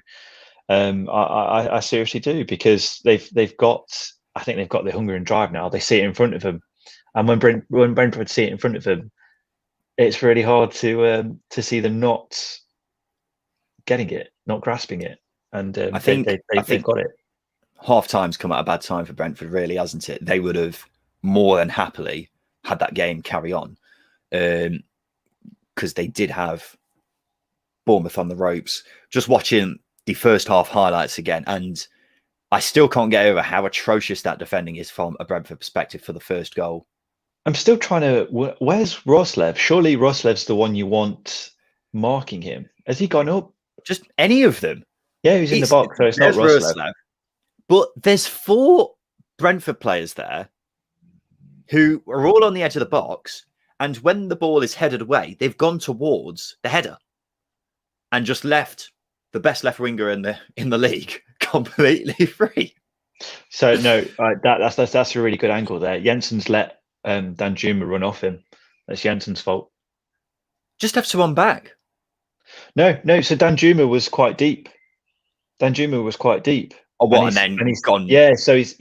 I seriously do, because they've got, I think they've got the hunger and drive now. They see it in front of them, and when Brentford see it in front of them, it's really hard to see them not getting it, not grasping it. And I think they've got it. Half time's come at a bad time for Brentford, really, hasn't it? They would have more than happily had that game carry on, because they did have Bournemouth on the ropes. Just watching the first half highlights again, and I still can't get over how atrocious that defending is from a Brentford perspective for the first goal. I'm still trying to. Where's Roslev? Surely Roslev's the one you want marking him. Has he gone up? Just any of them. Yeah, he's in the box, so it's not Roslev. But there's 4 Brentford players there who are all on the edge of the box, and when the ball is headed away, they've gone towards the header and just left the best left winger in the league completely free. So no, that's a really good angle there. Jensen's let Danjuma run off him. That's Jensen's fault. Just have to run back. No. So Danjuma was quite deep. Oh, what? And he's gone. Yeah. So he's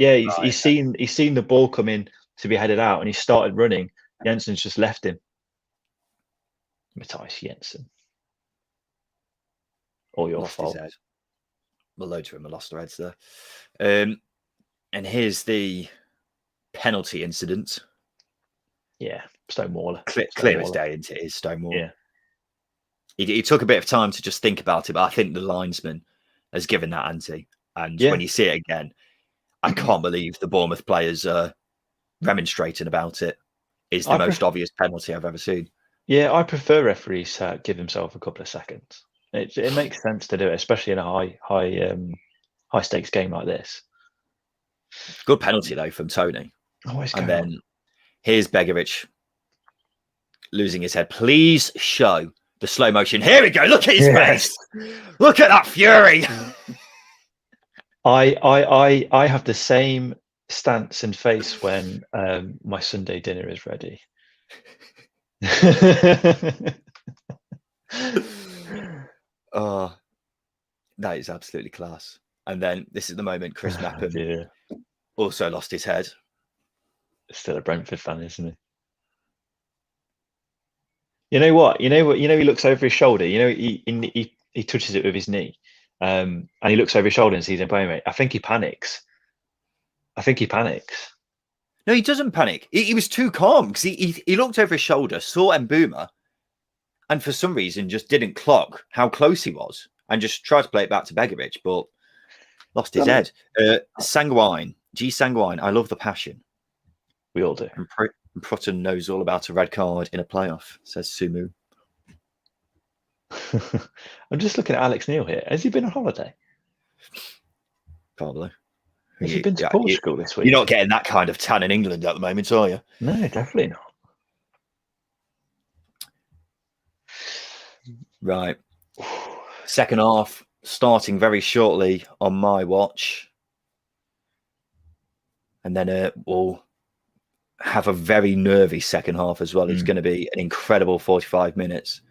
seen the ball come in to be headed out, and he started running. Jensen's just left him. Matthias Jensen. All your fault. Well, loads of them have lost their heads there. And here's the penalty incident. Yeah, Stonewaller. Clear as day, it is Stonewaller. Yeah. He took a bit of time to just think about it, but I think the linesman has given that ante. And when you see it again, I can't believe the Bournemouth players are remonstrating about it. It's the most obvious penalty I've ever seen. Yeah, I prefer referees give themselves a couple of seconds. It makes sense to do it, especially in a high stakes game like this. Good penalty though from Toney. Always. And then here's Begovic losing his head. Please show the slow motion. Here we go. Look at his Yes. face. Look at that fury. I have the same stance and face when my Sunday dinner is ready. Oh, that is absolutely class. And then this is the moment Chris Mapham also lost his head. Still a Brentford fan, isn't he? You know what? He looks over his shoulder. He touches it with his knee, and he looks over his shoulder and sees him playing. Mate, I think he panics. No, he doesn't panic. He was too calm because he looked over his shoulder, saw Mbeumo, and for some reason just didn't clock how close he was and just tried to play it back to Begovic, but lost his head. Sanguine, G. Sanguine, I love the passion. We all do. And Prutton knows all about a red card in a playoff, says Sumu. I'm just looking at Alex Neil here. Has he been on holiday? Probably. Has he been to Portugal this week? You're not getting that kind of tan in England at the moment, are you? No, definitely not. Right. Second half starting very shortly on my watch. And then we'll have a very nervy second half as well. It's going to be an incredible 45 minutes.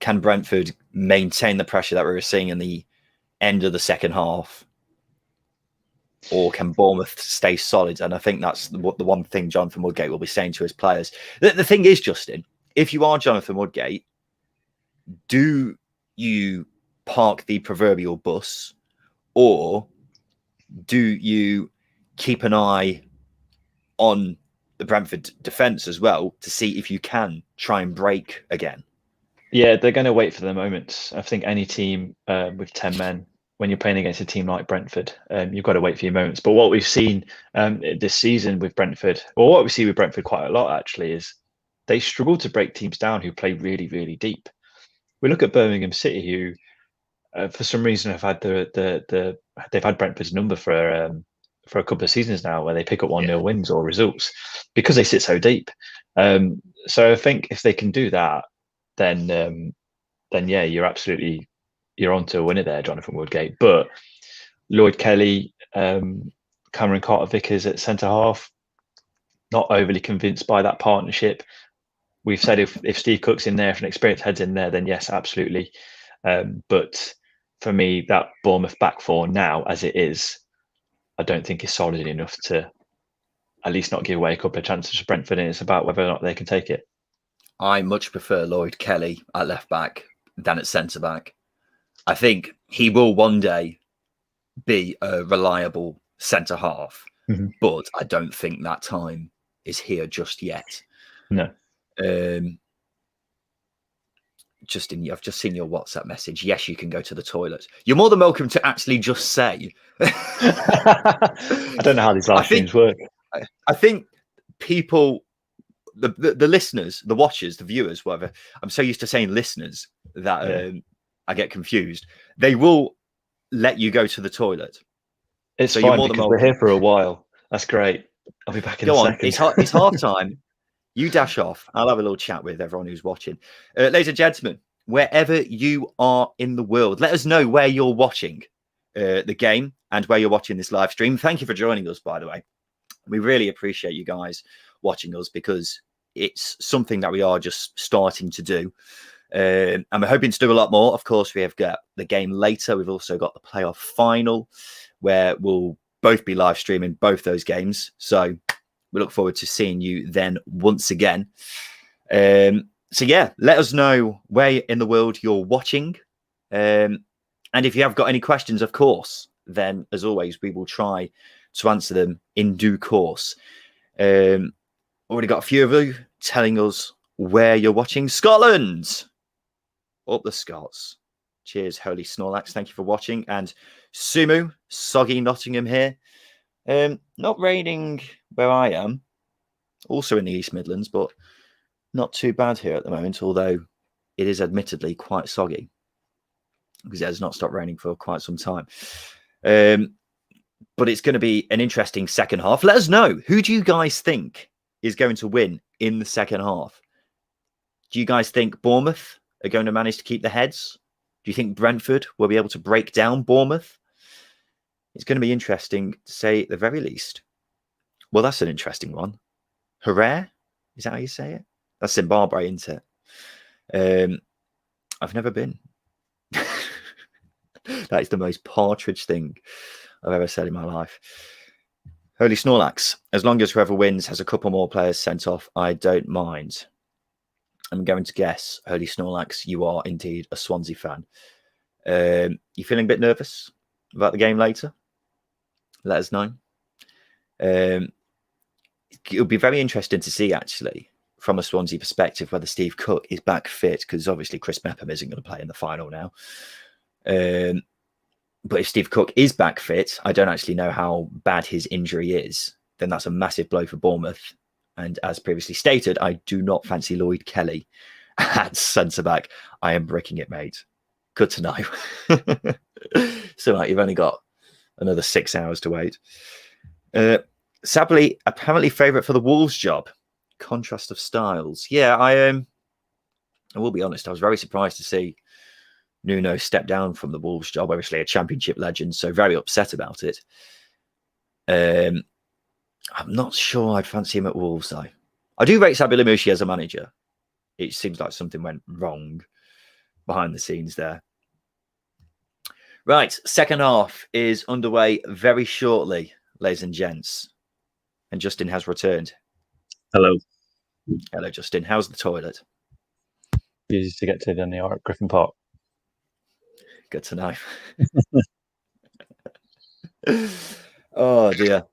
Can Brentford maintain the pressure that we were seeing in the end of the second half? Or can Bournemouth stay solid? And I think that's the one thing Jonathan Woodgate will be saying to his players. The thing is, Justin, if you are Jonathan Woodgate, do you park the proverbial bus, or do you keep an eye on the Brentford defence as well to see if you can try and break again? Yeah, they're going to wait for the moments. I think any team with 10 men, when you're playing against a team like Brentford, you've got to wait for your moments. But what we've seen this season with Brentford, or what we see with Brentford quite a lot actually, is they struggle to break teams down who play really, really deep. We look at Birmingham City, who for some reason have had they've had Brentford's number for a couple of seasons now, where they pick up 1-0 wins or results because they sit so deep. So I think if they can do that, then yeah, you're onto a winner there, Jonathan Woodgate. But Lloyd Kelly, Cameron Carter-Vickers at centre half, not overly convinced by that partnership. We've said if Steve Cook's in there, if an experienced head's in there, then yes, absolutely. But for me, that Bournemouth back four now, as it is, I don't think is solid enough to at least not give away a couple of chances to Brentford, and it's about whether or not they can take it. I much prefer Lloyd Kelly at left back than at centre back. I think he will one day be a reliable centre half, but I don't think that time is here just yet. No. Justin, I've just seen your WhatsApp message. Yes, you can go to the toilet. You're more than welcome to actually just say. I don't know how these live streams work. I think people, the listeners, the watchers, the viewers, whatever. I'm so used to saying listeners that I get confused. They will let you go to the toilet. It's so fine because we're here for a while. That's great. I'll be back in a second. It's half time. You dash off. I'll have a little chat with everyone who's watching. Ladies and gentlemen, wherever you are in the world, let us know where you're watching the game and where you're watching this live stream. Thank you for joining us, by the way. We really appreciate you guys watching us because it's something that we are just starting to do. And we're hoping to do a lot more. Of course, we have got the game later. We've also got the playoff final where we'll both be live streaming both those games. So we look forward to seeing you then once again. So yeah, let us know where in the world you're watching. And if you have got any questions, of course, then as always, we will try to answer them in due course. Already got a few of you telling us where you're watching. Scotland! Up the Scots. Cheers, Holy Snorlax. Thank you for watching. And Sumu, soggy Nottingham here. Not raining where I am. Also in the East Midlands, but not too bad here at the moment, although it is admittedly quite soggy because it has not stopped raining for quite some time. But it's going to be an interesting second half. Let us know. Who do you guys think is going to win in the second half. Do you guys think Bournemouth are going to manage to keep the heads? Do you think Brentford will be able to break down Bournemouth? It's going to be interesting to say at the very least. Well, that's an interesting one. Harare? Is that how you say it? That's Zimbabwe, isn't it? I've never been. That is the most partridge thing I've ever said in my life. Holy Snorlax. As long as whoever wins has a couple more players sent off, I don't mind. I'm going to guess, Holy Snorlax, you are indeed a Swansea fan. You feeling a bit nervous about the game later? Let us know. It'll be very interesting to see, actually, from a Swansea perspective, whether Steve Cook is back fit, because obviously Chris Mepham isn't going to play in the final now. But if Steve Cook is back fit, I don't actually know how bad his injury is. Then that's a massive blow for Bournemouth. And as previously stated, I do not fancy Lloyd Kelly at centre-back. I am breaking it, mate. Good to know. So you've only got another 6 hours to wait. Sably, apparently favourite for the Wolves job. Contrast of styles. Yeah, I will be honest, I was very surprised to see Nuno step down from the Wolves job, obviously a championship legend, so very upset about it. I'm not sure I'd fancy him at Wolves, though. I do rate Sabila Mushi as a manager. It seems like something went wrong behind the scenes there. Right, second half is underway very shortly, ladies and gents. And Justin has returned. Hello. Hello, Justin. How's the toilet? Easy to get to than they are at Griffin Park. Good to know. Oh, dear.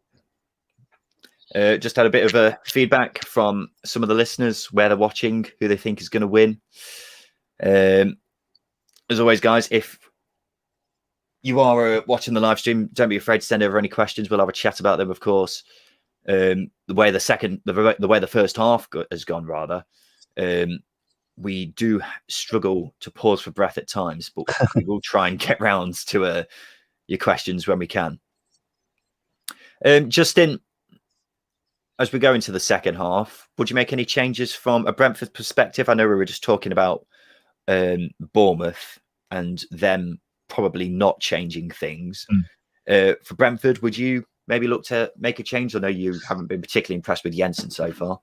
Just had a bit of a feedback from some of the listeners where they're watching, who they think is going to win. As always, guys, if you are watching the live stream, don't be afraid to send over any questions. We'll have a chat about them, of course. The way the first half has gone, rather, we do struggle to pause for breath at times, but we will try and get round to your questions when we can. Justin, as we go into the second half, would you make any changes from a Brentford perspective? I know we were just talking about Bournemouth and them probably not changing things. For Brentford, would you maybe look to make a change? I know you haven't been particularly impressed with Jensen so far.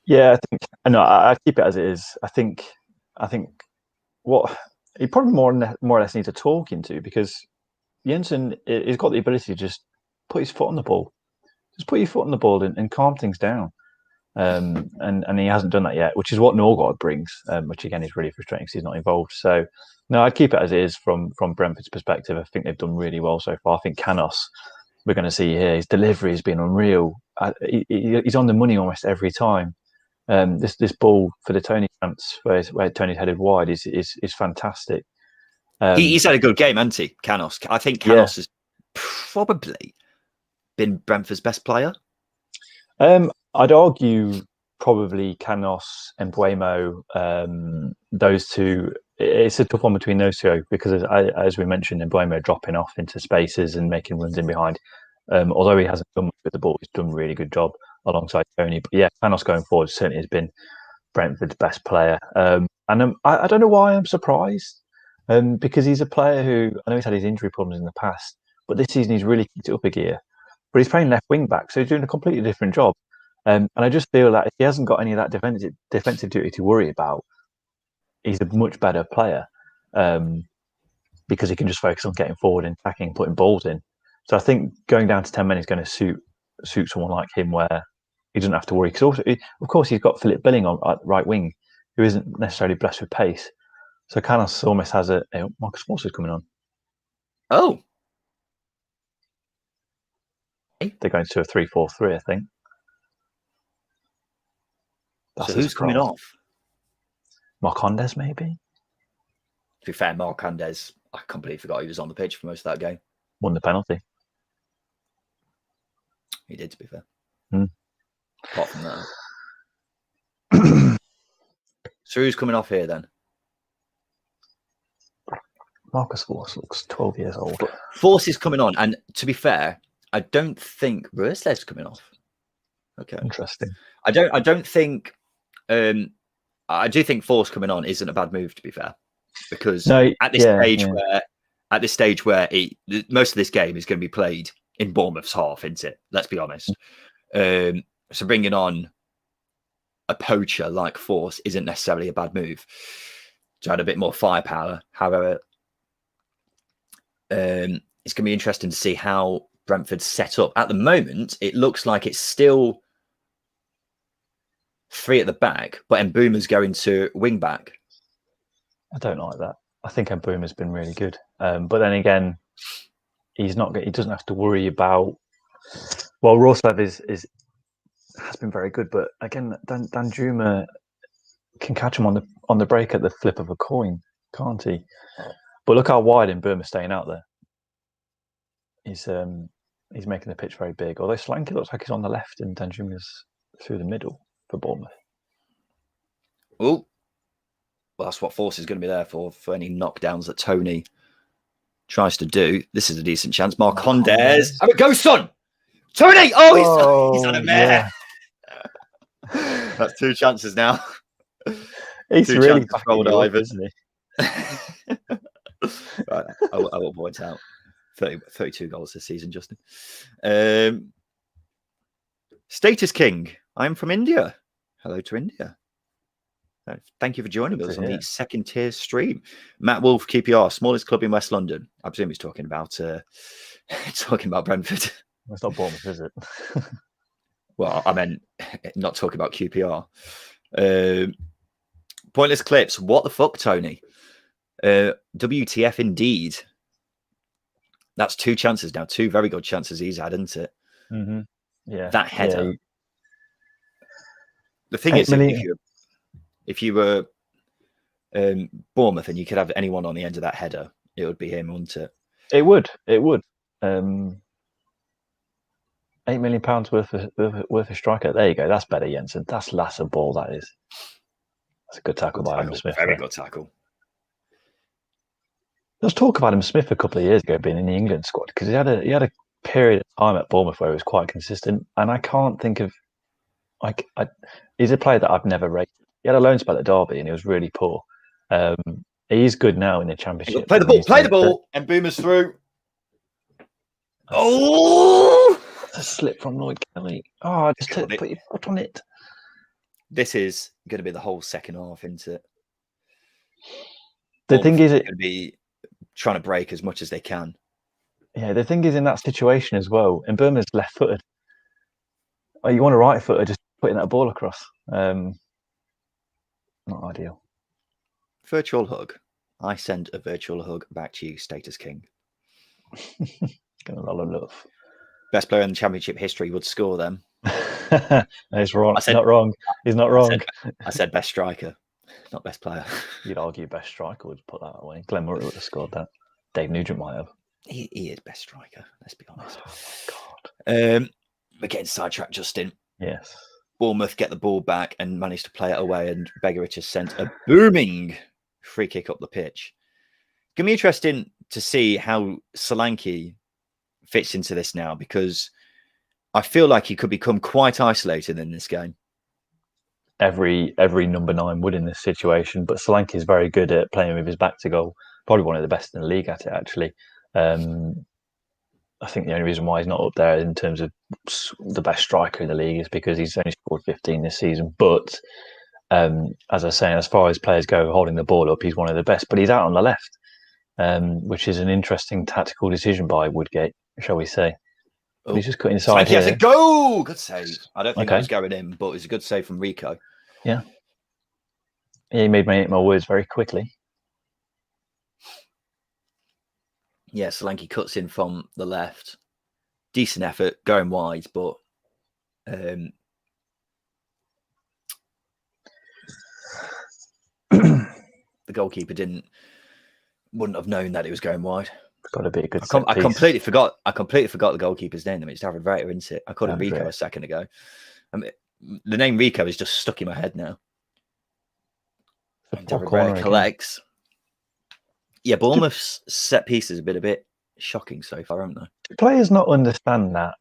Yeah, I keep it as it is. I think what he probably more or less needs a talking to, because Jensen has got the ability to just put his foot on the ball. Just put your foot on the ball and calm things down. And he hasn't done that yet, which is what Norgard brings, which again is really frustrating because he's not involved. So no, I'd keep it as it is from Brentford's perspective. I think they've done really well so far. I think Canos, we're going to see here, his delivery has been unreal. He's on the money almost every time. This ball for the Tony chance where Tony's headed wide is fantastic. He's had a good game, hasn't he, Canos? I think Canos has probably been Brentford's best player. I'd argue probably Canos and Buemo, those two. It's a tough one between those two because, as we mentioned, Buemo dropping off into spaces and making runs in behind. Although he hasn't done much with the ball, he's done a really good job alongside Tony. But yeah, Canos going forward certainly has been Brentford's best player. And I don't know why I'm surprised, because he's a player who, I know he's had his injury problems in the past, but this season he's really kicked it up a gear. But he's playing left wing back, so he's doing a completely different job. And I just feel that if he hasn't got any of that defensive duty to worry about, he's a much better player, because he can just focus on getting forward and attacking and putting balls in. So I think going down to 10 men is going to suit someone like him, where he doesn't have to worry. Because also, of course, he's got Philip Billing on right wing, who isn't necessarily blessed with pace. So Canos almost has Marcus Morse's coming on. Oh, they're going to a 3-4-3, I think. So who's coming off? Marcondes, maybe? To be fair, Marcondes, I completely forgot he was on the pitch for most of that game. Won the penalty. He did, to be fair. Apart from that. So who's coming off here then? Marcus Force looks 12 years old. Force is coming on, and to be fair, I don't think Roesled's coming off. Okay. Interesting. I don't think. I do think Force coming on isn't a bad move, to be fair, because at this stage where most of this game is going to be played in Bournemouth's half, isn't it? Let's be honest. So bringing on a poacher like Force isn't necessarily a bad move. To add a bit more firepower. However, it's going to be interesting to see how Brentford's set up. At the moment, it looks like it's still 3 at the back, but Mbeumo's going to wing back. I don't like that. I think Mbeumo's been really good, but then again, he's not. He doesn't have to worry about. Well, Rorslev has been very good, but again, Danjuma can catch him on the break at the flip of a coin, can't he? But look how wide Mbeumo's staying out there. He's making the pitch very big. Although Solanke looks like he's on the left and Danjuma's through the middle for Bournemouth. Oh, well, that's what Force is going to be there for any knockdowns that Tony tries to do. This is a decent chance. Marcondes. Have a go, son! Tony! Oh, he's on a mare. Yeah. That's 2 chances now. He's 2 really back up, isn't he? Right, I will point out 32 goals this season, Justin. Status King. I'm from India. Hello to India. Thank you for joining us on the 2nd tier stream. Matt Wolf, QPR, smallest club in West London. I presume he's talking about Brentford. It's not Bournemouth, is it? Well, I meant not talking about QPR. Pointless clips. What the fuck, Tony? WTF indeed. That's 2 chances now. 2 very good chances he's had, isn't it? Mm-hmm. Yeah. That header. Yeah. The thing is, if you were Bournemouth and you could have anyone on the end of that header, it would be him, wouldn't it? It would. £8 million worth of striker. There you go. That's better, Jensen. That's Lasser ball. That is. That's a good tackle by Adam Smith. Very good tackle. Let's talk about Adam Smith a couple of years ago being in the England squad, because he had a period of time at Bournemouth where he was quite consistent, and I can't think of he's a player that I've never rated. He had a loan spell at Derby and he was really poor. He's good now in the Championship. Play the ball, and Mbeumo's through. Oh, a slip from Lloyd Kelly. Oh, just put your foot on it. This is going to be the whole second half, isn't it? The thing is, going to be trying to break as much as they can. Yeah, the thing is, in that situation as well, and Mbeumo's left-footed. You want a right-footer just putting that ball across. Not ideal. Virtual hug. I send a virtual hug back to you, Status King. Got a lot of love. Best player in the Championship history would score them. He's wrong. Not wrong. He's not wrong. I said best striker, not best player. You'd argue best striker would put that away. Glenn Murray would have scored that. Dave Nugent might have. He is best striker. Let's be honest. Oh, God. We're getting sidetracked, Justin. Yes. Bournemouth get the ball back and manage to play it away, and Begovic has sent a booming free kick up the pitch. It's going to be interesting to see how Solanke fits into this now, because I feel like he could become quite isolated in this game. Every number 9 would in this situation, but Solanke is very good at playing with his back to goal. Probably one of the best in the league at it, actually. I think the only reason why he's not up there in terms of the best striker in the league is because he's only scored 15 this season. But as I was saying, as far as players go holding the ball up, he's one of the best. But he's out on the left, which is an interesting tactical decision by Woodgate, shall we say. But he's just cut inside here. He has a go! Good save. I don't think that was going in, but it's a good save from Rico. Yeah. He made me eat my words very quickly. Yeah, Solanke cuts in from the left. Decent effort, going wide, but the goalkeeper wouldn't have known that it was going wide. Got a bit of good. I completely forgot the goalkeeper's name. I mean, it's David Reiter, isn't it? I called him Rico a second ago. I mean, the name Rico is just stuck in my head now. David Reiter collects. Yeah, Bournemouth's set pieces have been a bit shocking so far, haven't they? Do players not understand that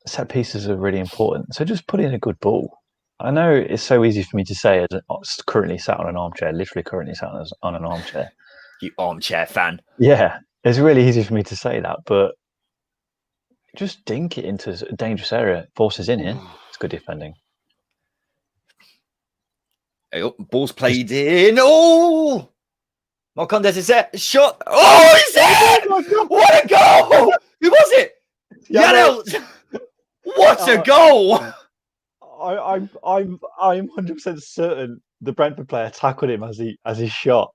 set pieces are really important. So just put in a good ball. I know it's so easy for me to say as currently sat on an armchair, literally currently sat on an armchair. You armchair fan. Yeah, it's really easy for me to say that, but just dink it into a dangerous area. Forces in here. It's good defending. Ball's played in. Oh! Marcondes is there. Shot. Oh, he's in! What a goal! Who was it? Janelt! What a goal! I'm 100% certain the Brentford player tackled him as he shot.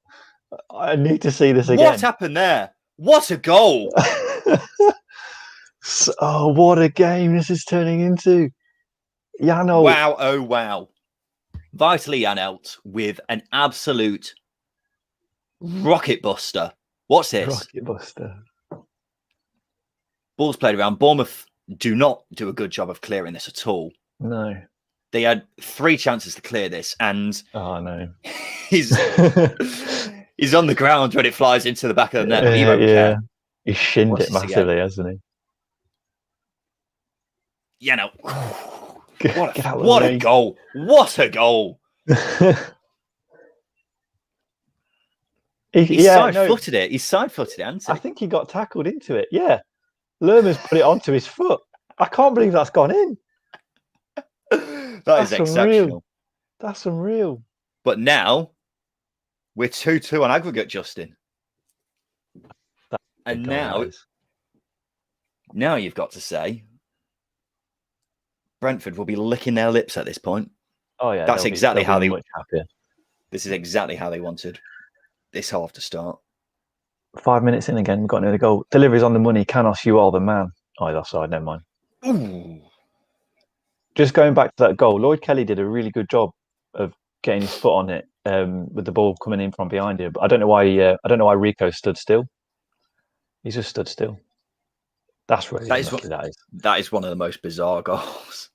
I need to see this again. What happened there? What a goal! Oh, what a game this is turning into. Janelt. Wow, oh wow. Vitaly Janelt with an absolute rocket buster. What's this? Rocket buster. Ball's played around. Bournemouth do not do a good job of clearing this at all. No. They had 3 chances to clear this, and he's on the ground when it flies into the back of the net. But he won't care. He shinned it massively, hasn't he? Yeah, no. What a goal! What a goal! He side-footed it. He side-footed it, hasn't he? I think he got tackled into it. Yeah. Lerma's put it onto his foot. I can't believe that's gone in. That's exceptional. That's unreal. But now we're 2-2 on aggregate, Justin. And now you've got to say Brentford will be licking their lips at this point. Oh yeah, that's exactly how they. Much happier. This is exactly how they wanted this half to start. 5 minutes in again, we've got another goal. Delivery's on the money. Canos, you are the man. Oh, offside. Never mind. Ooh. Just going back to that goal, Lloyd Kelly did a really good job of getting his foot on it with the ball coming in from behind him. But I don't know why Rico stood still. He just stood still. That's really unlucky, that is one of the most bizarre goals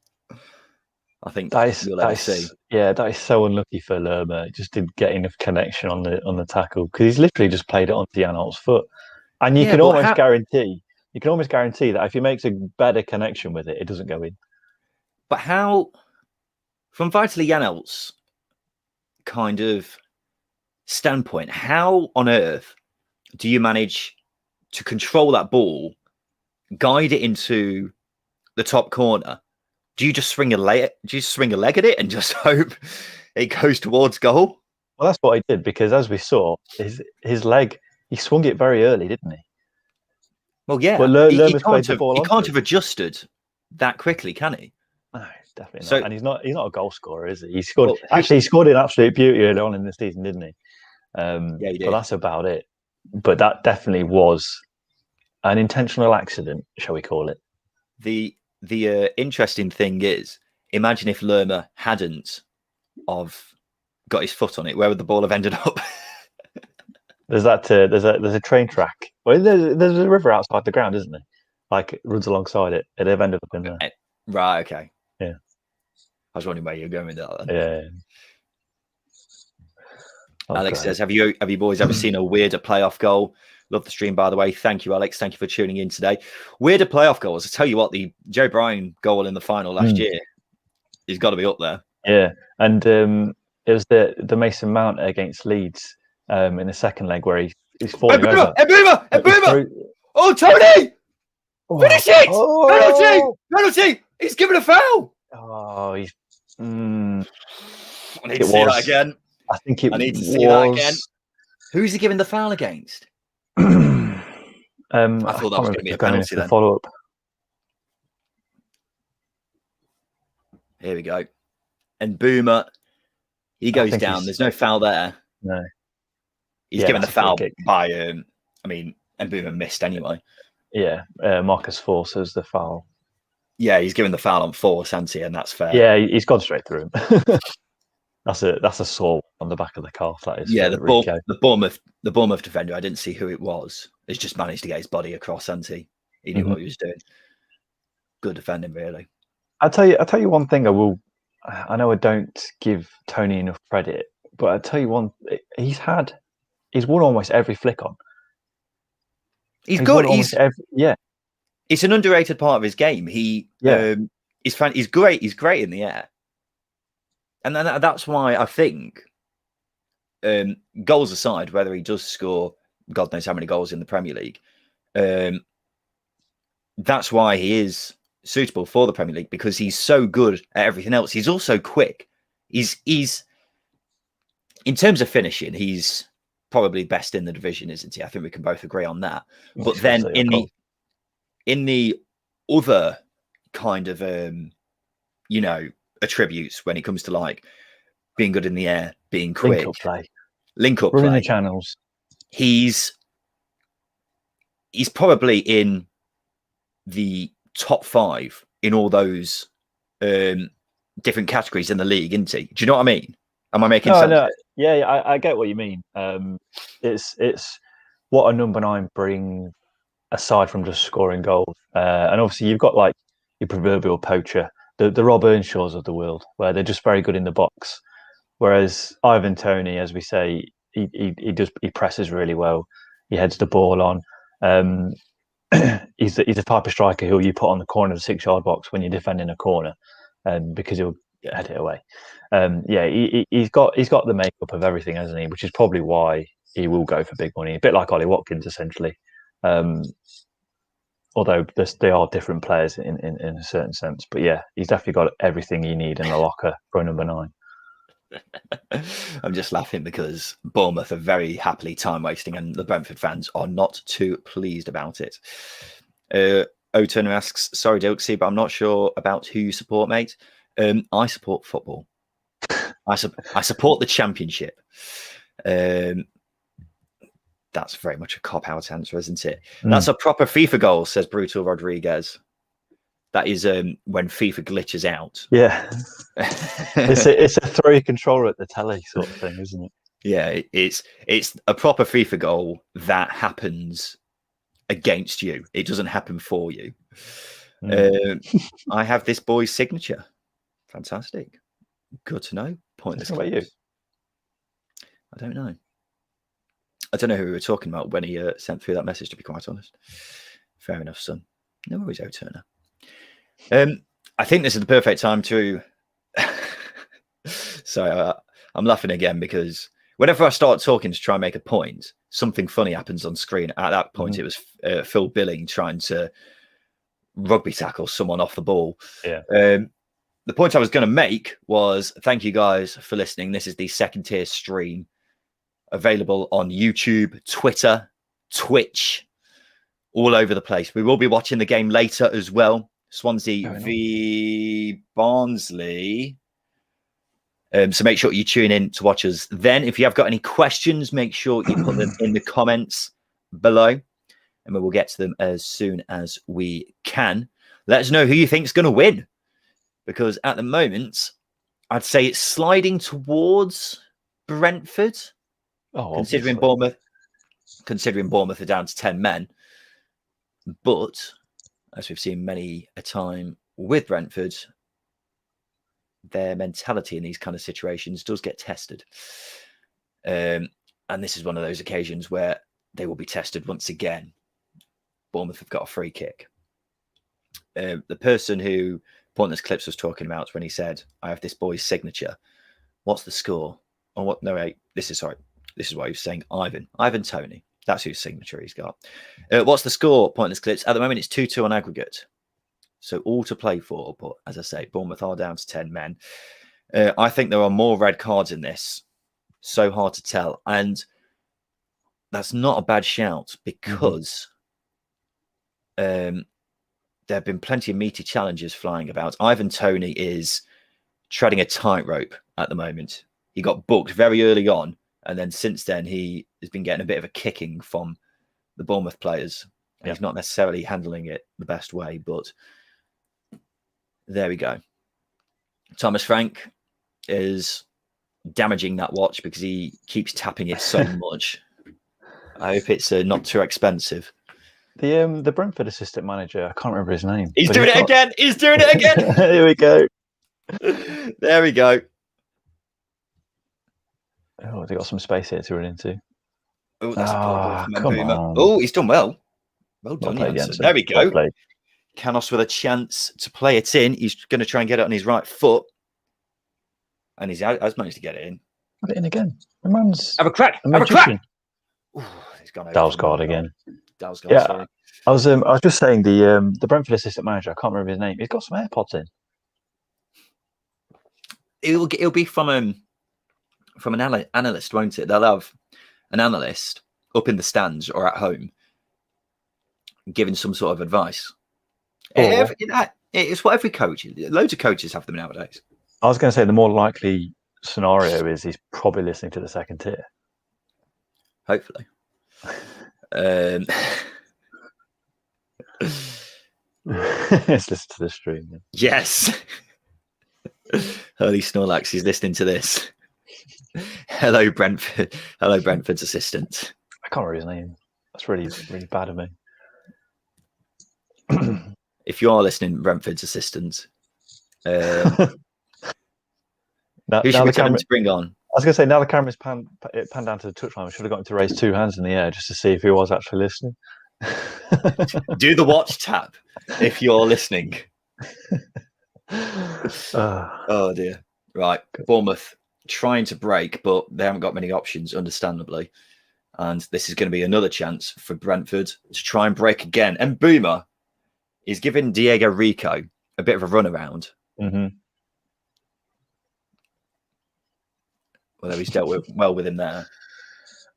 I think you'll ever see. Yeah, that is so unlucky for Lerma. Just didn't get enough connection on the tackle because he's literally just played it onto Janelt's foot. And you can almost guarantee that if he makes a better connection with it, it doesn't go in. But how, from Vitaly Janelt's kind of standpoint, how on earth do you manage to control that ball, guide it into the top corner? Do you just swing a leg? Do you swing a leg at it and just hope it goes towards goal? Well, that's what I did because, as we saw, his leg, he swung it very early, didn't he? Well, yeah. Well, he can't have adjusted that quickly, can he? No, definitely not. And he's not a goal scorer, is he? He scored. Well, he scored in absolute beauty early on in the season, didn't he? Yeah, he did. But that's about it. But that definitely was an intentional accident, shall we call it? The interesting thing is, imagine if Lerma hadn't got his foot on it, where would the ball have ended up? There's a train track. Well, there's a river outside the ground, isn't there? Like it runs alongside it. It'd have ended up in there. Right. Okay. Yeah. I was wondering where you're going with that. Then. Yeah. Alex says, "Have you boys ever seen a weirder playoff goal?" Love the stream, by the way. Thank you, Alex. Thank you for tuning in today. Weirder playoff goals. I tell you what, the Joe Bryan goal in the final last year, he's got to be up there. Yeah, and it was the Mason Mount against Leeds in the second leg where he's falling over. Ebuma! Oh, Tony! Finish it! Penalty! He's given a foul. Oh, he's. I need to see that again. I think I need to see that again. Who's he giving the foul against? I thought that was going to be a penalty then. Follow up. Here we go. And Boomer, he goes down. There's no foul there. No. He's given the foul by, and Boomer missed anyway. Yeah, Marcus Force has the foul. Yeah, he's given the foul on Force, hasn't he? And that's fair. Yeah, he's gone straight through him. That's a sore on the back of the calf. That is. Yeah, the Bournemouth defender. I didn't see who it was. He's just managed to get his body across, hasn't he? He knew what he was doing. Good defending, really. I'll tell you one thing. I know I don't give Tony enough credit, but I'll tell you one. He's won almost every flick on. He's good. It's an underrated part of his game. He's great. He's great in the air, and then that's why I think, goals aside, whether he does score God knows how many goals in the Premier League, that's why he is suitable for the Premier League, because he's so good at everything else. He's also quick. He's in terms of finishing, he's probably best in the division, isn't he? I think we can both agree on that. But then in the other kind of attributes, when it comes to like being good in the air, being quick, link up running play, the channels, he's probably in the top 5 in all those different categories in the league, isn't he? Do you know what I mean? Am I making sense? No. Yeah, I get what you mean. It's what a number 9 brings aside from just scoring goals. And obviously you've got like your proverbial poacher, the Rob Earnshaws of the world, where they're just very good in the box. Whereas Ivan Toney, as we say, he presses really well. He heads the ball on. He's the type of striker who you put on the corner of the 6-yard box when you're defending a corner, because he'll head it away. He's got the makeup of everything, hasn't he? Which is probably why he will go for big money, a bit like Ollie Watkins, essentially. Although they are different players in a certain sense, but yeah, he's definitely got everything you need in the locker for a number 9. I'm just laughing because Bournemouth are very happily time wasting, and the Brentford fans are not too pleased about it. O-Turner asks, sorry, Dilksy, but I'm not sure about who you support, mate. I support football. I support the Championship. That's very much a cop-out answer, isn't it? That's a proper FIFA goal, says Brutal Rodriguez. That is when FIFA glitches out. Yeah. it's a throw your controller at the telly sort of thing, isn't it? Yeah, it's a proper FIFA goal that happens against you. It doesn't happen for you. I have this boy's signature. Fantastic. Good to know. Pointless. What about you? I don't know. I don't know who we were talking about when he sent through that message, to be quite honest. Fair enough, son. No worries, O-Turner. I think this is the perfect time to... Sorry, I'm laughing again because whenever I start talking to try and make a point, something funny happens on screen. At that point, it was Phil Billing trying to rugby tackle someone off the ball. Yeah. The point I was going to make was thank you guys for listening. This is the second tier stream available on YouTube, Twitter, Twitch, all over the place. We will be watching the game later as well. Swansea v Barnsley. So make sure you tune in to watch us then. If you have got any questions, make sure you put them in the comments below, and we will get to them as soon as we can. Let us know who you think is going to win, because at the moment, I'd say it's sliding towards Brentford, considering Bournemouth are down to 10 men. But as we've seen many a time with Brentford, their mentality in these kind of situations does get tested. And this is one of those occasions where they will be tested once again. Bournemouth have got a free kick. The person who Pointless Clips was talking about when he said, I have this boy's signature. What's the score? Oh, what? No, wait, this is what he was saying. Ivan Toney. That's whose signature he's got. What's the score, Pointless Clips? At the moment, it's 2-2 on aggregate. So all to play for. But as I say, Bournemouth are down to 10 men. I think there are more red cards in this. So hard to tell. And that's not a bad shout, because there have been plenty of meaty challenges flying about. Ivan Toney is treading a tightrope at the moment. He got booked very early on, and then since then he has been getting a bit of a kicking from the Bournemouth players. And he's not necessarily handling it the best way, but there we go. Thomas Frank is damaging that watch because he keeps tapping it so much. I hope it's not too expensive. The Brentford assistant manager, I can't remember his name. He's doing it again. He's doing it again. Here we go. There we go. Oh, they got some space here to run into. Oh, that's a come on. Oh, he's done well. Well done, Jansen. There we go. Canos with a chance to play it in. He's going to try and get it on his right foot. And he has managed to get it in. Put it in again. The man's have a crack. a Have a magician. crack. Ooh, he's gone over. Dalsgaard again. Dalsgaard, yeah, sorry. I was just saying the Brentford assistant manager. I can't remember his name. He's got some AirPods in. It'll be from an analyst, won't it? They'll have an analyst up in the stands or at home giving some sort of advice. It's what every coach. Loads of coaches have them nowadays. I was going to say the more likely scenario is he's probably listening to the second tier. Hopefully. Let's listen to the stream. Then. Yes. Holy Snorlax, he's listening to this. Hello, Brentford. Hello, Brentford's assistant. I can't remember his name. That's really, really bad of me. If you are listening, Brentford's assistant, who should we tell him to bring on? I was going to say, now the camera's panned down to the touchline, we should have got him to raise 2 hands in the air just to see if he was actually listening. Do the watch tap if you're listening. Oh dear. Right. Bournemouth trying to break, but they haven't got many options, understandably. And this is going to be another chance for Brentford to try and break again. And Boomer is giving Diego Rico a bit of a runaround. Mm-hmm. Although he's dealt well with him there.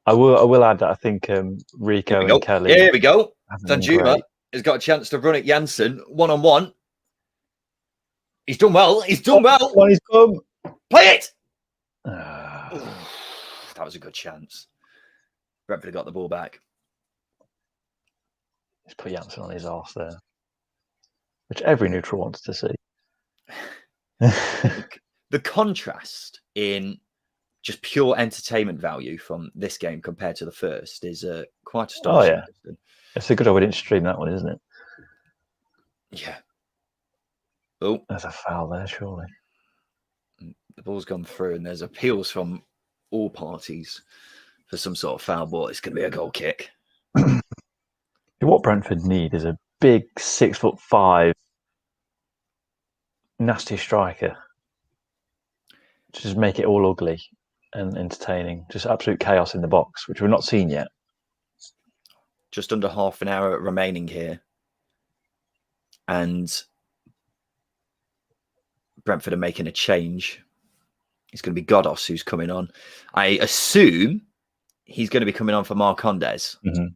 I will add that I think Rico and Kelly. Here we go. Danjuma has got a chance to run at Janssen 1-on-1. He's done well. He's done well. He's come. Play it. That was a good chance. Brentford got the ball back. He's put Janssen on his arse there, which every neutral wants to see. The contrast in just pure entertainment value from this game compared to the first is quite astonishing. Oh, yeah. It's a good job we didn't stream that one, isn't it? Yeah. Oh, there's a foul there, surely. The ball's gone through, and there's appeals from all parties for some sort of foul ball. It's going to be a goal kick. What Brentford need is a big 6'5" nasty striker. Just make it all ugly and entertaining. Just absolute chaos in the box, which we've not seen yet. Just under half an hour remaining here. And Brentford are making a change. It's going to be Godos who's coming on. I assume he's going to be coming on for Marcondes. Mm-hmm.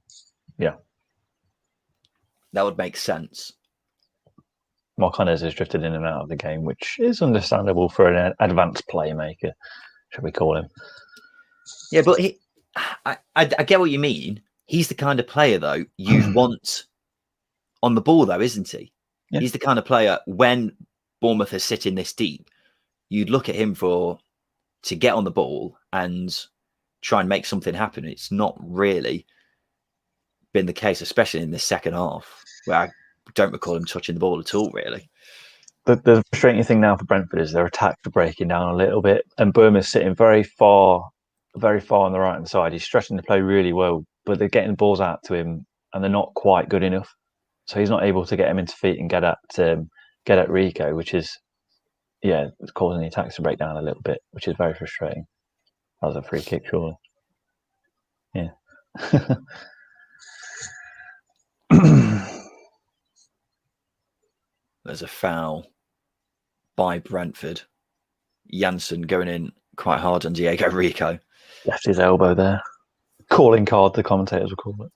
Yeah. That would make sense. Marcondes has drifted in and out of the game, which is understandable for an advanced playmaker, shall we call him. Yeah, but I get what you mean. He's the kind of player, though, you want on the ball, though, isn't he? Yeah. He's the kind of player, when Bournemouth is sitting this deep, you'd look at him to get on the ball and try and make something happen. It's not really been the case, especially in the second half, where I don't recall him touching the ball at all, really. The frustrating thing now for Brentford is their attacks are breaking down a little bit, and Bournemouth's sitting very far on the right-hand side. He's stretching the play really well, but they're getting balls out to him, and they're not quite good enough. So he's not able to get him into feet and get at Rico, which is, it's causing the attacks to break down a little bit, which is very frustrating. That was a free kick, surely. Yeah. There's a foul by Brentford. Janssen going in quite hard on Diego Rico. Left his elbow there. Calling card, the commentators will call it.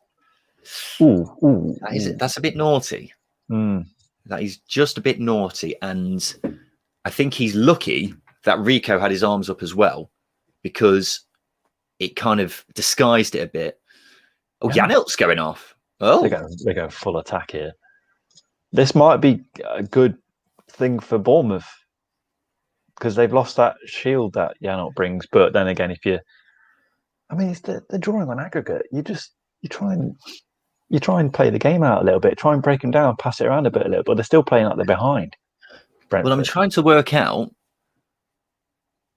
Ooh. That's a bit naughty. That is just a bit naughty. And I think he's lucky that Rico had his arms up as well, because it kind of disguised it a bit. Oh, yeah. Janilt's going off. Oh, they're going full attack here. This might be a good thing for Bournemouth, because they've lost that shield that Janelt brings. But then again, they're drawing on aggregate. You try and play the game out a little bit, try and break them down, pass it around a little, but they're still playing like they're behind. Brentford. Well, I'm trying to work out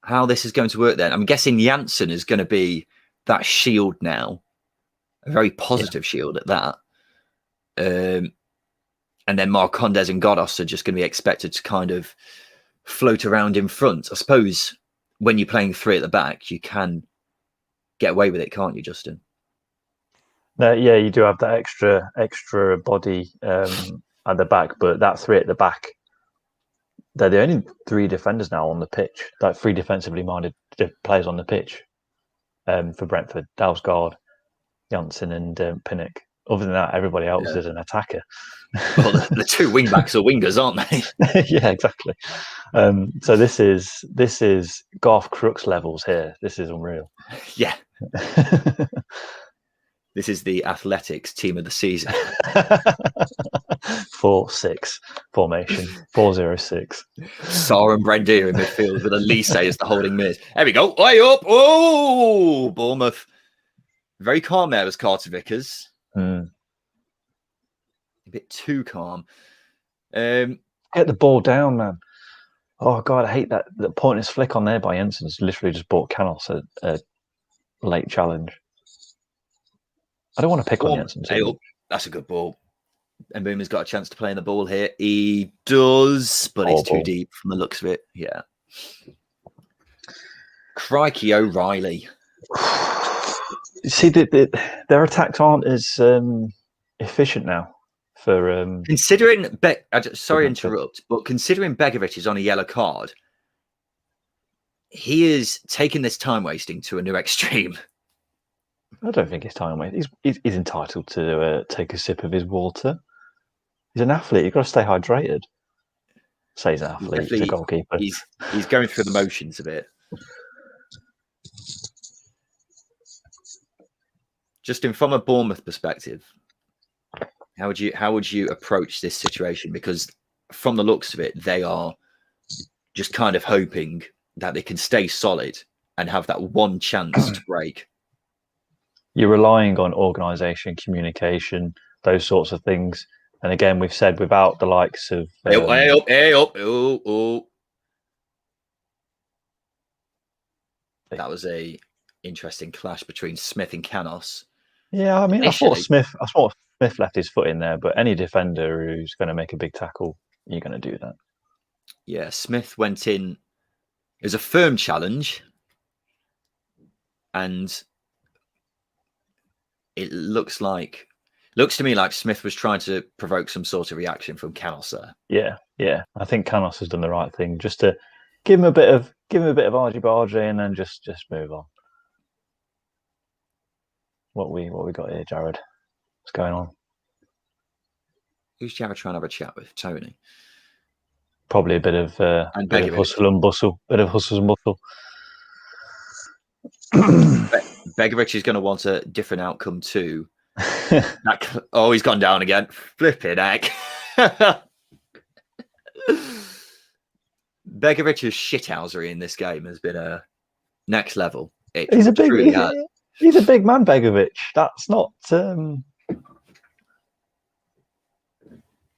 how this is going to work then. I'm guessing Janssen is going to be that shield now, a very positive shield at that. and then Marcondes and Godos are just going to be expected to kind of float around in front. I suppose when you're playing three at the back, you can get away with it, can't you, Justin? Yeah, you do have that extra body at the back, but that three at the back, they're the only three defenders now on the pitch, like three defensively minded players on the pitch for Brentford: Dalsgaard, Janssen, and Pinnock. Other than that, everybody else is an attacker. Well, the two wing backs are wingers, aren't they? Yeah, exactly. So this is Garth Crooks levels here. This is unreal. Yeah. This is the Athletics team of the season. 4-6 formation, 4-0-6. Saar and Brandir in midfield with Elise as the holding mid. There we go. Way up. Oh, Bournemouth. Very calm there was Carter Vickers. A bit too calm. Get the ball down, man. Oh, God, I hate that. The pointless flick on there by Jensen's literally just bought Canos a late challenge. I don't want to pick on Jensen. That's a good ball. And Boomer's got a chance to play in the ball here. He does, but it's too deep from the looks of it. Yeah. Crikey O'Reilly. See, their attacks aren't as efficient now. For considering, sorry to interrupt, but considering Begovic is on a yellow card, he is taking this time wasting to a new extreme. I don't think it's time wasting. He's entitled to take a sip of his water. He's an athlete. You've got to stay hydrated. Say he's an athlete. He's a goalkeeper. He's going through the motions a bit. Justin, from a Bournemouth perspective, how would you approach this situation? Because from the looks of it, they are just kind of hoping that they can stay solid and have that one chance to break. You're relying on organisation, communication, those sorts of things. And again, we've said without the likes of... Hey up. That was a interesting clash between Smith and Canos. Yeah, I mean, I thought Smith left his foot in there, but any defender who's going to make a big tackle, you're going to do that. Yeah, Smith went in. It was a firm challenge. And it looks to me like Smith was trying to provoke some sort of reaction from Canos there. Yeah. I think Canos has done the right thing, just to give him a bit of argy-bargy and then just move on. What we got here, Jared? What's going on? Who's Jared trying to have a chat with? Tony. Probably a bit of hustle and bustle. Begovic is going to want a different outcome too. He's gone down again. Flipping heck. Begovic's shithousery in this game has been a next level. He's a big man, Begovic. That's not. Did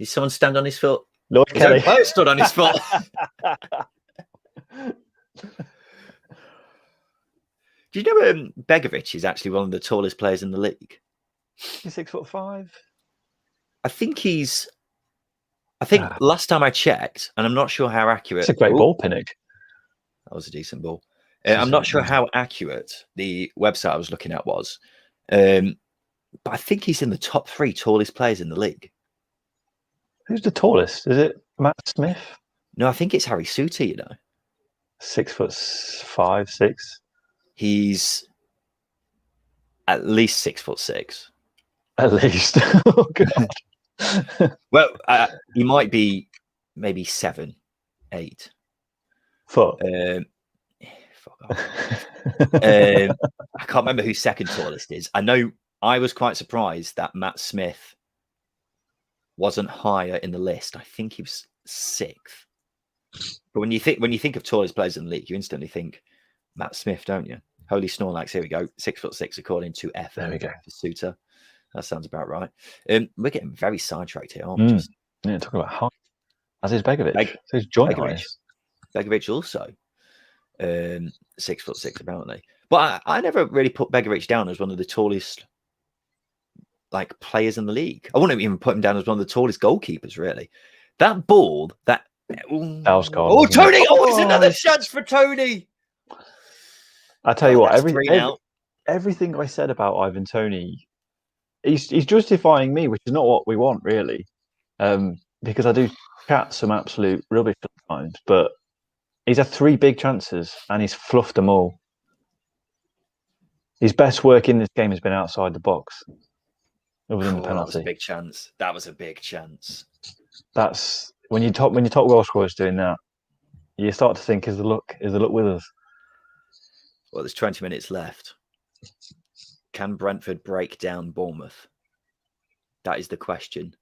someone stand on his foot? Lord Kelly stood on his foot. Do you know Begovic is actually one of the tallest players in the league? He's 6'5". I think last time I checked, and I'm not sure how accurate. It's a great ball, Pinnock. That was a decent ball. I'm not sure how accurate the website I was looking at was, but I think he's in the top 3 tallest players in the league. Who's the tallest? Is it Matt Smith? No, I think it's Harry Suter. 6'5", 6". He's at least 6'6". At least. Oh God. Well, he might be maybe 7, 8 foot. Fuck off. I can't remember who second tallest is. I know I was quite surprised that Matt Smith wasn't higher in the list. I think he was 6th. But when you think of tallest players in the league, you instantly think Matt Smith, don't you? Holy Snorlax, here we go. 6'6" according to FM. There we go. For Suter. That sounds about right. We're getting very sidetracked here, aren't we? Yeah, talking about height. As is Begovic. So he's joint height. Begovic also 6'6" apparently. But I never really put Begovic down as one of the tallest like players in the league. I wouldn't even put him down as one of the tallest goalkeepers, really. That ball, that Dalsgaard, Tony! Oh, it's another chance for Tony. I tell you what, everything I said about Ivan Toney, he's justifying me, which is not what we want, really. Because I do chat some absolute rubbish sometimes, but he's had 3 big chances and he's fluffed them all. His best work in this game has been outside the box, other than the penalty. That was a big chance. That was a big chance. That's when you top goal scorers doing that, you start to think, is the luck with us? Well, there's 20 minutes left. Can Brentford break down Bournemouth? That is the question.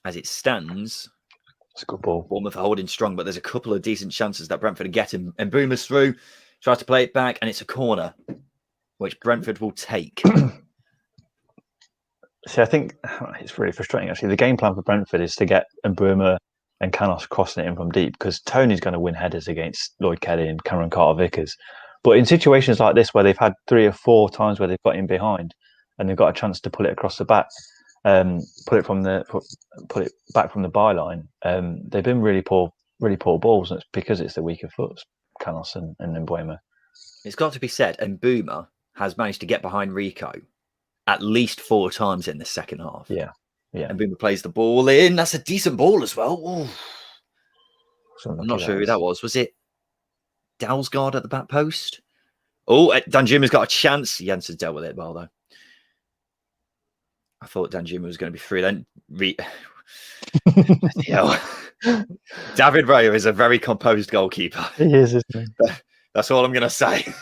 As it stands, it's a good ball. Bournemouth are holding strong, but there's a couple of decent chances that Brentford are getting. And Boomer's through, tries to play it back, and it's a corner, which Brentford will take. See, I think it's really frustrating, actually. The game plan for Brentford is to get Mbeumo and Canos crossing it in from deep, because Tony's going to win headers against Lloyd Kelly and Cameron Carter-Vickers. But in situations like this, where they've had 3 or 4 times where they've got in behind and they've got a chance to pull it across the back, put it back from the byline, they've been really poor balls, and it's because it's the weaker foot, Canos and Mbeumo. It's got to be said, Mbeumo has managed to get behind Rico at least 4 times in the second half. Yeah. And Mbeumo plays the ball in. That's a decent ball as well. I'm not sure who that was. Was it Dalsgaard at the back post? Oh, Danjuma's got a chance. Jensen's dealt with it well, though. I thought Danjuma was going to be through then. David Raya is a very composed goalkeeper. He is, isn't he? That's all I'm going to say.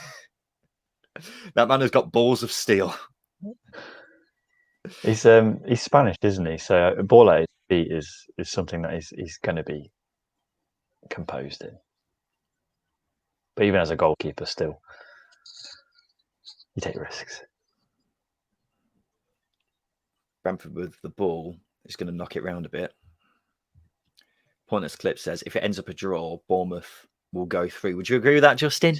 That man has got balls of steel. He's Spanish, isn't he? So a ball at his feet is something that he's going to be composed in. But even as a goalkeeper, still, you take risks. Brentford with the ball is going to knock it round a bit. Pointless Clip says, if it ends up a draw, Bournemouth will go through. Would you agree with that, Justin?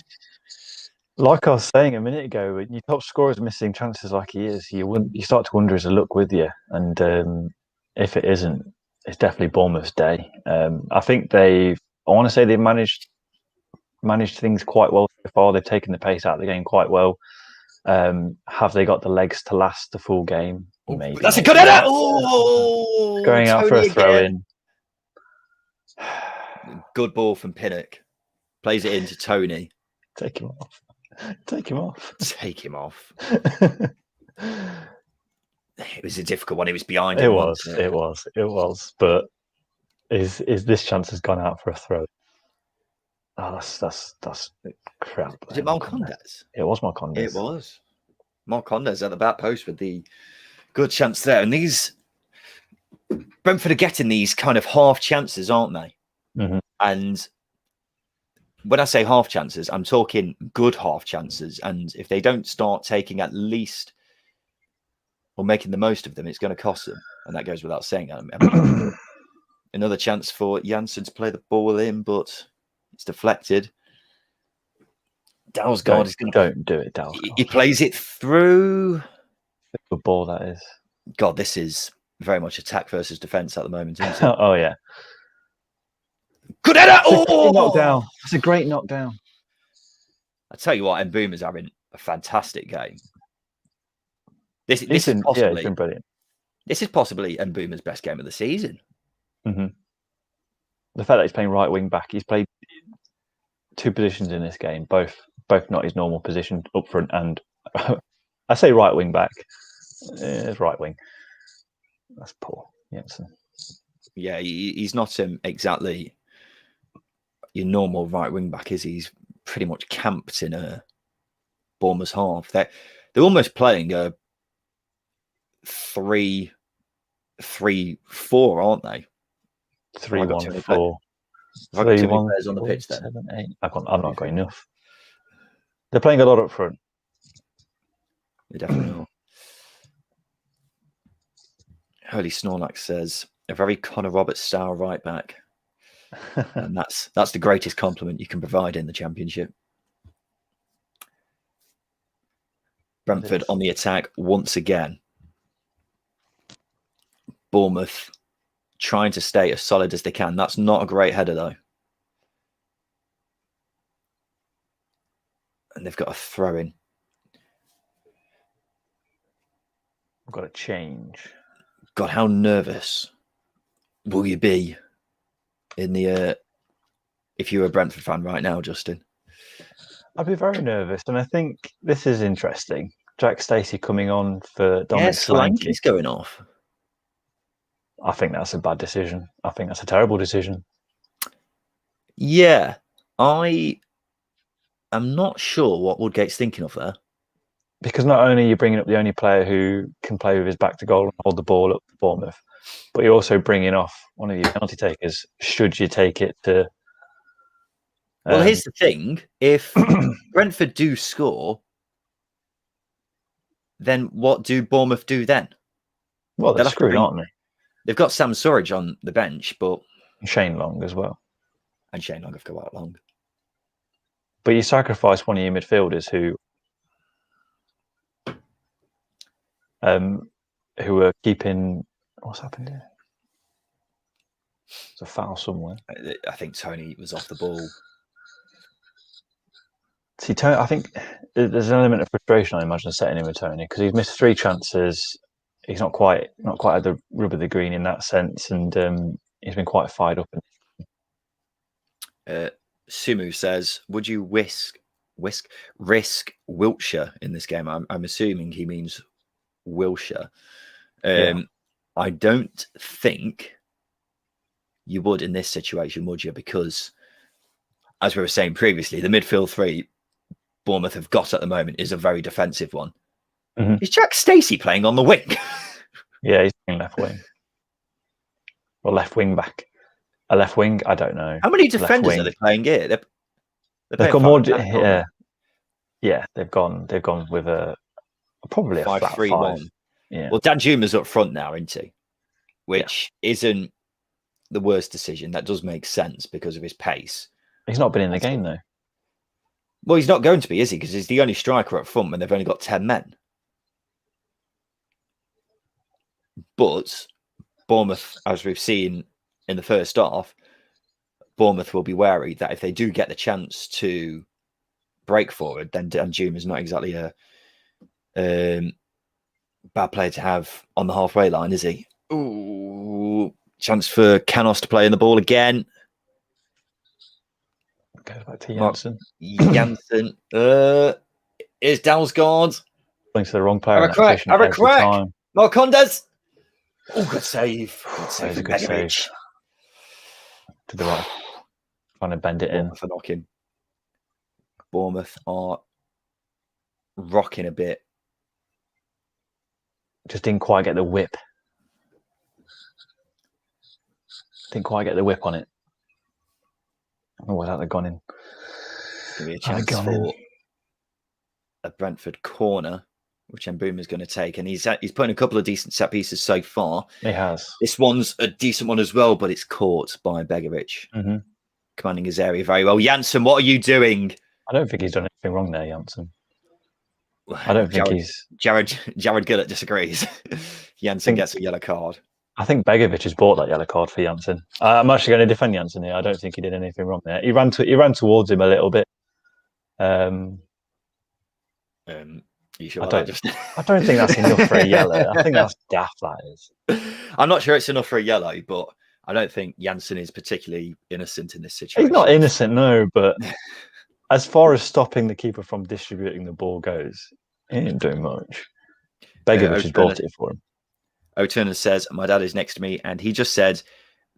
Like I was saying a minute ago, when your top scorer's missing chances like he is, you start to wonder, is the luck with you? And if it isn't, it's definitely Bournemouth's day. I think I want to say they've managed things quite well so far. They've taken the pace out of the game quite well. Have they got the legs to last the full game? Maybe. That's a good header. Going out for a throw in. Good ball from Pinnock. Plays it into Tony. Take him off. Take him off. It was a difficult one. It was behind it him. It was. But is this chance has gone out for a throw? Oh, that's crap. Was it Malcondes? It was Malcondes. It was Malcondes at the back post with the good chance there. And these Brentford are getting these kind of half chances, aren't they? Mm-hmm. And when I say half chances, I'm talking good half chances. And if they don't start taking at least or making the most of them, it's going to cost them. And that goes without saying. Another chance for Janssen to play the ball in, but it's deflected. Dalsgaard is going to... Don't do it, Dalsgaard. He plays it through. Good ball, that is. God, this is very much attack versus defence at the moment, isn't it? Oh, yeah. Good header! Knockdown. It's a great knockdown. I tell you what, Mbeumo's having a fantastic game. This is possibly, yeah, it's been brilliant. This is possibly Mbeumo's best game of the season. Mm-hmm. The fact that he's playing right wing back, he's played 2 positions in this game, both not his normal position, up front and I say right wing back. It's right wing. That's poor. Jensen. Yeah, he's not exactly your normal right wing back, is he? He's pretty much camped in a Bournemouth half. They're almost playing a 3-3-4, aren't they? 3-1-4. I've got too many players on the pitch then. 7, 8. I've not got enough. They're playing a lot up front. They definitely are. Hurley Snorlax says, a very Connor Roberts style right back. And that's the greatest compliment you can provide in the Championship. Brentford on the attack once again. Bournemouth trying to stay as solid as they can. That's not a great header, though. And they've got a throw in. I've got to change. God, how nervous will you be in the if you're a Brentford fan right now, Justin? I'd be very nervous, and I think this is interesting. Jack Stacey coming on for Dominic Solanke. Solanke's going off. I think that's a bad decision. I think that's a terrible decision. Yeah, I am not sure what Woodgate's thinking of there. Because not only are you bringing up the only player who can play with his back to goal and hold the ball up for Bournemouth, but you're also bringing off one of your penalty takers, should you take it to... Well, here's the thing. If Brentford do score, then what do Bournemouth do then? Well, they're screwed, aren't they? They've got Sam Surridge on the bench, but... Shane Long as well. And Shane Long have got out long. But you sacrifice one of your midfielders who are keeping... What's happened here? There's a foul somewhere. I think Tony was off the ball. See, Tony, I think there's an element of frustration, I imagine, setting in with Tony, because he's missed 3 chances. He's not quite had the rub of the green in that sense, and he's been quite fired up. Sumu says, "Would you risk Wiltshire in this game?" I'm assuming he means Wilshire. I don't think you would in this situation, would you? Because, as we were saying previously, the midfield 3 Bournemouth have got at the moment is a very defensive one. Mm-hmm. Is Jack Stacey playing on the wing? Yeah, he's playing left wing. Or left wing back. A left wing? I don't know. How many defenders are they playing here? They've got more. Yeah, they've gone with probably a 5-3-1. Yeah. Well, Dan Juma's up front now, isn't he? Which isn't the worst decision. That does make sense because of his pace. He's not been in the game though. Well, he's not going to be, is he? Because he's the only striker up front when they've only got 10 men. But Bournemouth, as we've seen in the first half, Bournemouth will be wary that if they do get the chance to break forward, then Danjuma is not exactly a bad player to have on the halfway line, is he? Ooh, chance for Canos to play in the ball again. Goes back to Janssen. Janssen. Is Dalsgaard. Going to the wrong player. Have a crack. Marcondes. Oh, good save. Good save. A good save. To the right. Trying to bend it in. For knocking. Bournemouth are rocking a bit. Just didn't quite get the whip. Didn't quite get the whip on it. Oh, was that the gone in? It's going to be a chance for a Brentford corner, which Mbeumo's going to take. And he's put in a couple of decent set pieces so far. He has. This one's a decent one as well, but it's caught by Begovic. Mm-hmm. Commanding his area very well. Janssen, what are you doing? I don't think he's done anything wrong there, Janssen. I don't think he's... Jared Gillett disagrees. Janssen gets a yellow card. I think Begovic has bought that yellow card for Janssen. I'm actually going to defend Janssen here. I don't think he did anything wrong there. He ran towards him a little bit. You sure I don't think that's enough for a yellow. I think that's daft, that is. I'm not sure it's enough for a yellow, but I don't think Janssen is particularly innocent in this situation. He's not innocent, no, but as far as stopping the keeper from distributing the ball goes, he didn't do much. Begovic has bought it for him. O'Turner says, my dad is next to me, and he just said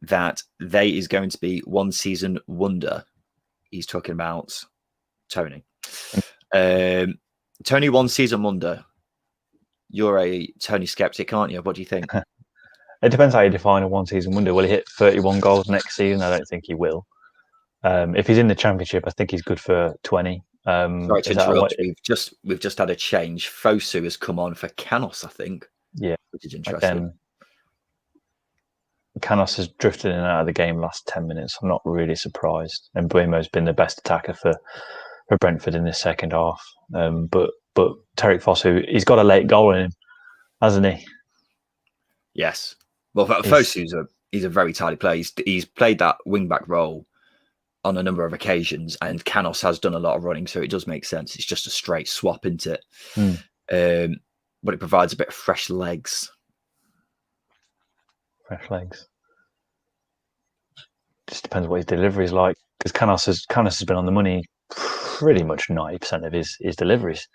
that they is going to be one season wonder. He's talking about Tony. Tony, one season wonder. You're a Tony skeptic, aren't you? What do you think? It depends how you define a one season wonder. Will he hit 31 goals next season? I don't think he will. If he's in the Championship, I think he's good for 20. Sorry to interrupt. We've just had a change. Fosu has come on for Canos, I think. Yeah, which is interesting. Canos has drifted in and out of the game last 10 minutes. I'm not really surprised. And Mbeumo's been the best attacker for Brentford in this second half. But Tariq Fosu, he's got a late goal in him, hasn't he? Yes. Well, Fosu's he's a very tidy player. He's played that wing back role on a number of occasions, and Canos has done a lot of running, so it does make sense. It's just a straight swap, isn't it? But it provides a bit of fresh legs. Fresh legs. Just depends what his delivery is like, because Canos has been on the money pretty much 90% of his deliveries.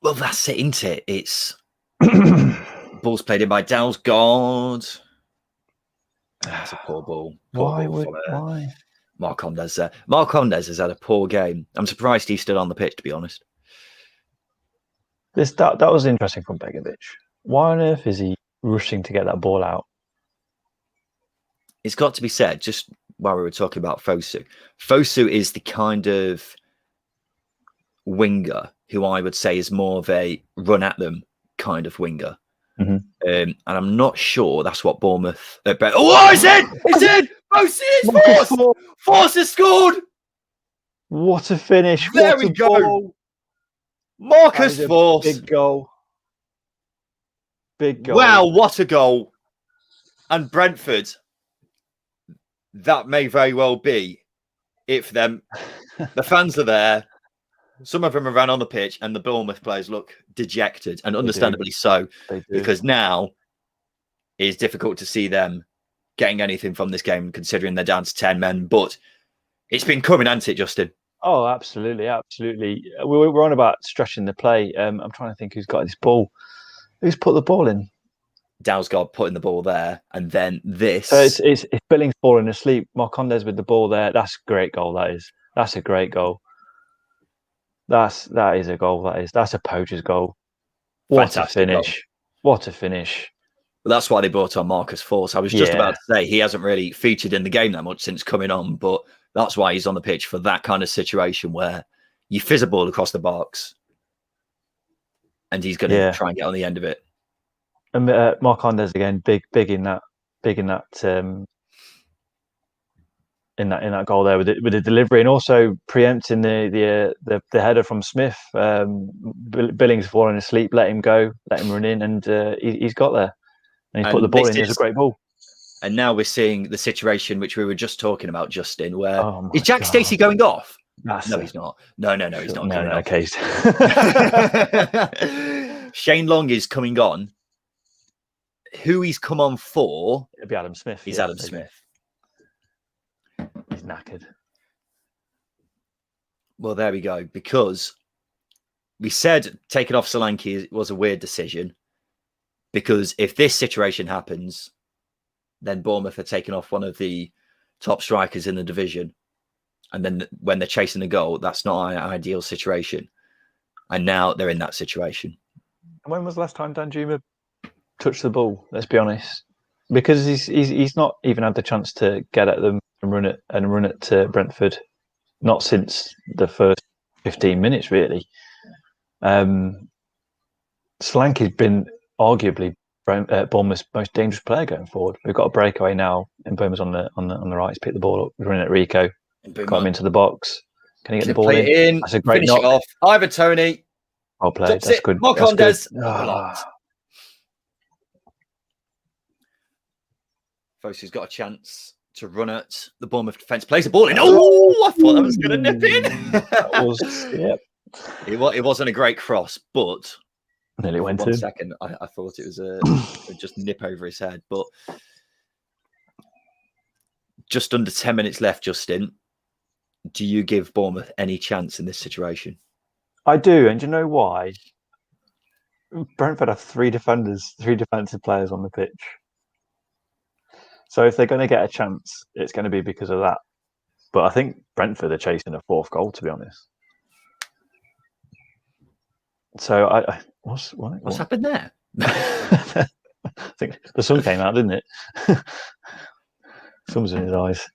Well, that's it, isn't it? It's ball's played in by Dalsgaard. That's a poor ball. Why? Marcondes there. Marcondes has had a poor game. I'm surprised he's still on the pitch, to be honest. That was interesting from Begovic. Why on earth is he rushing to get that ball out? It's got to be said, just while we were talking about Fosu. Fosu is the kind of winger who I would say is more of a run at them kind of winger. And I'm not sure that's what Bournemouth. Oh, it's in! It's in! Force has scored! What a finish! There we go. Goal. Marcus Force. Big goal. Big goal. Wow, what a goal! And Brentford, that may very well be it for them. The fans are there. Some of them have ran on the pitch, and the Bournemouth players look dejected, and understandably so, because now it's difficult to see them getting anything from this game, considering they're down to 10 men. But it's been coming, hasn't it, Justin? Oh, absolutely, absolutely. We're on about stretching the play. I'm trying to think who's got this ball. Who's put the ball in? Dalsgaard putting the ball there, and then this. So it's Billings falling asleep. Marcondes with the ball there. That's a great goal. That's a great goal. That is a goal. That's a poacher's goal. What a finish! What a finish! Well, that's why they brought on Marcus Force. I was just about to say he hasn't really featured in the game that much since coming on, but that's why he's on the pitch for that kind of situation where you fizz a ball across the box, and he's going to try and get on the end of it. And Marcondes again, big in that in that goal there with the delivery, and also preempting the header from Smith. Billings falling asleep, let him go, let him run in, and he's got there, and he's put the ball in. It's a great ball. And now we're seeing the situation which we were just talking about, Justin, where is Jack Stacey going off? He's not. No, he's not. No, okay. Shane Long is coming on. Who he's come on for? It'll be Adam Smith. He's Adam Smith. He's knackered. Well, there we go. Because we said taking off Solanke was a weird decision. Because if this situation happens, then Bournemouth are taking off one of the top strikers in the division. And then when they're chasing the goal, that's not an ideal situation. And now they're in that situation. When was the last time Danjuma touched the ball? Let's be honest. Because he's not even had the chance to get at them and run it to Brentford, not since the first 15 minutes really. Solanke's been arguably Bournemouth's most dangerous player going forward. We've got a breakaway now, and Bournemouth's on the right. He's picked the ball up, running at Rico, got him into the box. Can he get the ball in? That's a great knock. Off. Ivan Toney. Well played. That's good. Marcondes. Fosu's got a chance to run at the Bournemouth defence. Plays the ball in. Oh, I thought that was going to nip in. It wasn't a great cross, but nearly went in. in. Second, I thought it was a just nip over his head. But just under 10 minutes left, Justin. Do you give Bournemouth any chance in this situation? I do, and do you know why? Brentford have three defensive players on the pitch. So if they're going to get a chance, it's going to be because of that. But I think Brentford are chasing a fourth goal, to be honest. So what's happened there? I think the sun came out, didn't it? Sun's in his eyes.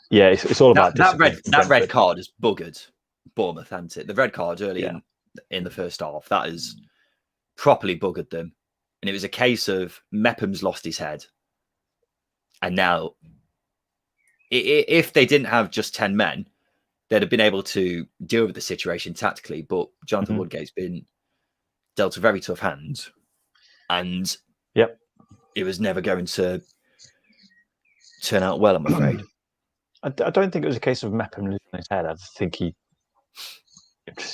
Yeah, it's all about that red card has buggered Bournemouth, hasn't it? The red card early in the first half, that has properly buggered them. And it was a case of Mepham's lost his head. And now, if they didn't have just 10 men, they'd have been able to deal with the situation tactically. But Jonathan Woodgate's been dealt a very tough hand. And it was never going to turn out well, I'm afraid. I don't think it was a case of Mepham losing his head. I think he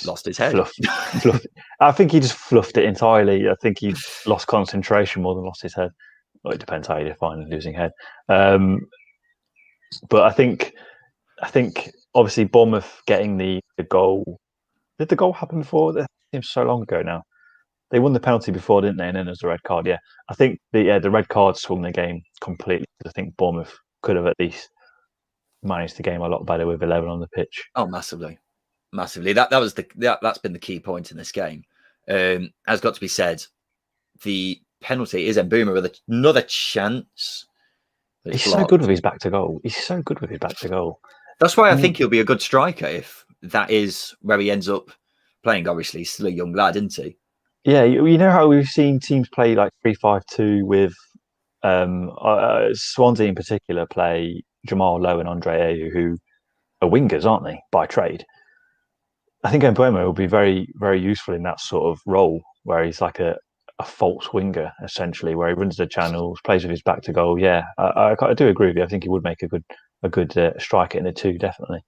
Lost his head. Fluffed. I think he just fluffed it entirely. I think he lost concentration more than lost his head. Well, it depends how you define losing head. But I think obviously Bournemouth getting the goal. Did the goal happen before? That seems so long ago now. They won the penalty before, didn't they? And then there's a red card. Yeah, I think the red card swung the game completely. I think Bournemouth could have at least managed the game a lot better with 11 on the pitch. Oh, massively. That's been the key point in this game. Has got to be said. The penalty is Mbeumo with another chance. He's so good with his back to goal. That's why I think he'll be a good striker if that is where he ends up playing. Obviously, he's still a young lad, isn't he? Yeah, you know how we've seen teams play like 3-5-2 with Swansea in particular play Jamal Lowe and Andre Ayew, who are wingers, aren't they, by trade? I think Mbeumo will be very, very useful in that sort of role where he's like a false winger, essentially, where he runs the channels, plays with his back to goal. Yeah, I do agree with you. I think he would make a good striker in the two, definitely.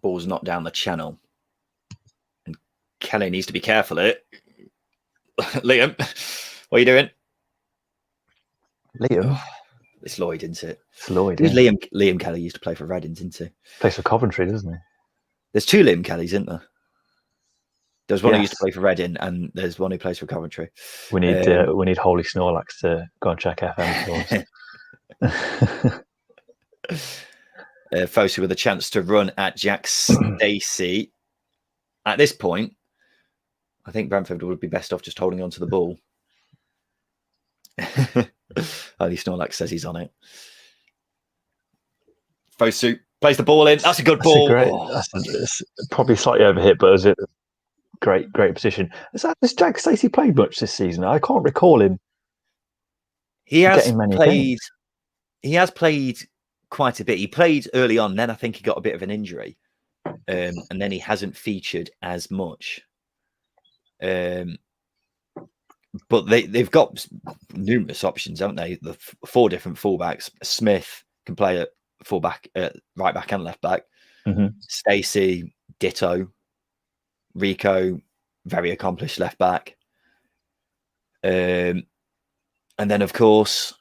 Ball's not down the channel. And Kelly needs to be careful of it. Liam, what are you doing? Liam? Oh, it's Lloyd, isn't it? It's Lloyd. Yeah. Liam Kelly used to play for Reading, didn't he? Plays for Coventry, doesn't he? There's two Liam Kellys, isn't there? There's one who used to play for Reading, and there's one who plays for Coventry. We need Holy Snorlax to go and check FM for us. Fosu with a chance to run at Jack Stacey. At this point, I think Brentford would be best off just holding on to the ball. Holy Snorlax says he's on it. Fosu plays the ball in. That's a good ball. That's probably slightly overhit, but it was a great position. Has Jack Stacey played much this season? I can't recall him. He has played. He has played quite a bit. He played early on, then I think he got a bit of an injury, and then he hasn't featured as much. But they've got numerous options, haven't they? The 4 different fullbacks. Smith can play at fullback, right back, and left back. Mm-hmm. Stacey, ditto. Rico, very accomplished left back. And then, of course,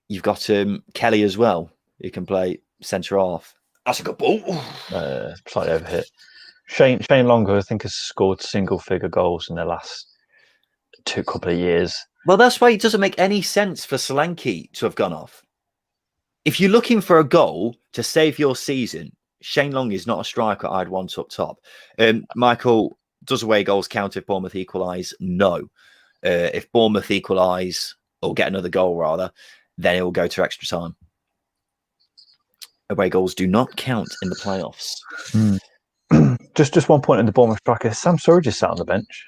you've got Kelly as well. He can play centre half. That's a good ball. Slightly overhit. Shane Long, I think, has scored single-figure goals in the last couple of years. Well, that's why it doesn't make any sense for Solanke to have gone off. If you're looking for a goal to save your season, Shane Long is not a striker I'd want up top. Michael, does away goals count if Bournemouth equalise? No. If Bournemouth equalise, or get another goal rather, then it will go to extra time. Away goals do not count in the playoffs. Just one point on the Bournemouth striker. Sam Surridge sat on the bench.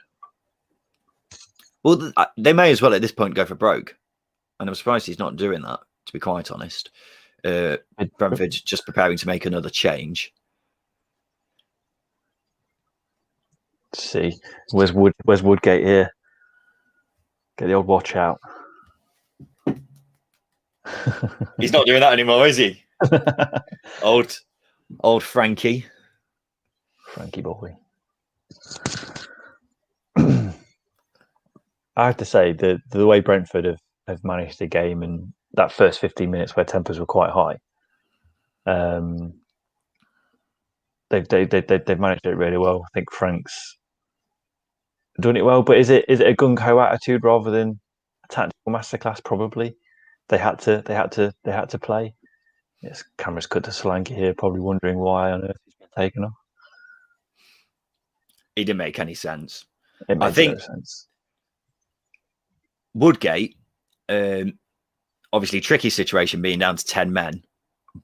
Well, they may as well at this point go for broke. And I'm surprised he's not doing that, to be quite honest. Brentford just preparing to make another change. Let's see. Where's Woodgate here? Get the old watch out. He's not doing that anymore, is he? Old Frankie. Frankie boy. I have to say the way Brentford have managed the game and that first 15 minutes where tempers were quite high, they've managed it really well. I think Frank's done it well, but is it a gung ho attitude rather than a tactical masterclass? Probably they had to play. Yes, cameras cut to Solanke here, probably wondering why on earth he's been taken off. It didn't make any sense. I think no sense. Woodgate, obviously tricky situation being down to 10 men,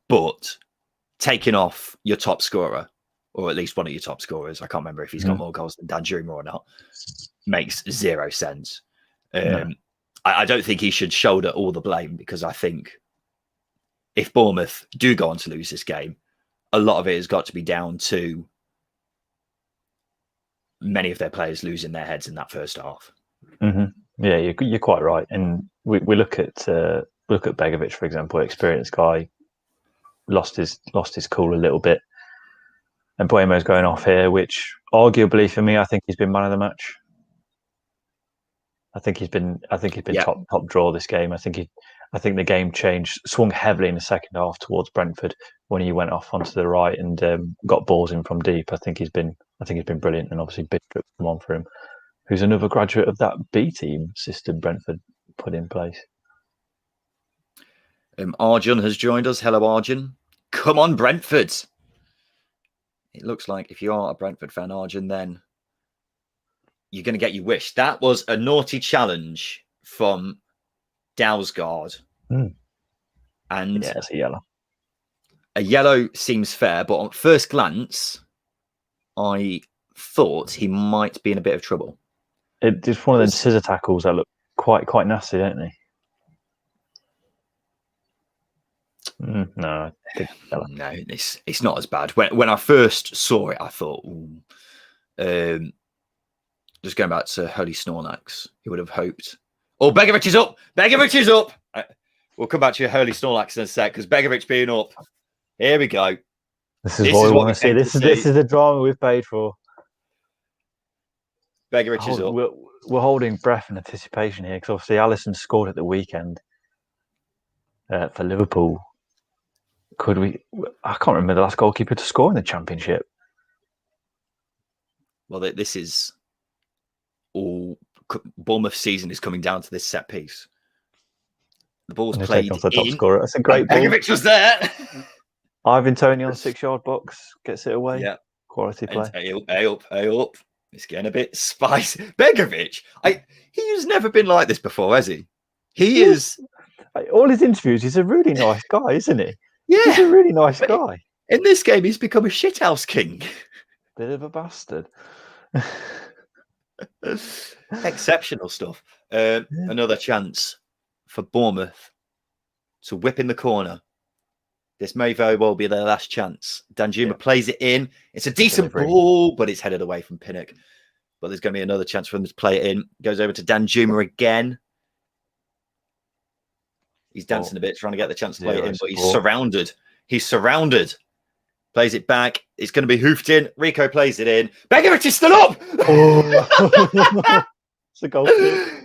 but taking off your top scorer, or at least one of your top scorers, I can't remember if he's got more goals than Danjuma or not, makes zero sense. No. I don't think he should shoulder all the blame, because I think if Bournemouth do go on to lose this game, a lot of it has got to be down to many of their players losing their heads in that first half. Mm-hmm. Yeah, you're quite right. And we look at Begovic, for example, experienced guy, lost his cool a little bit, and Buemo's going off here, which arguably for me, I think he's been man of the match. I think he's been Yeah. top draw this game. I think the game swung heavily in the second half towards Brentford when he went off onto the right and got balls in from deep. I think he's been brilliant, and obviously Bishop's come on for him, who's another graduate of that B team system Brentford put in place. Arjun has joined us. Hello, Arjun. Come on, Brentford. It looks like if you are a Brentford fan, Arjun, then you're going to get your wish. That was a naughty challenge from Dalsgaard. And yeah, it's a yellow. A yellow seems fair, but on first glance, I thought he might be in a bit of trouble. It's one of them scissor tackles that look quite nasty, don't they? No, I think yellow. No, it's not as bad. When I first saw it, I thought, just going back to Holy Snorlax, he would have hoped. Oh, Begovic is up! Begovic is up! We'll come back to your Holy Snorlax in a sec, because Begovic being up. Here we go. This is what we want to see. This is the drama we've paid for. Begovic is up. We're holding breath in anticipation here, because obviously Alisson scored at the weekend for Liverpool. Could we? I can't remember the last goalkeeper to score in the Championship. Well, this is all. Bournemouth season is coming down to this set piece. The ball's played off the top scorer. That's a great ball. Begovic was there. Ivan Toney on 6-yard box gets it away. Yeah, quality play. Hey up. It's getting a bit spicy. Begovic, he's never been like this before, has he? He is. All his interviews, he's a really nice guy, isn't he? Yeah, he's a really nice guy. In this game, he's become a shithouse king. Bit of a bastard. Exceptional stuff. Another chance for Bournemouth to whip in the corner. This may very well be their last chance. Danjuma plays it in. It's a decent ball, but it's headed away from Pinnock. But there's going to be another chance for them to play it in. Goes over to Danjuma again. He's dancing a bit, trying to get the chance to play it in, but he's surrounded. He's surrounded. Plays it back. It's going to be hoofed in. Rico plays it in. Begovic is still up! Oh. It's a goal kick.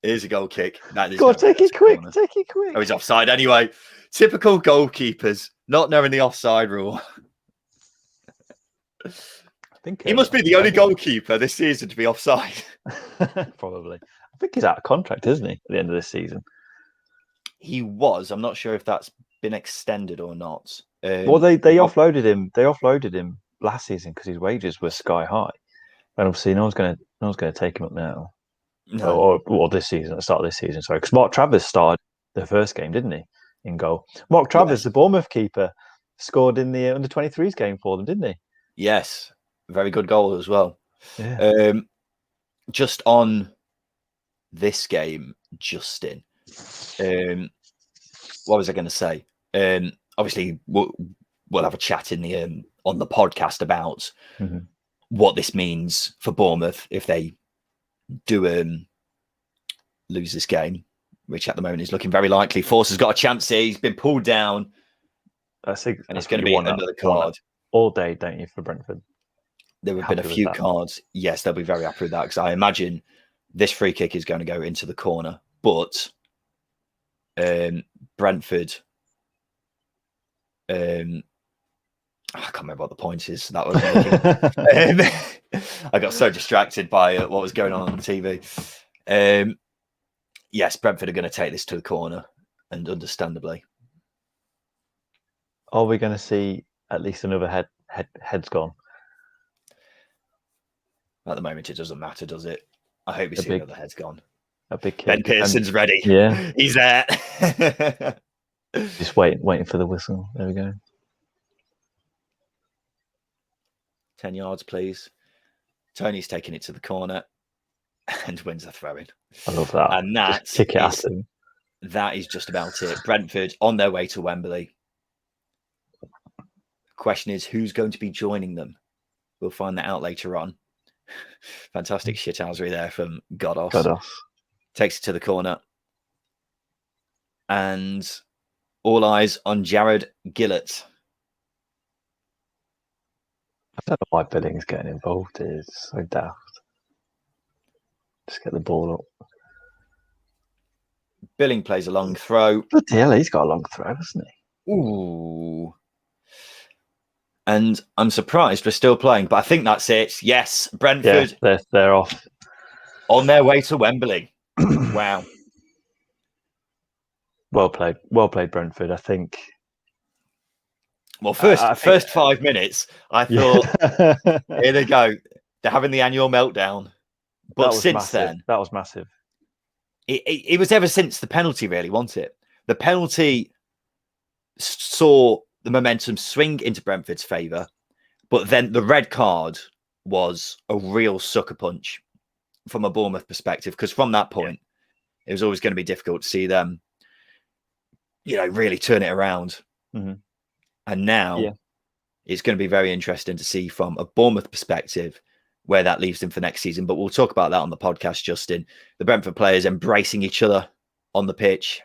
It is a goal kick. Go on, take it quick. Take it quick. Oh, he's offside anyway. Typical goalkeepers, not knowing the offside rule. I think he must be the only goalkeeper this season to be offside. Probably. I think he's out of contract, isn't he, at the end of this season? He was. I'm not sure if that's been extended or not. Well, they offloaded him. They offloaded him last season because his wages were sky high, and obviously no one's going to take him up now. No. Or this season, at the start of this season. Sorry, because Mark Travers started the first game, didn't he? In goal. Mark Travers, the Bournemouth keeper, scored in the under-23s game for them, didn't he? Yes, very good goal as well. Yeah. Just on this game, Justin. What was I going to say? Obviously, we'll have a chat in the on the podcast about what this means for Bournemouth if they do lose this game, which at the moment is looking very likely. Force has got a chance here. He's been pulled down. And it's going to be another card. All day, don't you, for Brentford? There have been a few cards. Yes, they'll be very happy with that because I imagine this free kick is going to go into the corner. But Brentford, I can't remember what the point is. That was I got so distracted by what was going on the TV. Yes, Brentford are going to take this to the corner, and understandably. Are we going to see at least another head's gone? At the moment, it doesn't matter, does it? I hope we see another head's gone. A big kick. Ben Pearson's ready. Yeah, he's there. Just waiting for the whistle. There we go. 10 yards, please. Tony's taking it to the corner and wins the throw-in. I love that. And that is just about it. Brentford on their way to Wembley. Question is, who's going to be joining them? We'll find that out later on. Fantastic shithousery there from Godos. Takes it to the corner. And all eyes on Jared Gillett. I don't know why Billing's getting involved. It's so daft. Just get the ball up. Billing plays a long throw. Bloody hell, he's got a long throw, hasn't he? Ooh. And I'm surprised we're still playing, but I think that's it. Yes, Brentford. Yeah, they're off. On their way to Wembley. Wow. Well played, Brentford. I think. Well, first 5 minutes, I thought, here they go. They're having the annual meltdown. But since then, that was massive. It was ever since the penalty, really, wasn't it? The penalty saw the momentum swing into Brentford's favour, but then the red card was a real sucker punch from a Bournemouth perspective, because from that point, it was always going to be difficult to see them, really turn it around. Mm-hmm. And now it's going to be very interesting to see from a Bournemouth perspective where that leaves them for next season. But we'll talk about that on the podcast, Justin. The Brentford players embracing each other on the pitch.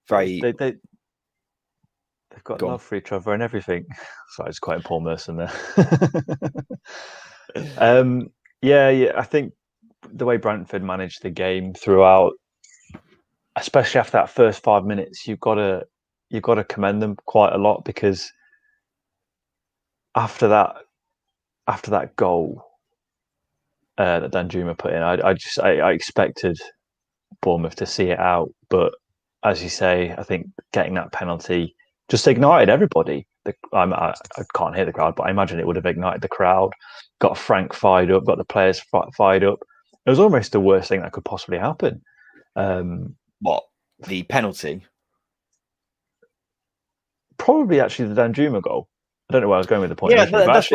They've got love for each other and everything. Sorry, it's quite a Paul Merson there. I think the way Brentford managed the game throughout, especially after that first 5 minutes, you've got to commend them quite a lot, because after that goal that Danjuma put in, I expected Bournemouth to see it out, but as you say, I think getting that penalty just ignited everybody. I can't hear the crowd, but I imagine it would have ignited the crowd, got Frank fired up, got the players fired up. It was almost the worst thing that could possibly happen. What? The penalty? Probably actually the Danjuma goal. I don't know where I was going with the point. Yeah, that's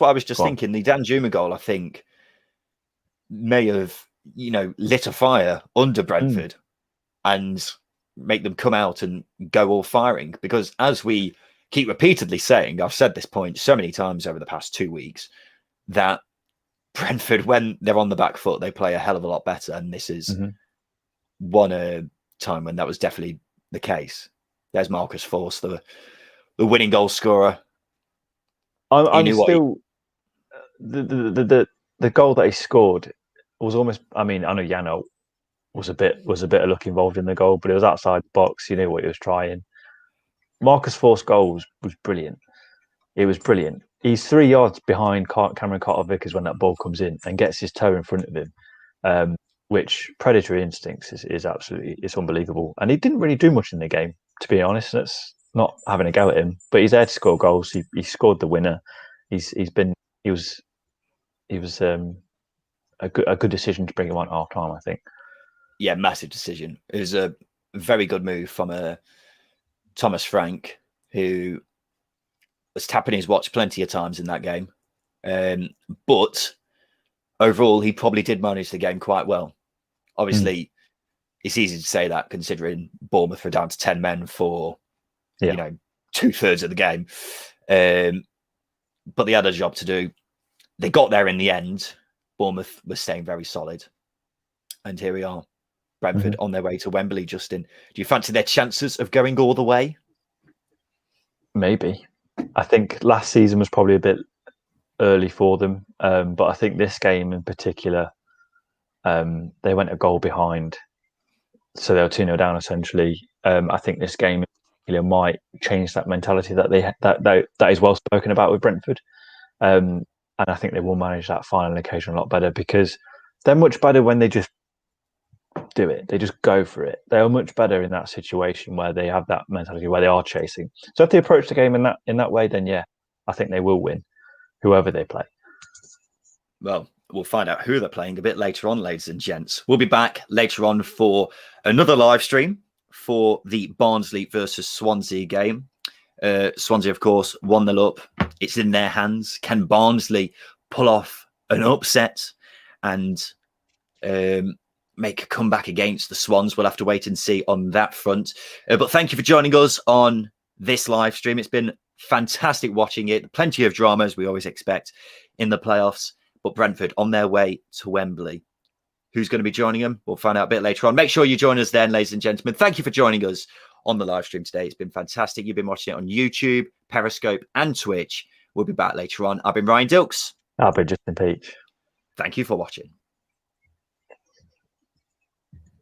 what I was just thinking. The Danjuma goal, I think, may have, lit a fire under Brentford and make them come out and go all firing. Because as we keep repeatedly saying, I've said this point so many times over the past 2 weeks, that Brentford, when they're on the back foot, they play a hell of a lot better. And this is one time when that was definitely the case. There's Marcus Forss, the winning goal scorer. I'm still the goal that he scored was almost. I mean, I know Yano was a bit of luck involved in the goal, but it was outside the box. You knew what he was trying. Marcus Forss' goal was brilliant. It was brilliant. He's 3 yards behind Cameron Carter-Vickers when that ball comes in and gets his toe in front of him, which predatory instincts is absolutely, it's unbelievable. And he didn't really do much in the game, to be honest. That's not having a go at him, but he's there to score goals. He scored the winner. He was a good decision to bring him on at half time, I think. Yeah, massive decision. It was a very good move from Thomas Frank, who was tapping his watch plenty of times in that game. But overall, he probably did manage the game quite well. Obviously, it's easy to say that considering Bournemouth were down to 10 men for, 2/3 of the game. But they had a job to do. They got there in the end. Bournemouth was staying very solid. And here we are. Brentford on their way to Wembley, Justin. Do you fancy their chances of going all the way? Maybe. I think last season was probably a bit early for them. But I think this game in particular, they went a goal behind. So they were 2-0 down, essentially. I think this game in particular might change that mentality that is well spoken about with Brentford. And I think they will manage that final occasion a lot better, because they're much better when they just do it. They just go for it. They are much better in that situation where they have that mentality where they are chasing. So if they approach the game in that way, then I think they will win, whoever they play. Well, we'll find out who they're playing a bit later on, ladies and gents. We'll be back later on for another live stream for the Barnsley versus Swansea game. Swansea, of course, 1-0 up. It's in their hands. Can Barnsley pull off an upset and make a comeback against the Swans? We'll have to wait and see on that front. But thank you for joining us on this live stream. It's been fantastic watching it. Plenty of drama, as we always expect in the playoffs. but Brentford on their way to Wembley. Who's going to be joining them? We'll find out a bit later on. Make sure you join us then, ladies and gentlemen. Thank you for joining us on the live stream today. It's been fantastic. You've been watching it on YouTube, Periscope, and Twitch. We'll be back later on. I've been Ryan Dilks. I've been Justin Peach. Thank you for watching.